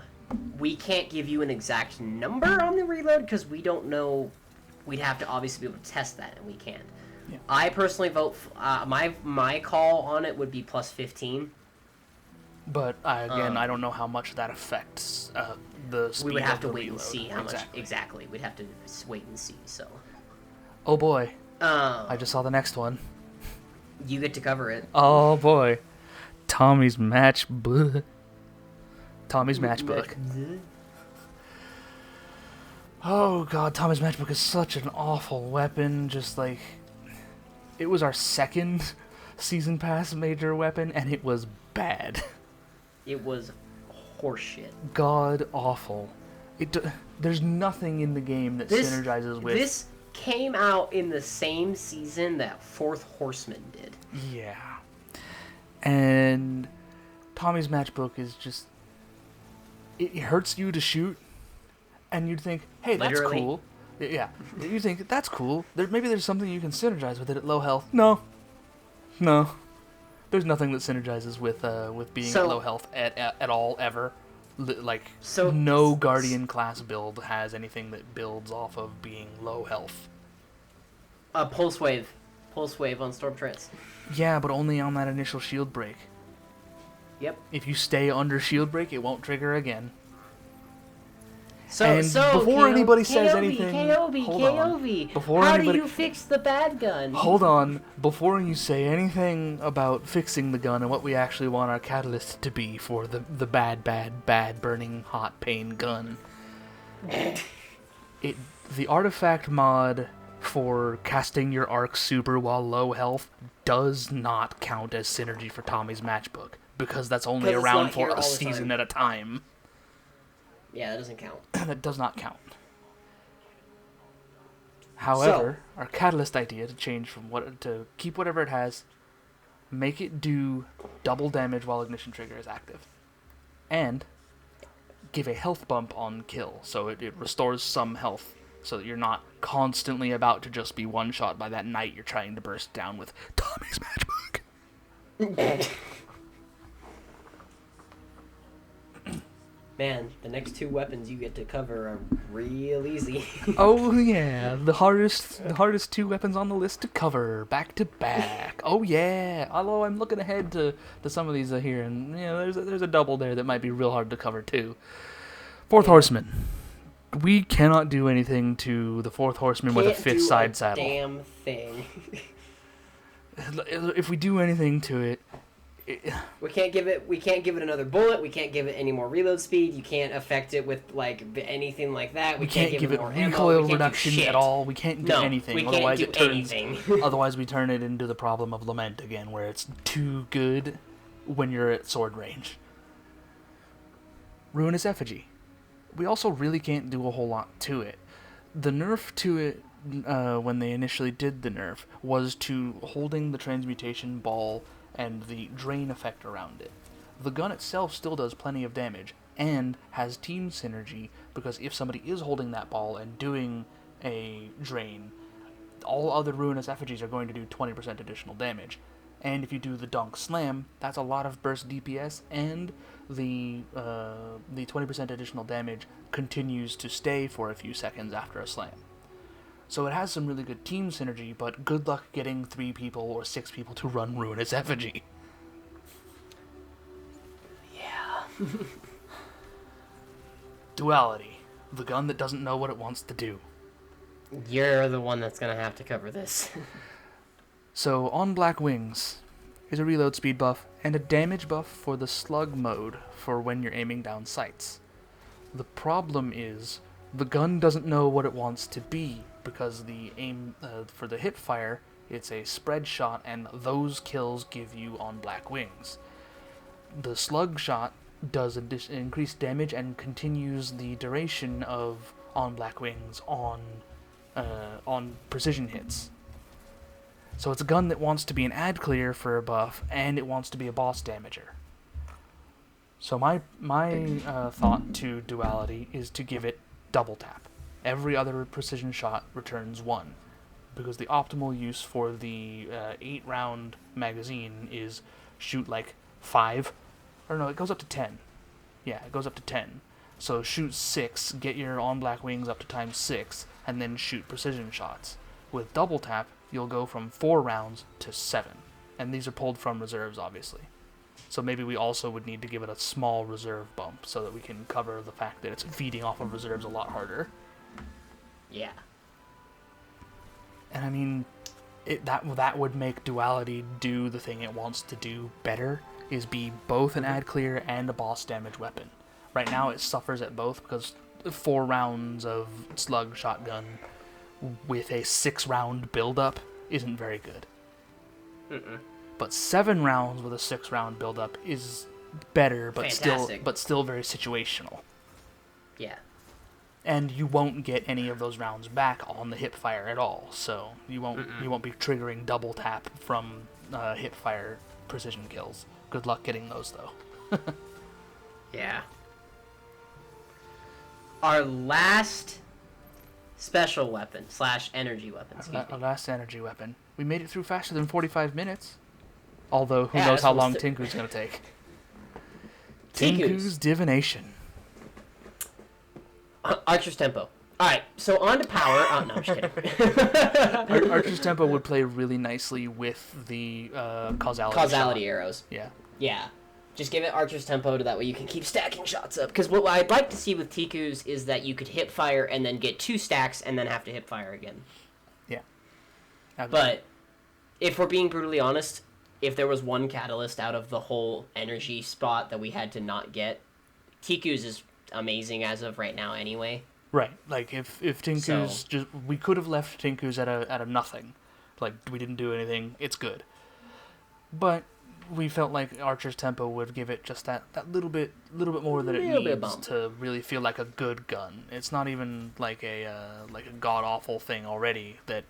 we can't give you an exact number on the reload, because we don't know. We'd have to obviously be able to test that, and we can't. Yeah. I personally vote, my call on it would be plus 15.
But, again, I don't know how much that affects the speed of the reload.
We would have to wait and see how much, exactly. We'd have to wait and see, so.
Oh boy. I just saw the next one.
You get to cover it.
Oh boy. Tommy's matchbook. Tommy's matchbook. Oh god, Tommy's matchbook is such an awful weapon, just like... It was our second Season Pass major weapon, and it was bad.
It was horseshit.
God awful. There's nothing in the game that synergizes with...
This came out in the same season that Fourth Horseman did.
Yeah. And Tommy's matchbook is just... It hurts you to shoot, and you'd think, hey, that's cool. Yeah, you think, that's cool. Maybe there's something you can synergize with it at low health. No. There's nothing that synergizes with being at low health at all ever. No Guardian class build has anything that builds off of being low health.
Pulse wave on Storm Trance.
Yeah, but only on that initial shield break.
Yep.
If you stay under shield break, it won't trigger again.
So
before anybody says
KOV,
anything,
how do you fix the bad gun?
Hold on. Before you say anything about fixing the gun and what we actually want our catalyst to be for the bad burning hot pain gun, the artifact mod for casting your arc super while low health does not count as synergy for Tommy's matchbook because that's only around for a season at a time.
Yeah, that doesn't count.
That does not count. However, our catalyst idea to keep whatever it has, make it do double damage while ignition trigger is active, and give a health bump on kill, so it restores some health, so that you're not constantly about to just be one shot by that knight you're trying to burst down with Tommy's matchbook.
Man, the next 2 weapons you get to cover are real easy.
Oh yeah, the hardest 2 weapons on the list to cover, back to back. Oh yeah. Although I'm looking ahead to some of these here, and there's a double there that might be real hard to cover too. Fourth Horseman. We cannot do anything to the Fourth Horseman with a 5th side saddle.
Damn thing.
If we do anything to it.
We can't give it another bullet. We can't give it any more reload speed. You can't affect it with anything like that.
We can't give it
more
recoil reduction at all. We can't do anything.
We can't do anything.
Otherwise, we turn it into the problem of Lament again, where it's too good when you're at sword range. Ruinous Effigy. We also really can't do a whole lot to it. The nerf to it, when they initially did the nerf, was to holding the transmutation ball and the drain effect around it. The gun itself still does plenty of damage, and has team synergy, because if somebody is holding that ball and doing a drain, all other Ruinous Effigies are going to do 20% additional damage. And if you do the Dunk Slam, that's a lot of burst DPS, and the 20% additional damage continues to stay for a few seconds after a slam. So it has some really good team synergy, but good luck getting 3 people or 6 people to run Ruinous Effigy.
Yeah.
Duality. The gun that doesn't know what it wants to do.
You're the one that's going to have to cover this.
So, on Black Wings is a reload speed buff and a damage buff for the slug mode for when you're aiming down sights. The problem is, the gun doesn't know what it wants to be, because the aim for the hip fire, it's a spread shot, and those kills give you on Black Wings. The slug shot does increased damage and continues the duration of on Black Wings on precision hits. So it's a gun that wants to be an ad clear for a buff, and it wants to be a boss damager. So my thought to Duality is to give it double tap. Every other precision shot returns 1, because the optimal use for the 8-round magazine is shoot like 5, or no, it goes up to 10. Yeah, it goes up to 10. So shoot 6, get your on Black Wings up to times 6, and then shoot precision shots. With double tap, you'll go from 4 rounds to 7, and these are pulled from reserves, obviously. So maybe we also would need to give it a small reserve bump so that we can cover the fact that it's feeding off of reserves a lot harder.
Yeah.
And I mean, that would make Duality do the thing it wants to do better, is be both an ad clear and a boss damage weapon. Right now it suffers at both, because 4 rounds of slug shotgun with a 6-round build-up isn't very good. But 7 rounds with a 6-round build-up is better, but still very situational.
Yeah.
And you won't get any of those rounds back on the hip fire at all, so you won't be triggering double tap from hip fire precision kills. Good luck getting those, though.
Yeah. Our last special weapon / energy weapon.
Our last energy weapon. We made it through faster than 45 minutes. Although, who knows how long Tinku's going to take. Tinku's Divination.
Archer's Tempo. Alright, so on to power. Oh, no, I'm just kidding.
Archer's Tempo would play really nicely with the causality
arrows.
Yeah.
Yeah. Just give it Archer's Tempo to that way you can keep stacking shots up. Because what I'd like to see with Tiku's is that you could hip fire and then get 2 stacks and then have to hip fire again.
Yeah. Absolutely.
But if we're being brutally honest, if there was one catalyst out of the whole energy spot that we had to not get, Tiku's is amazing as of right now anyway.
Right. Like, if Tinku's just... We could have left Tinku's at a nothing. Like, we didn't do anything. It's good. But we felt like Archer's Tempo would give it just that little bit more that it needs to really feel like a good gun. It's not even like a god-awful thing already that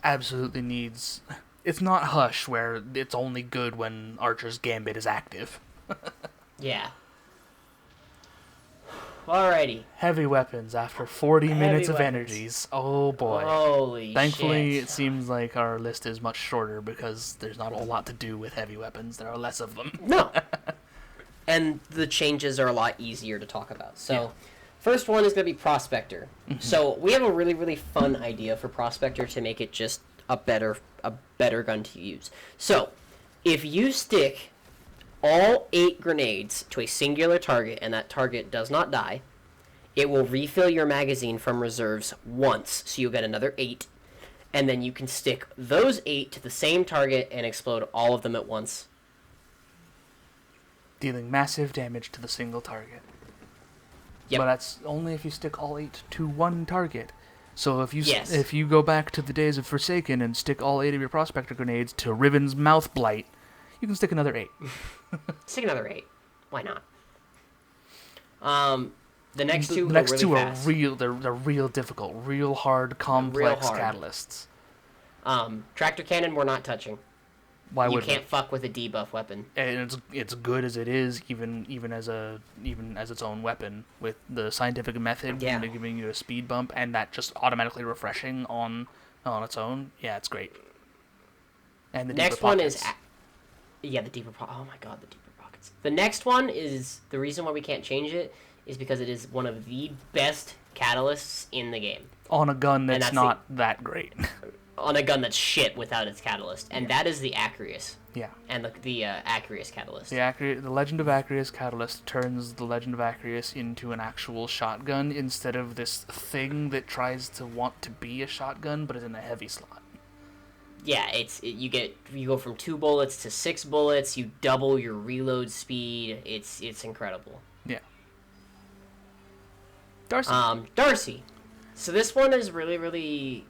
absolutely needs... It's not Hush, where it's only good when Archer's Gambit is active.
Yeah. Alrighty.
Heavy weapons after 40 minutes of energies. Oh boy.
Holy
Thankfully,
shit.
it seems like our list is much shorter because there's not a whole lot to do with heavy weapons. There are less of them.
No. And the changes are a lot easier to talk about. So, first one is going to be Prospector. Mm-hmm. So, we have a really, really fun idea for Prospector to make it just a better gun to use. So, if you stick all 8 grenades to a singular target and that target does not die, it will refill your magazine from reserves once, so you'll get another 8, and then you can stick those 8 to the same target and explode all of them at once,
dealing massive damage to the single target.
Yep.
But that's only if you stick all 8 to one target. So if you go back to the days of Forsaken and stick all 8 of your Prospector grenades to Riven's Mouth Blight, you can stick another 8.
Stick another 8. Why not? The next two
are real difficult, real hard, complex catalysts.
Tractor Cannon we're not touching.
Why would
you can't fuck with a debuff weapon?
And it's good as it is, even as its own weapon, with the scientific method giving you a speed bump and that just automatically refreshing on its own. Yeah, it's great. And the
next one is the deeper pockets. Oh my god, the deeper pockets. The next one is the reason why we can't change it is because it is one of the best catalysts in the game.
On a gun that's not that great.
On a gun that's shit without its catalyst, and that is the Acreus.
Yeah.
And the Acreus catalyst.
The Legend of Acreus catalyst turns the Legend of Acreus into an actual shotgun instead of this thing that tries to want to be a shotgun but is in a heavy slot.
Yeah, you go from 2 bullets to 6 bullets. You double your reload speed. It's incredible.
Yeah.
Darcy. So this one is really, really.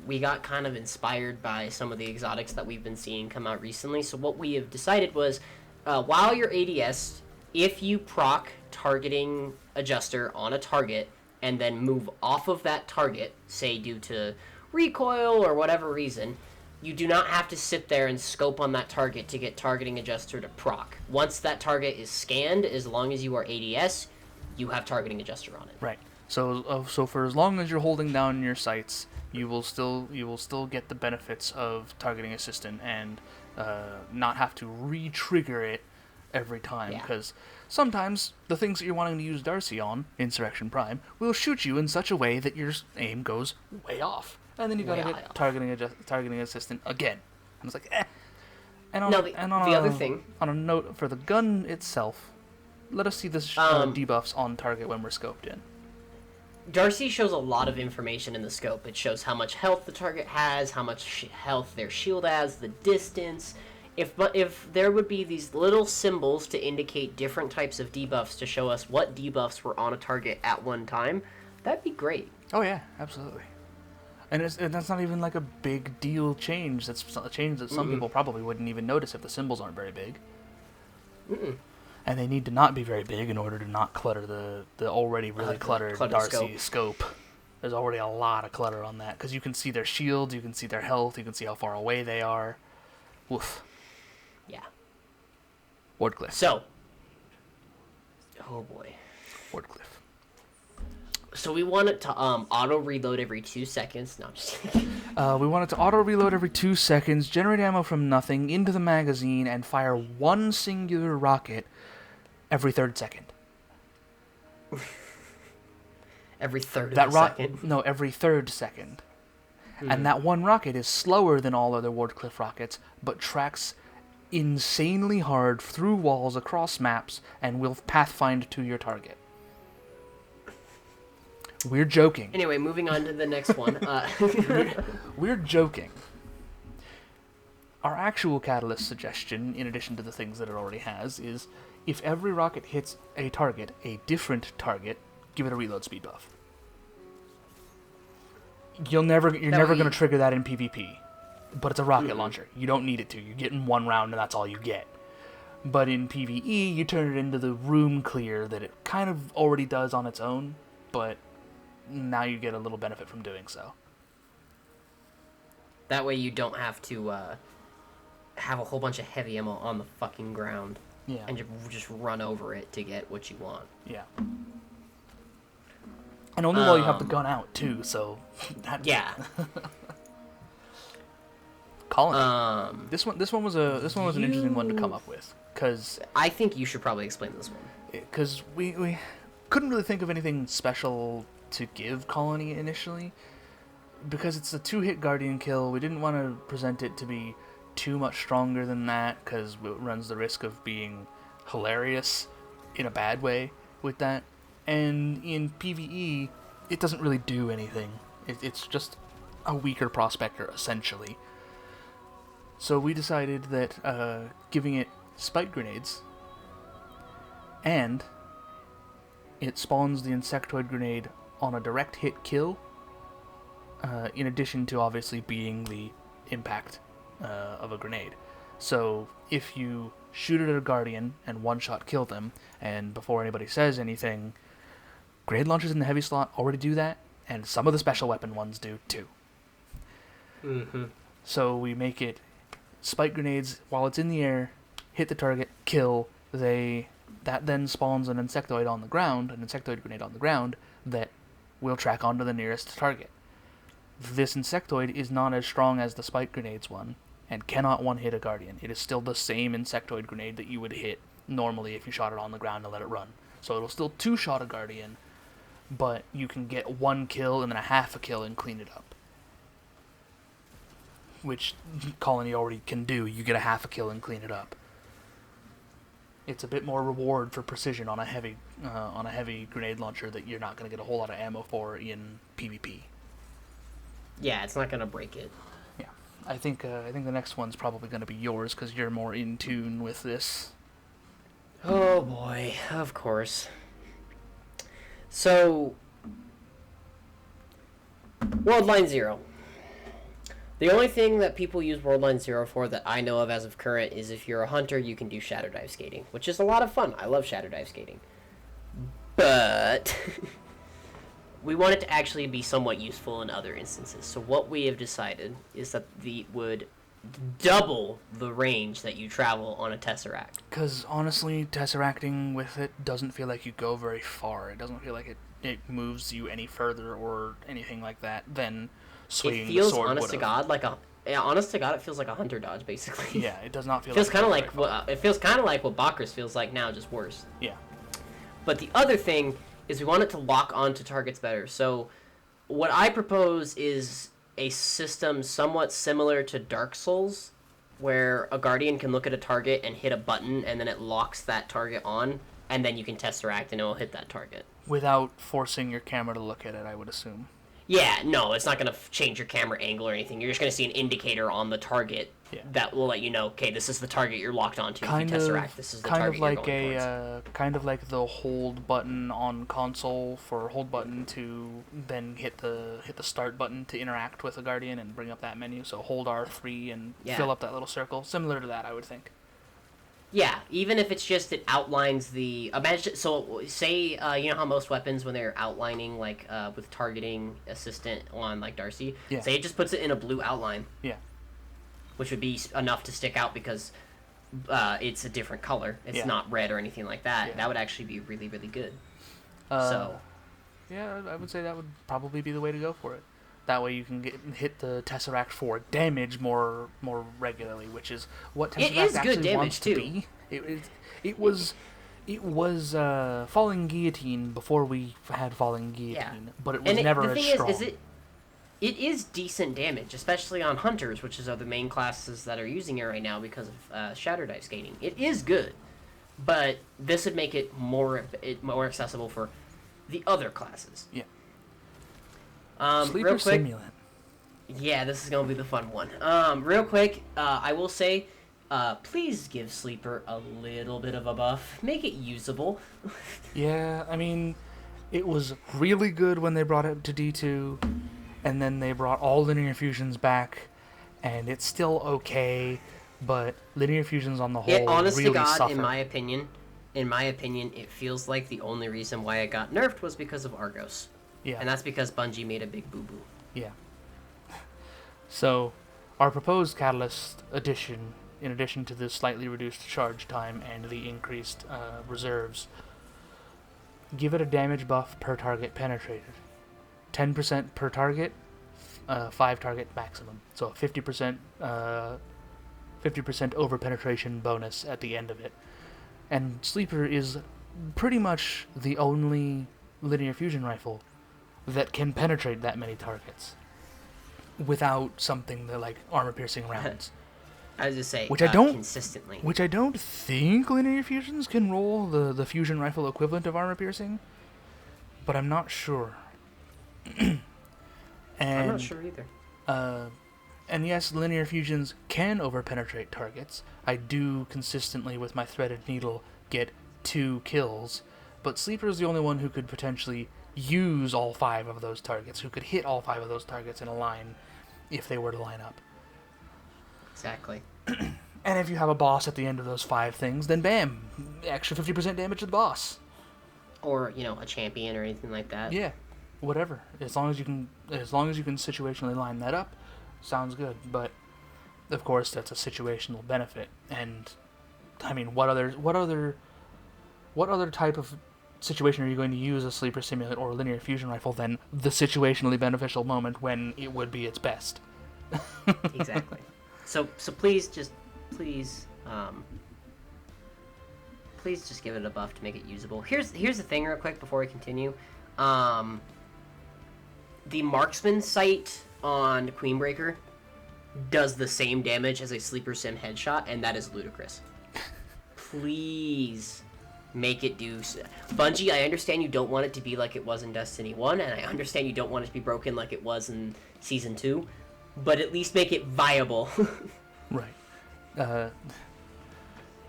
We got kind of inspired by some of the exotics that we've been seeing come out recently. So what we have decided was, while you're ADS, if you proc targeting adjuster on a target and then move off of that target, say due to recoil or whatever reason, you do not have to sit there and scope on that target to get targeting adjuster to proc. Once that target is scanned, as long as you are ADS, you have targeting adjuster on it.
Right. So for as long as you're holding down your sights, you will still get the benefits of targeting assistant and not have to re-trigger it every time, because sometimes the things that you're wanting to use Darcy on, Insurrection Prime, will shoot you in such a way that your aim goes way off, and then you gotta get targeting assistant again. And it's like, And on
the other thing,
on a note for the gun itself, let us see the debuffs on target when we're scoped in.
Darcy shows a lot of information in the scope. It shows how much health the target has, how much health their shield has, the distance. If there would be these little symbols to indicate different types of debuffs to show us what debuffs were on a target at one time, that'd be great.
Oh yeah, absolutely. And that's not even like a big deal change. That's a change that some people probably wouldn't even notice if the symbols aren't very big. And they need to not be very big in order to not clutter the already really cluttered Darcy scope. There's already a lot of clutter on that, because you can see their shields, you can see their health, you can see how far away they are. Woof.
Yeah.
Wardcliff.
So. Oh boy.
Wardcliff.
So we want it to auto reload every 2 seconds. No, I'm just kidding.
We want it to auto-reload every 2 seconds, generate ammo from nothing into the magazine, and fire one singular rocket every third second.
Every third of a second.
No, every third second. And that one rocket is slower than all other Wardcliff rockets, but tracks insanely hard through walls across maps and will pathfind to your target. We're joking.
Anyway, moving on to the next one.
We're joking. Our actual catalyst suggestion, in addition to the things that it already has, is if every rocket hits a target, a different target, give it a reload speed buff. You're never going to trigger that in PvP, but it's a rocket launcher. You don't need it to. You're getting one round, and that's all you get. But in PvE, you turn it into the room clear that it kind of already does on its own, but now you get a little benefit from doing so.
That way you don't have to have a whole bunch of heavy ammo on the fucking ground.
Yeah.
And just run over it to get what you want.
Yeah. And only while you have the gun out too, so
yeah.
Colin, this one was an interesting one to come up with, because
I think you should probably explain this one.
Because we couldn't really think of anything special to give Colony initially, because it's a 2-hit Guardian kill. We didn't want to present it to be too much stronger than that, because it runs the risk of being hilarious in a bad way with that. And in PvE, it doesn't really do anything. It's just a weaker prospector, essentially. So we decided that giving it spike grenades, and it spawns the insectoid grenade on a direct hit kill, in addition to obviously being the impact of a grenade. So if you shoot it at a Guardian and one-shot kill them, and before anybody says anything, grenade launchers in the heavy slot already do that, and some of the special weapon ones do too.
Mm-hmm.
So we make it spike grenades while it's in the air, hit the target, kill. That then spawns an insectoid on the ground, an insectoid grenade on the ground, that will track onto the nearest target. This insectoid is not as strong as the spike grenades one, and cannot one-hit a Guardian. It is still the same insectoid grenade that you would hit normally if you shot it on the ground and let it run. So it'll still two-shot a Guardian, but you can get one kill and then a half a kill and clean it up. Which Colony already can do. You get a half a kill and clean it up. It's a bit more reward for precision on a heavy grenade launcher that you're not going to get a whole lot of ammo for in PvP.
Yeah, it's not going to break it.
Yeah, I think the next one's probably going to be yours because you're more in tune with this.
Oh boy, of course. So, World Line Zero. The only thing that people use World Line Zero for that I know of as of current is if you're a hunter, you can do shadow dive skating, which is a lot of fun. I love shadow dive skating. But we want it to actually be somewhat useful in other instances. So what we have decided is that we would double the range that you travel on a Tesseract.
Because honestly, Tesseracting with it doesn't feel like you go very far. It doesn't feel like it moves you any further or anything like that than swinging the sword. It feels,
honest to God, it feels like a hunter dodge, basically.
Yeah, it does not feel.
It feels kind of like it feels kind of like what Bakris feels like now, just worse.
Yeah.
But the other thing is we want it to lock onto targets better. So what I propose is a system somewhat similar to Dark Souls, where a Guardian can look at a target and hit a button, and then it locks that target on, and then you can Tesseract and it will hit that target.
Without forcing your camera to look at it, I would assume.
Yeah, no, it's not going to change your camera angle or anything. You're just going to see an indicator on the target that will let you know, okay, this is the target you're locked onto. If you Tesseract, this is the target you're going towards.
Kind of like the hold button on console for hold button to then hit the start button to interact with a Guardian and bring up that menu. So hold R3 and fill up that little circle. Similar to that, I would think.
Yeah, even if it's just it outlines the imagine. So say you know how most weapons when they're outlining like with targeting assistant on like Darcy, say it just puts it in a blue outline.
Yeah.
Which would be enough to stick out because it's a different color. It's not red or anything like that. Yeah. That would actually be really, really good.
Yeah, I would say that would probably be the way to go for it. That way you can hit the Tesseract for damage more regularly, which is what
It
Tesseract
is good
actually
damage,
wants
too.
to be. It was Falling Guillotine before we had Falling Guillotine, but it was never
the
as
thing
strong.
it is decent damage, especially on Hunters, which are the main classes that are using it right now because of Shatter Dive Skating. It is good, but this would make it more accessible for the other classes.
Yeah.
Real
Sleeper
quick,
Simulant.
yeah, this is gonna be the fun one. Real quick, I will say, please give Sleeper a little bit of a buff. Make it usable.
Yeah, I mean, it was really good when they brought it to D2, and then they brought all linear fusions back, and it's still okay, but linear fusions on the whole
It, honest
really
to God,
suffer.
in my opinion, it feels like the only reason why it got nerfed was because of Argos.
Yeah.
And that's because Bungie made a big boo-boo.
Yeah. So, our proposed Catalyst addition, in addition to the slightly reduced charge time and the increased reserves, give it a damage buff per target penetrated. 10% per target, 5 target maximum. So a 50% over penetration bonus at the end of it. And Sleeper is pretty much the only linear fusion rifle that can penetrate that many targets without something that like armor-piercing rounds.
I was just say,
Which I don't
consistently.
Which I don't think linear fusions can roll the fusion rifle equivalent of armor-piercing, but I'm not sure.
I'm not sure either.
And yes, linear fusions can over-penetrate targets. I do consistently, with my threaded needle, get 2 kills, but Sleeper's the only one who could potentially use all 5 of those targets, who could hit all 5 of those targets in a line if they were to line up.
Exactly.
And if you have a boss at the end of those 5 things, then bam, extra 50% damage to the boss.
Or, a champion or anything like that.
Yeah, whatever. As long as you can situationally line that up, sounds good. But of course, that's a situational benefit. And I mean, what other type of situation are you going to use a sleeper simulant or a linear fusion rifle than the situationally beneficial moment when it would be its best?
Exactly. So please just give it a buff to make it usable. Here's the thing real quick before we continue. The marksman sight on Queenbreaker does the same damage as a sleeper sim headshot, and that is ludicrous. Please make it do... Bungie, I understand you don't want it to be like it was in Destiny 1, and I understand you don't want it to be broken like it was in Season 2, but at least make it viable.
Right.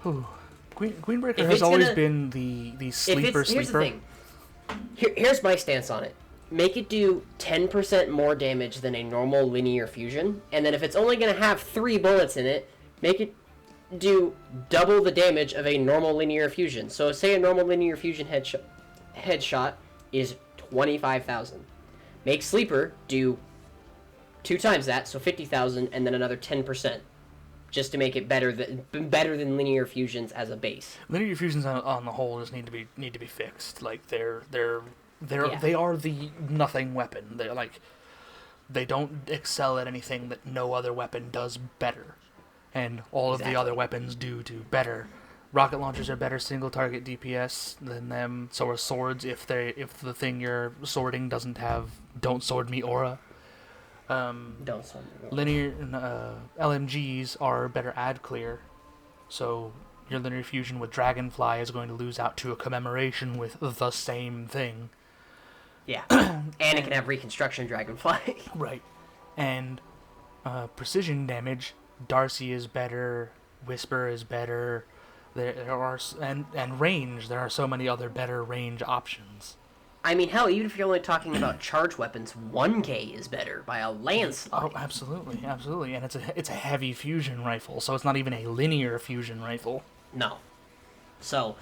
Queenbreaker has always been the sleeper.
Here's the thing. Here's my stance on it. Make it do 10% more damage than a normal linear fusion, and then if it's only going to have 3 bullets in it, make it do double the damage of a normal linear fusion. So say a normal linear fusion headshot is 25,000. Make Sleeper do 2 times that, so 50,000, and then another 10%. Just to make it better than linear fusions as a base.
Linear fusions on the whole just need to be fixed. Like they are the nothing weapon. They're like they don't excel at anything that no other weapon does better, and all of the other weapons do better. Rocket launchers are better single target DPS than them. So are swords if the thing you're swording doesn't have don't sword me aura. Linear LMGs are better ad clear, so your linear fusion with Dragonfly is going to lose out to a commemoration with the same thing.
Yeah, and it can have Reconstruction Dragonfly.
Right, and precision damage, Darcy is better, Whisper is better. There are and range. There are so many other better range options.
I mean, hell, even if you're only talking about charge weapons, 1K is better by a landslide.
Oh, absolutely, and it's a heavy fusion rifle, so it's not even a linear fusion rifle.
No. So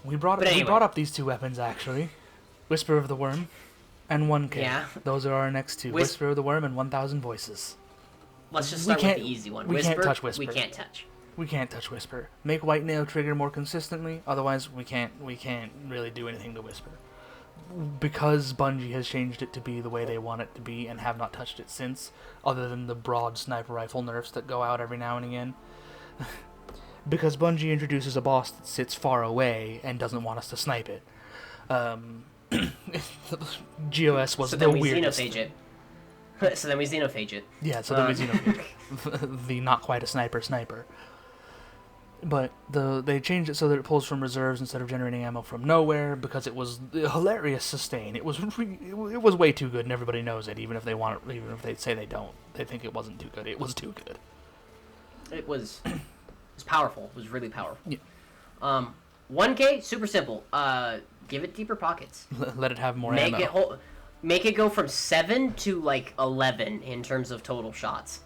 we brought up these 2 weapons actually, Whisper of the Worm, and 1K.
Yeah.
Those are our next 2. Whisper of the Worm and 1,000 Voices.
Let's just start with the easy one.
We can't touch Whisper.
We can't touch.
We can't touch Whisper. Make White Nail trigger more consistently. Otherwise, we can't really do anything to Whisper. because Bungie has changed it to be the way they want it to be and have not touched it since, other than the broad sniper rifle nerfs that go out every now and again. Because Bungie introduces a boss that sits far away and doesn't want us to snipe it. GOS was the weirdest.
So then we xenophage it.
Yeah, so then we xenophage the not quite a sniper. But they changed it so that it pulls from reserves instead of generating ammo from nowhere, because it was a hilarious sustain. It was way too good, and everybody knows it. Even if they say they don't, they think it wasn't too good. It was too good.
It was powerful. It was really powerful.
Yeah.
1K, super simple. Give it deeper pockets.
Let it have more ammo.
Make it go from 7 to like 11 in terms of total shots.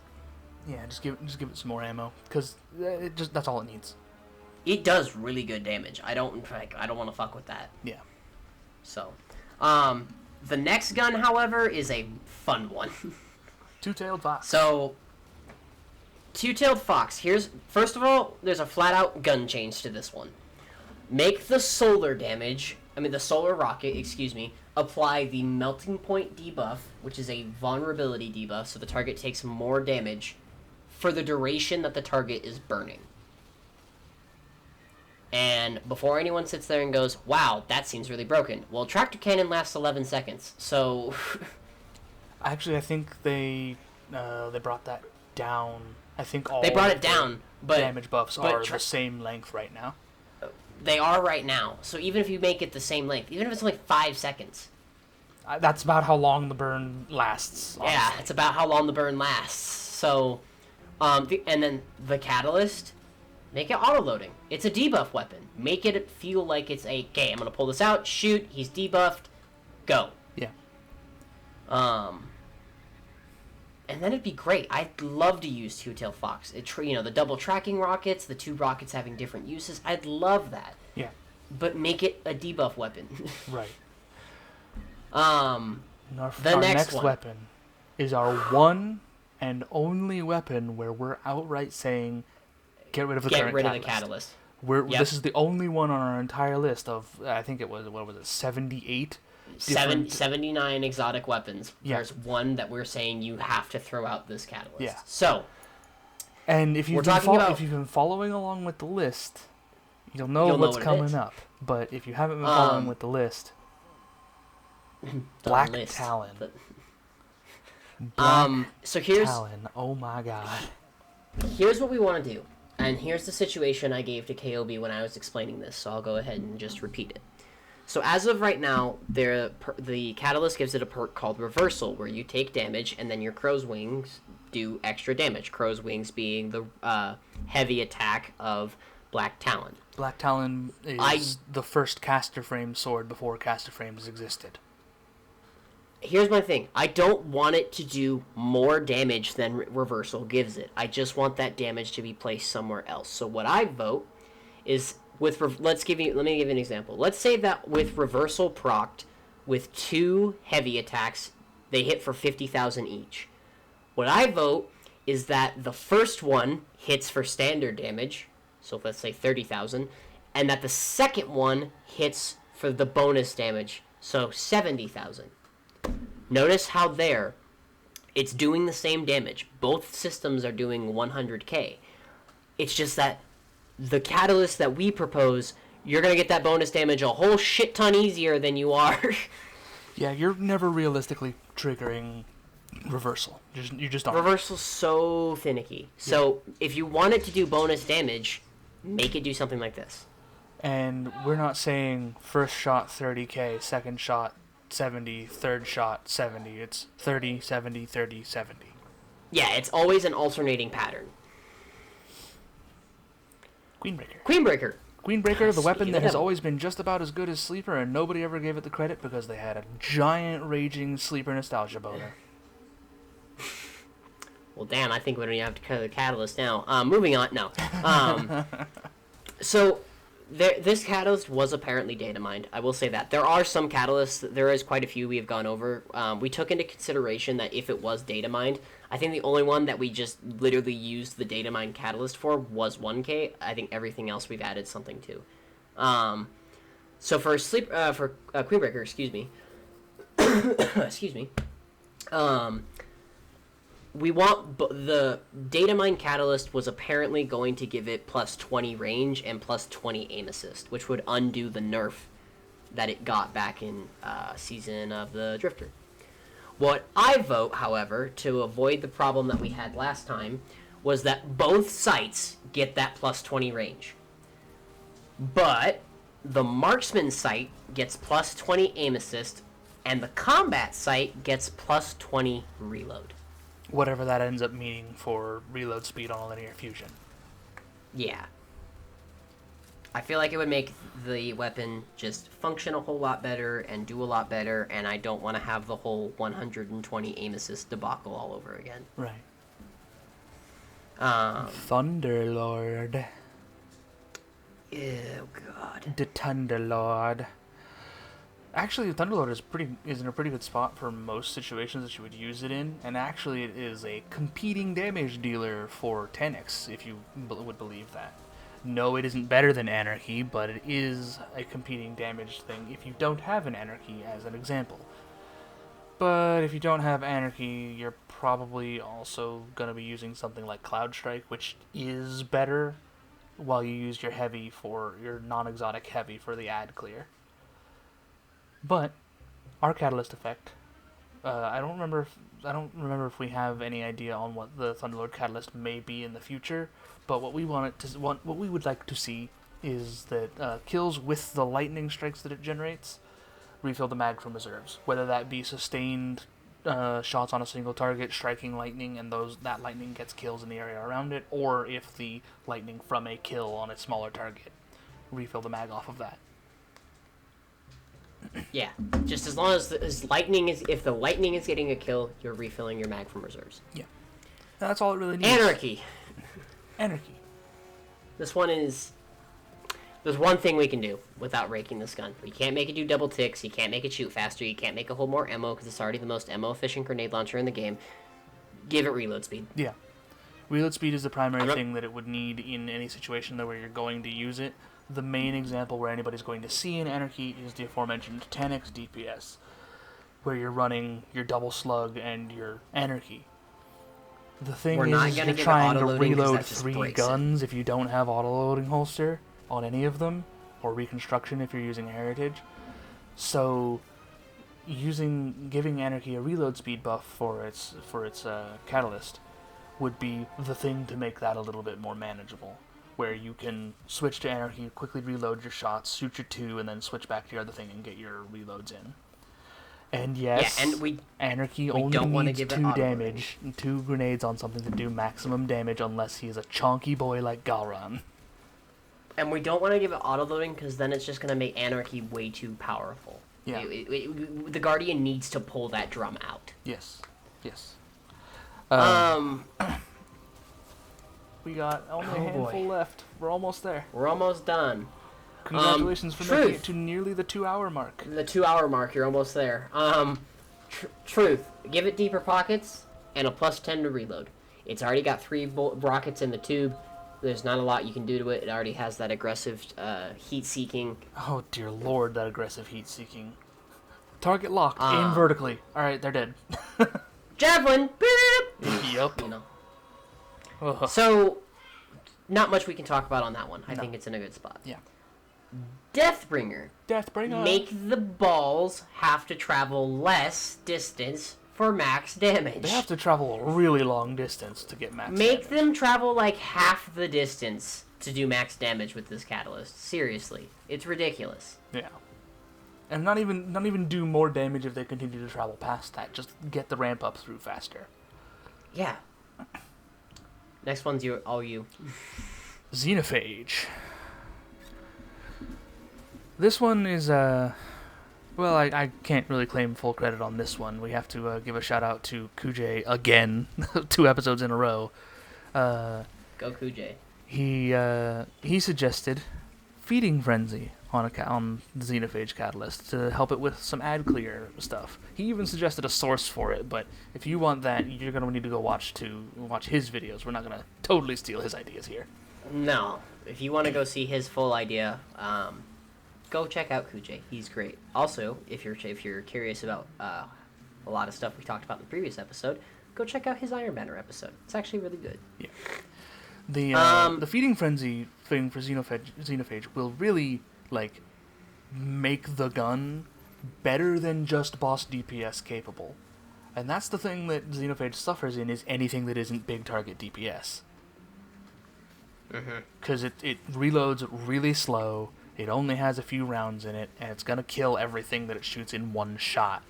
Yeah, just give it some more ammo, because that's all it needs.
It does really good damage. I don't want to fuck with that.
Yeah.
So, the next gun, however, is a fun one.
Two-tailed fox.
So, two-tailed fox. First of all, there's a flat-out gun change to this one. Make the solar rocket, apply the melting point debuff, which is a vulnerability debuff, so the target takes more damage for the duration that the target is burning. And before anyone sits there and goes, wow, that seems really broken. Well, tractor cannon lasts 11 seconds, so...
Actually, I think they brought that down. I think all
they brought it down, but
damage buffs are the same length right now.
They are right now, so even if you make it the same length, even if it's only 5 seconds...
That's about how long the burn lasts, honestly.
Yeah, it's about how long the burn lasts. So... and then the catalyst, make it auto-loading. It's a debuff weapon. Make it feel like it's okay, I'm going to pull this out, shoot, he's debuffed, go.
Yeah.
And then it'd be great. I'd love to use Two-Tailed Fox. The double tracking rockets, the 2 rockets having different uses. I'd love that.
Yeah.
But make it a debuff weapon.
Right.
Our next
weapon is our one and only weapon where we're outright saying, get rid of the catalyst. This is the only one on our entire list of, I think it was, 78?
79 exotic weapons.
Yeah.
There's one that we're saying you have to throw out this catalyst.
Yeah.
So,
and if you've been following along with the list, you'll know what's coming up. But if you haven't been following with the list, Black Talon.
Talon.
Oh my god.
Here's what we want to do. And here's the situation I gave to KOB when I was explaining this, so I'll go ahead and just repeat it. So as of right now, the catalyst gives it a perk called Reversal, where you take damage, and then your crow's wings do extra damage. Crow's wings being the heavy attack of Black Talon.
Black Talon is the first caster frame sword before caster frames existed.
Here's my thing. I don't want it to do more damage than Reversal gives it. I just want that damage to be placed somewhere else. So what I vote is let me give you an example. Let's say that with Reversal procced with 2 heavy attacks, they hit for 50,000 each. What I vote is that the first one hits for standard damage, so let's say 30,000, and that the second one hits for the bonus damage, so 70,000. Notice how it's doing the same damage. Both systems are doing 100k. It's just that the catalyst that we propose, you're going to get that bonus damage a whole shit ton easier than you are.
Yeah, you're never realistically triggering Reversal. You just aren't.
Reversal's so finicky. So if you want it to do bonus damage, make it do something like this.
And we're not saying first shot 30k, second shot 70, third shot 70. It's 30, 70, 30, 70.
Yeah, it's always an alternating pattern.
Queenbreaker, the weapon that has always been just about as good as Sleeper, and nobody ever gave it the credit because they had a giant raging Sleeper nostalgia boner.
Well, damn, I think we don't even have to cover the catalyst now. Moving on. No. So, this catalyst was apparently data mined. I will say that. There are some catalysts. There is quite a few we have gone over. We took into consideration that if it was data mined, I think the only one that we just literally used the data mine catalyst for was 1K. I think everything else we've added something to. So for Queenbreaker, excuse me, excuse me, we want the Data Mine Catalyst was apparently going to give it plus 20 range and plus 20 aim assist, which would undo the nerf that it got back in Season of the Drifter. What I vote, however, to avoid the problem that we had last time, was that both sights get that plus 20 range. But the Marksman sight gets plus 20 aim assist, and the Combat sight gets plus 20 reload.
Whatever that ends up meaning for reload speed on a linear fusion.
Yeah. I feel like it would make the weapon just function a whole lot better and do a lot better, and I don't want to have the whole 120 aim assist debacle all over again.
Right. Thunderlord.
Oh god.
The Thunderlord. Actually, the Thunderlord is in a pretty good spot for most situations that you would use it in, and actually it is a competing damage dealer for Tenix, if you would believe that. No, it isn't better than Anarchy, but it is a competing damage thing if you don't have an Anarchy, as an example. But if you don't have Anarchy, you're probably also going to be using something like Cloud Strike, which is better, while you use your heavy for your non-exotic heavy for the ad clear. But our catalyst effect, I don't remember if we have any idea on what the Thunderlord catalyst may be in the future. But what we would like to see is that kills with the lightning strikes that it generates refill the mag from reserves, whether that be sustained shots on a single target, striking lightning, and that lightning gets kills in the area around it, or if the lightning from a kill on a smaller target, refill the mag off of that.
Yeah, just as long as if the lightning is getting a kill, you're refilling your mag from reserves.
Yeah, that's all it really needs.
Anarchy. There's one thing we can do without raking this gun. We can't make it do double ticks, you can't make it shoot faster, you can't make it hold more ammo because it's already the most ammo efficient grenade launcher in the game. Give it reload speed.
Yeah. Reload speed is the primary thing that it would need in any situation where you're going to use it. The main example where anybody's going to see an Anarchy is the aforementioned 10x DPS, where you're running your double slug and your Anarchy. The thing is, you're trying to reload 3 guns if you don't have auto-loading holster on any of them, or reconstruction if you're using Heritage. So, giving Anarchy a reload speed buff for its catalyst would be the thing to make that a little bit more manageable, where you can switch to Anarchy, quickly reload your shots, shoot your 2, and then switch back to your other thing and get your reloads in. And yes, Anarchy only needs 2 damage, 2 grenades on something to do maximum damage unless he is a chonky boy like Galran.
And we don't want to give it auto-loading because then it's just going to make Anarchy way too powerful.
Yeah.
The Guardian needs to pull that drum out.
Yes. We got only a handful left. We're almost there.
We're almost done.
Congratulations for making it to nearly the 2-hour mark.
The 2-hour mark, you're almost there. Truth, give it deeper pockets and a plus 10 to reload. It's already got 3 rockets in the tube. There's not a lot you can do to it. It already has that aggressive heat-seeking.
Oh, dear lord, that aggressive heat-seeking. Target locked. Aim vertically. Alright, they're dead.
Javelin!
Yup.
You know. So, not much we can talk about on that one. I think it's in a good spot.
Yeah.
Deathbringer.
Deathbringer.
Make the balls have to travel less distance for max damage.
They have to travel a really long distance to get max damage.
Make them travel like half the distance to do max damage with this catalyst. Seriously. It's ridiculous.
Yeah. And not even do more damage if they continue to travel past that. Just get the ramp up through faster.
Yeah. Next one's all you.
Xenophage. This one is, well, I can't really claim full credit on this one. We have to give a shout out to Kujay again, 2 episodes in a row.
Go Kujay.
He suggested Feeding Frenzy on the Xenophage Catalyst to help it with some ad clear stuff. He even suggested a source for it, but if you want that, you're going to need to go watch his videos. We're not going to totally steal his ideas here.
No. If you want to go see his full idea, go check out Kujay. He's great. Also, if you're curious about a lot of stuff we talked about in the previous episode, go check out his Iron Banner episode. It's actually really good.
Yeah. The feeding frenzy thing for Xenophage will really make the gun better than just boss DPS capable. And that's the thing that Xenophage suffers in, is anything that isn't big target DPS. Because it reloads really slow, it only has a few rounds in it, and it's going to kill everything that it shoots in one shot.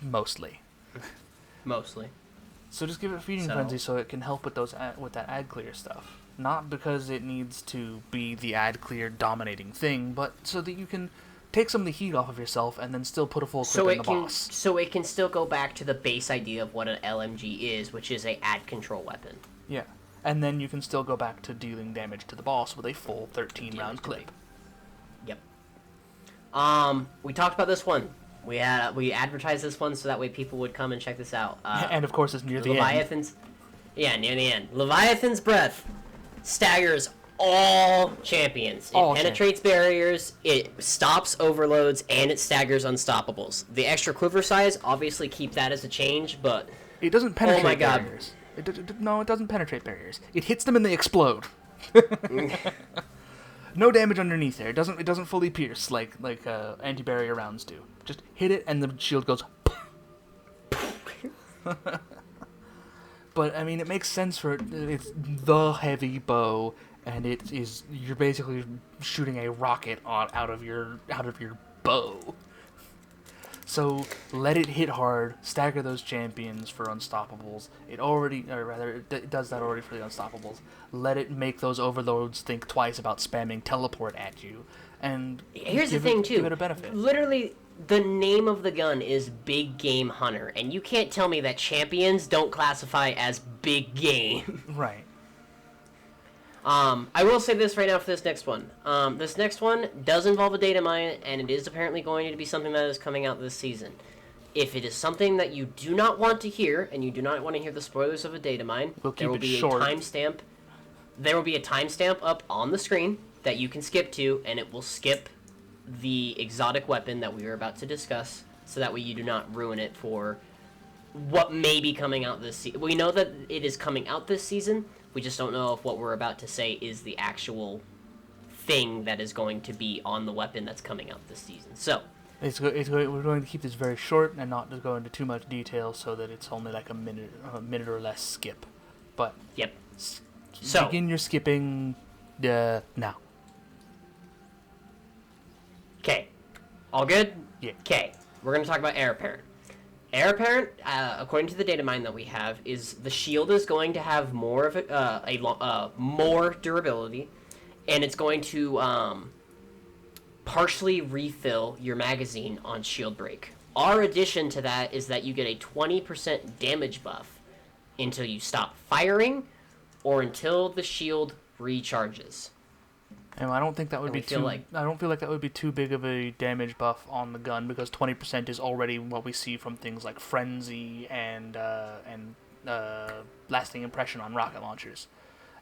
Mostly. So just give it Feeding Frenzy so it can help with that ad clear stuff. Not because it needs to be the ad clear dominating thing, but so that you can take some of the heat off of yourself and then still put a full clip in the boss.
So it can still go back to the base idea of what an LMG is, which is a ad control weapon.
Yeah. And then you can still go back to dealing damage to the boss with a full 13-round clip.
Yep. We talked about this one. We advertised this one so that way people would come and check this out.
And of course it's near the
end. Yeah, near the end. Leviathan's Breath staggers all champions. It penetrates barriers, it stops overloads, and it staggers unstoppables. The extra quiver size, obviously keep that as a change, but...
It doesn't penetrate barriers. No, it doesn't penetrate barriers. It hits them and they explode. No damage underneath there. It doesn't fully pierce like anti-barrier rounds do. Just hit it and the shield goes. But I mean, it makes sense for it's the heavy bow, and you're basically shooting a rocket out of your bow. So let it hit hard, stagger those champions for unstoppables. It does that already for the unstoppables. Let it make those overloads think twice about spamming teleport at you, and
here's the thing too.
Give it a benefit.
Literally, the name of the gun is Big Game Hunter, and you can't tell me that champions don't classify as big game.
Right.
I will say this right now for this next one. This next one does involve a data mine, and it is apparently going to be something that is coming out this season. If it is something that you do not want to hear, and you do not want to hear the spoilers of a data mine, there will be a timestamp. There will be a timestamp up on the screen that you can skip to, and it will skip the exotic weapon that we are about to discuss, so that way you do not ruin it for what may be coming out this season. We know that it is coming out this season. We just don't know if what we're about to say is the actual thing that is going to be on the weapon that's coming out this season. So,
we're going to keep this very short and not just go into too much detail so that it's only like a minute or less skip. But
yep. So
begin your skipping now.
Okay. All good?
Yeah.
Okay. We're going to talk about Heir Apparent. Heir Apparent, according to the data mine that we have, is the shield is going to have more of more durability, and it's going to partially refill your magazine on shield break. Our addition to that is that you get a 20% damage buff until you stop firing or until the shield recharges.
And I don't think that would be too. I don't feel like that would be too big of a damage buff on the gun, because 20% is already what we see from things like Frenzy and Lasting Impression on rocket launchers,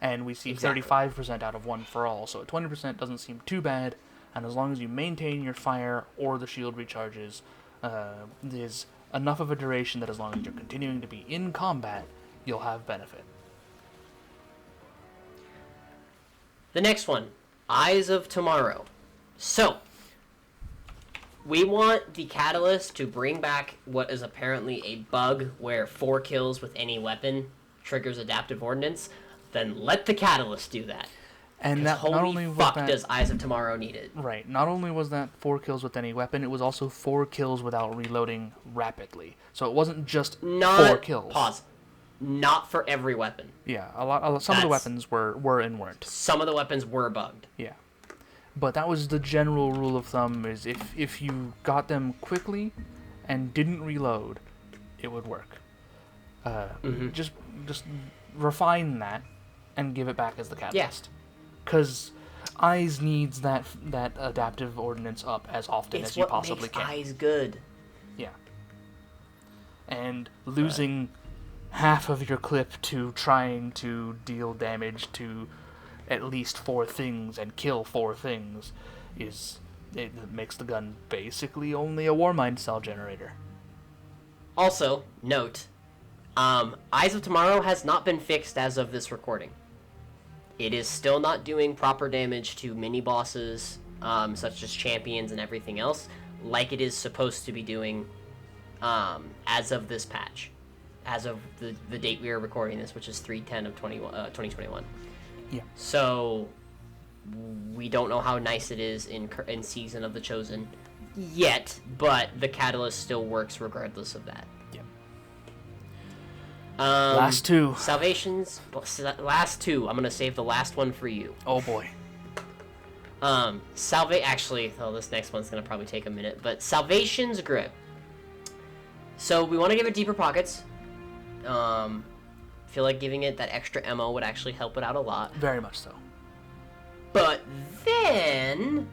and we see 35% out of One for All. So 20% doesn't seem too bad, and as long as you maintain your fire or the shield recharges, there's enough of a duration that as long as you're continuing to be in combat, you'll have benefit.
The next one. Eyes of Tomorrow. So, we want the Catalyst to bring back what is apparently a bug where 4 kills with any weapon triggers Adaptive Ordnance. Then let the Catalyst do that.
And that
holy
not only
fuck does Eyes of Tomorrow need it.
Right. Not only was that 4 kills with any weapon, it was also 4 kills without reloading rapidly. So it wasn't just 4 kills.
Pause. Not for every weapon.
Yeah, some of the weapons were and weren't.
Some of the weapons were bugged.
Yeah. But that was the general rule of thumb, is if you got them quickly and didn't reload, it would work. Just refine that and give it back as the Catalyst. Because Eyes needs that Adaptive Ordnance up as often as you possibly can.
It's what makes Eyes good.
Yeah. And losing half of your clip to trying to deal damage to at least 4 things and kill 4 things it makes the gun basically only a Warmind cell generator.
Also, note, Eyes of Tomorrow has not been fixed as of this recording. It is still not doing proper damage to mini-bosses, such as champions and everything else, like it is supposed to be doing as of this patch. As of the date we are recording this, which is 3/10 of 2021.
Yeah.
So, we don't know how nice it is in Season of the Chosen yet, but the catalyst still works regardless of that.
Yeah.
Last
two.
Salvations. Last two. I'm going to save the last one for you.
Oh, boy.
Actually, this next one's going to probably take a minute, but Salvation's Grip. So, we want to give it deeper pockets. Feel like giving it that extra ammo would actually help it out a lot.
Very much so.
But then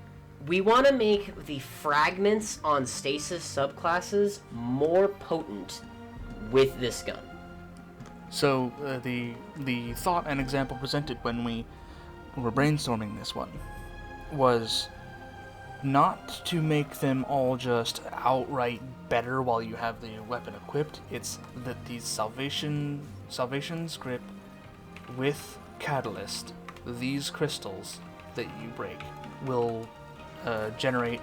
we want to make the fragments on stasis subclasses more potent with this gun.
So the thought and example presented when we were brainstorming this one was not to make them all just outright better while you have the weapon equipped. It's that these Salvation's Grip with Catalyst, these crystals that you break, will generate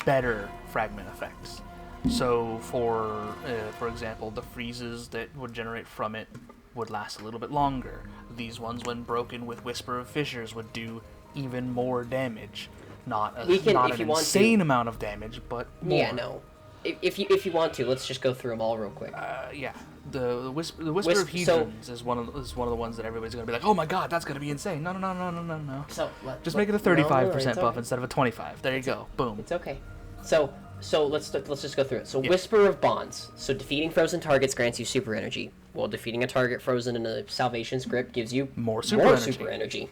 better fragment effects. So for example, the freezes that would generate from it would last a little bit longer. These ones, when broken with Whisper of Fissures, would do even more damage. Not an insane amount of damage, but more.
Yeah, no. If you want to, let's just go through them all real quick.
Yeah. The Whisper of Hedrons is one of the ones that everybody's gonna be like, oh my god, that's gonna be insane. No.
So
just make it a 35% buff instead of a 25. There you go. Boom.
It's okay. So let's just go through it. So Whisper of Bonds. So defeating frozen targets grants you super energy, while defeating a target frozen in a Salvation's Grip gives you
more super
energy.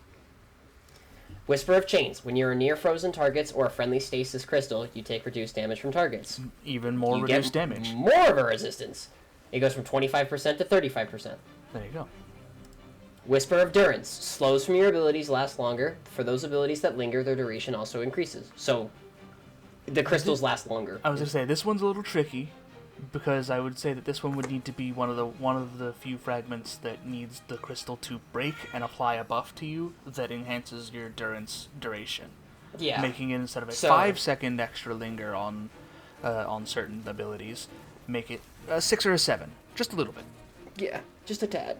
Whisper of Chains. When you're near frozen targets or a friendly stasis crystal, you take reduced damage from targets.
Even more reduced damage.
More of a resistance. It goes from 25% to 35%.
There you go.
Whisper of Durance. Slows from your abilities last longer. For those abilities that linger, their duration also increases. So, the crystals last longer.
I was going to say, this one's a little tricky, because I would say that this one would need to be one of the few fragments that needs the crystal to break and apply a buff to you that enhances your Durance duration.
Yeah.
Making it, instead of a 5-second extra linger on certain abilities, make it a 6 or a 7. Just a little bit.
Yeah, just a tad.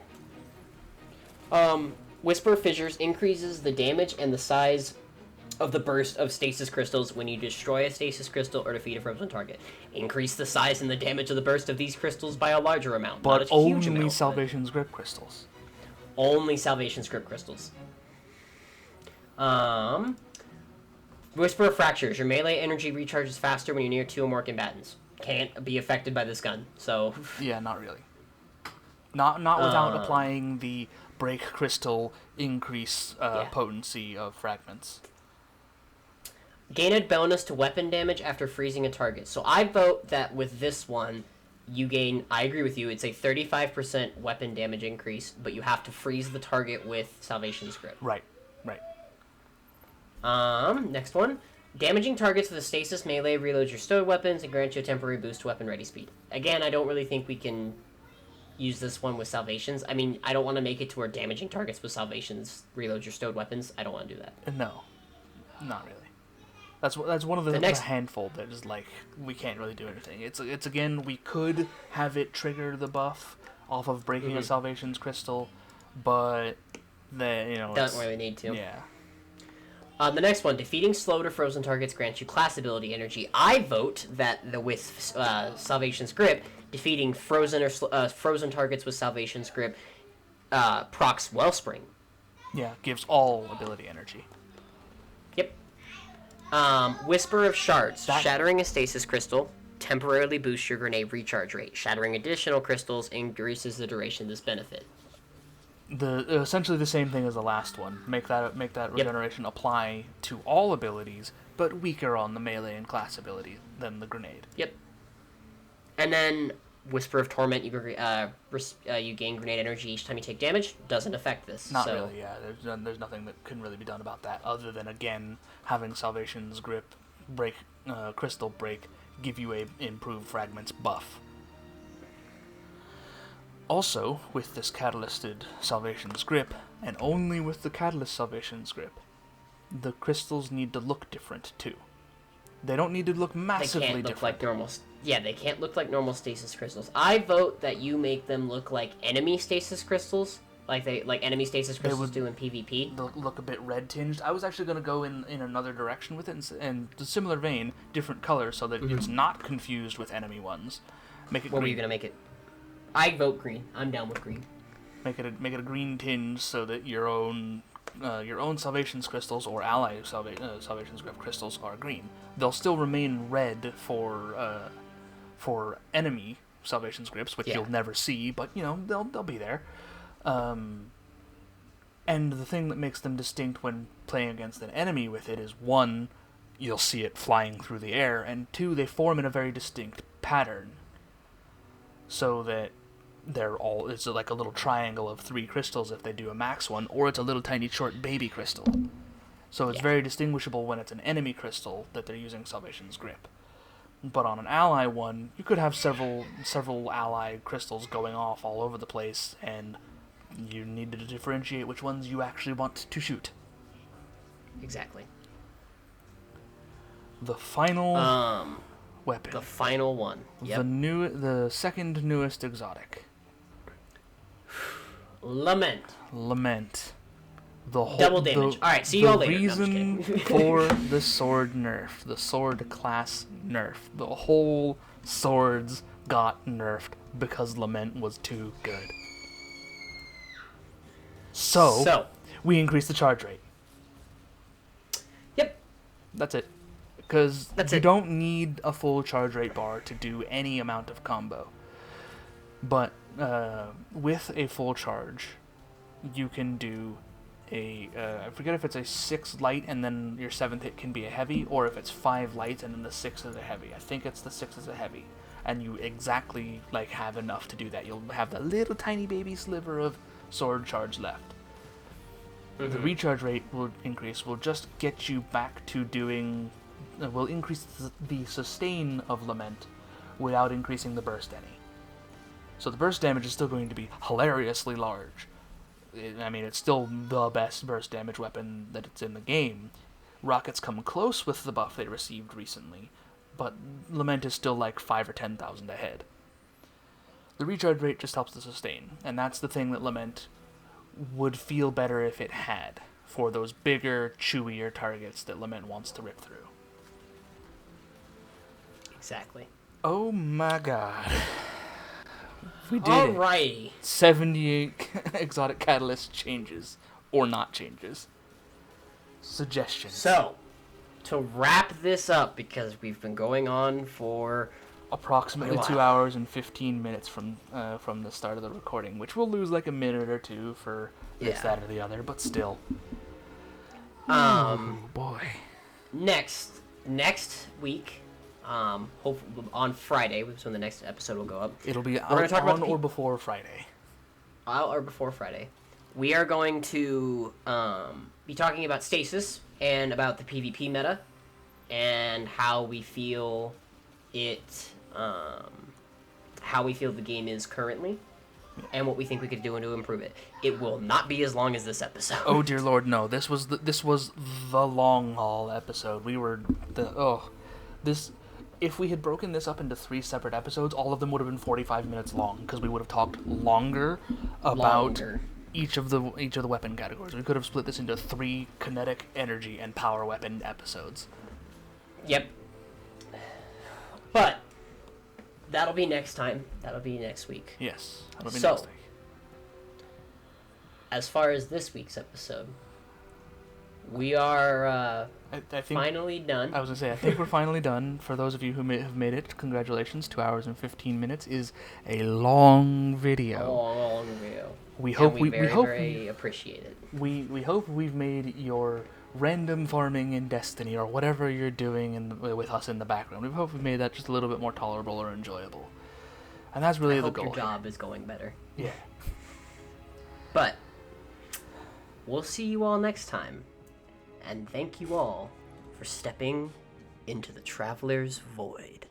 Whisper of Fissures increases the damage and the size of the burst of stasis crystals when you destroy a stasis crystal or defeat a frozen target. Increase the size and the damage of the burst of these crystals by a larger amount.
But
not a huge amount,
only Salvation's Grip crystals.
Only Salvation's Grip crystals. Whisper of Fractures. Your melee energy recharges faster when you're near 2 or more combatants. Can't be affected by this gun, so...
Yeah, not really. Not without applying the break crystal increase potency of fragments.
Gain a bonus to weapon damage after freezing a target. So I vote that with this one, you gain... I agree with you. It's a 35% weapon damage increase, but you have to freeze the target with Salvation's Grip.
Right.
Next one. Damaging targets with a stasis melee reloads your stowed weapons and grants you a temporary boost to weapon ready speed. Again, I don't really think we can use this one with Salvations. I mean, I don't want to make it to where damaging targets with Salvations reload your stowed weapons. I don't want to do that.
No. Not really. That's one of the next handful that is like, we can't really do anything. It's again, we could have it trigger the buff off of breaking a Salvation's crystal, but
doesn't really need to.
Yeah.
The next one, defeating slowed or frozen targets grants you class ability energy. I vote that with Salvation's Grip, defeating frozen or frozen targets with Salvation's Grip procs Wellspring.
Yeah, gives all ability energy.
Yep. Whisper of Shards. Shattering a stasis crystal temporarily boosts your grenade recharge rate. Shattering additional crystals increases the duration of this benefit.
Essentially the same thing as the last one. Make that regeneration apply to all abilities, but weaker on the melee and class ability than the grenade.
Yep. And then Whisper of Torment, you gain grenade energy each time you take damage. Doesn't affect this.
Not really, yeah. There's nothing that can really be done about that, other than, again, having Salvation's Grip, Crystal Break, give you a improved Fragments buff. Also, with this Catalysted Salvation's Grip, and only with the Catalyst Salvation's Grip, the crystals need to look different, too. They don't need to look massively different.
They can't look like normal... Yeah, they can't look like normal stasis crystals. I vote that you make them look like enemy stasis crystals, like enemy stasis crystals do in PvP.
They'll look a bit red tinged. I was actually going to go in another direction with it, and the similar vein, different colors, so that it's not confused with enemy ones. Make it.
What were you going to make it? I vote green. I'm down with green.
Make it a green tinge so that your own Salvation's crystals or ally Salvation's Grip crystals are green. They'll still remain red for enemy Salvation's Grips, which you'll never see, but they'll be there. And the thing that makes them distinct when playing against an enemy with it is, one, you'll see it flying through the air, and two, they form in a very distinct pattern, so that it's like a little triangle of 3 crystals if they do a max one, or it's a little tiny short baby crystal. So it's very distinguishable when it's an enemy crystal that they're using Salvation's Grip. But on an ally one, you could have several ally crystals going off all over the place, and you need to differentiate which ones you actually want to shoot.
Exactly.
The final weapon.
The final one. Yep.
The second newest exotic.
Lament.
The whole
double damage. All right, see y'all later.
The reason for the sword nerf, the sword class nerf, the whole swords got nerfed because Lament was too good. So we increased the charge rate.
Yep.
That's it. Because you don't need a full charge rate bar to do any amount of combo. But with a full charge, you can do I forget if it's a 6 light and then your 7th hit can be a heavy, or if it's 5 lights and then the 6 is a heavy. I think it's the 6 is a heavy. And you exactly have enough to do that. You'll have the little tiny baby sliver of sword charge left. The recharge rate will just get you back to doing... will increase the sustain of Lament without increasing the burst any. So the burst damage is still going to be hilariously large. It's still the best burst damage weapon that it's in the game. Rockets come close with the buff they received recently, but Lament is still 5,000 or 10,000 ahead. The recharge rate just helps the sustain, and that's the thing that Lament would feel better if it had, for those bigger, chewier targets that Lament wants to rip through.
Exactly.
Oh my god. We did
Alrighty.
78 exotic catalyst changes, or not changes. Suggestions.
So, to wrap this up, because we've been going on for
approximately 2 hours and 15 minutes from the start of the recording, which we'll lose a minute or two for this, that, or the other, but still. Oh boy.
Next week. Hopefully on Friday, which is when the next episode will go up.
It'll be on or before Friday.
Or before Friday. We are going to be talking about stasis and about the PvP meta and how we feel the game is currently and what we think we could do to improve it. It will not be as long as this episode.
Oh dear Lord, no! This was the long haul episode. If we had broken this up into 3 separate episodes, all of them would have been 45 minutes long, because we would have talked longer about each of the weapon categories. We could have split this into 3 kinetic, energy, and power weapon episodes.
Yep. But that'll be next time. That'll be next week.
Yes, that'll be next week.
As far as this week's episode, we are I think finally done.
I was going to say, I think we're finally done. For those of you who have made it, congratulations. 2 hours and 15 minutes is a long video.
Long video.
We hope we
very appreciate it.
We hope we've made your random farming in Destiny or whatever you're doing with us in the background. We hope we've made that just a little bit more tolerable or enjoyable. And that's really
I
the
hope
goal.
your job is going better.
Yeah.
But we'll see you all next time. And thank you all for stepping into the Traveler's Void.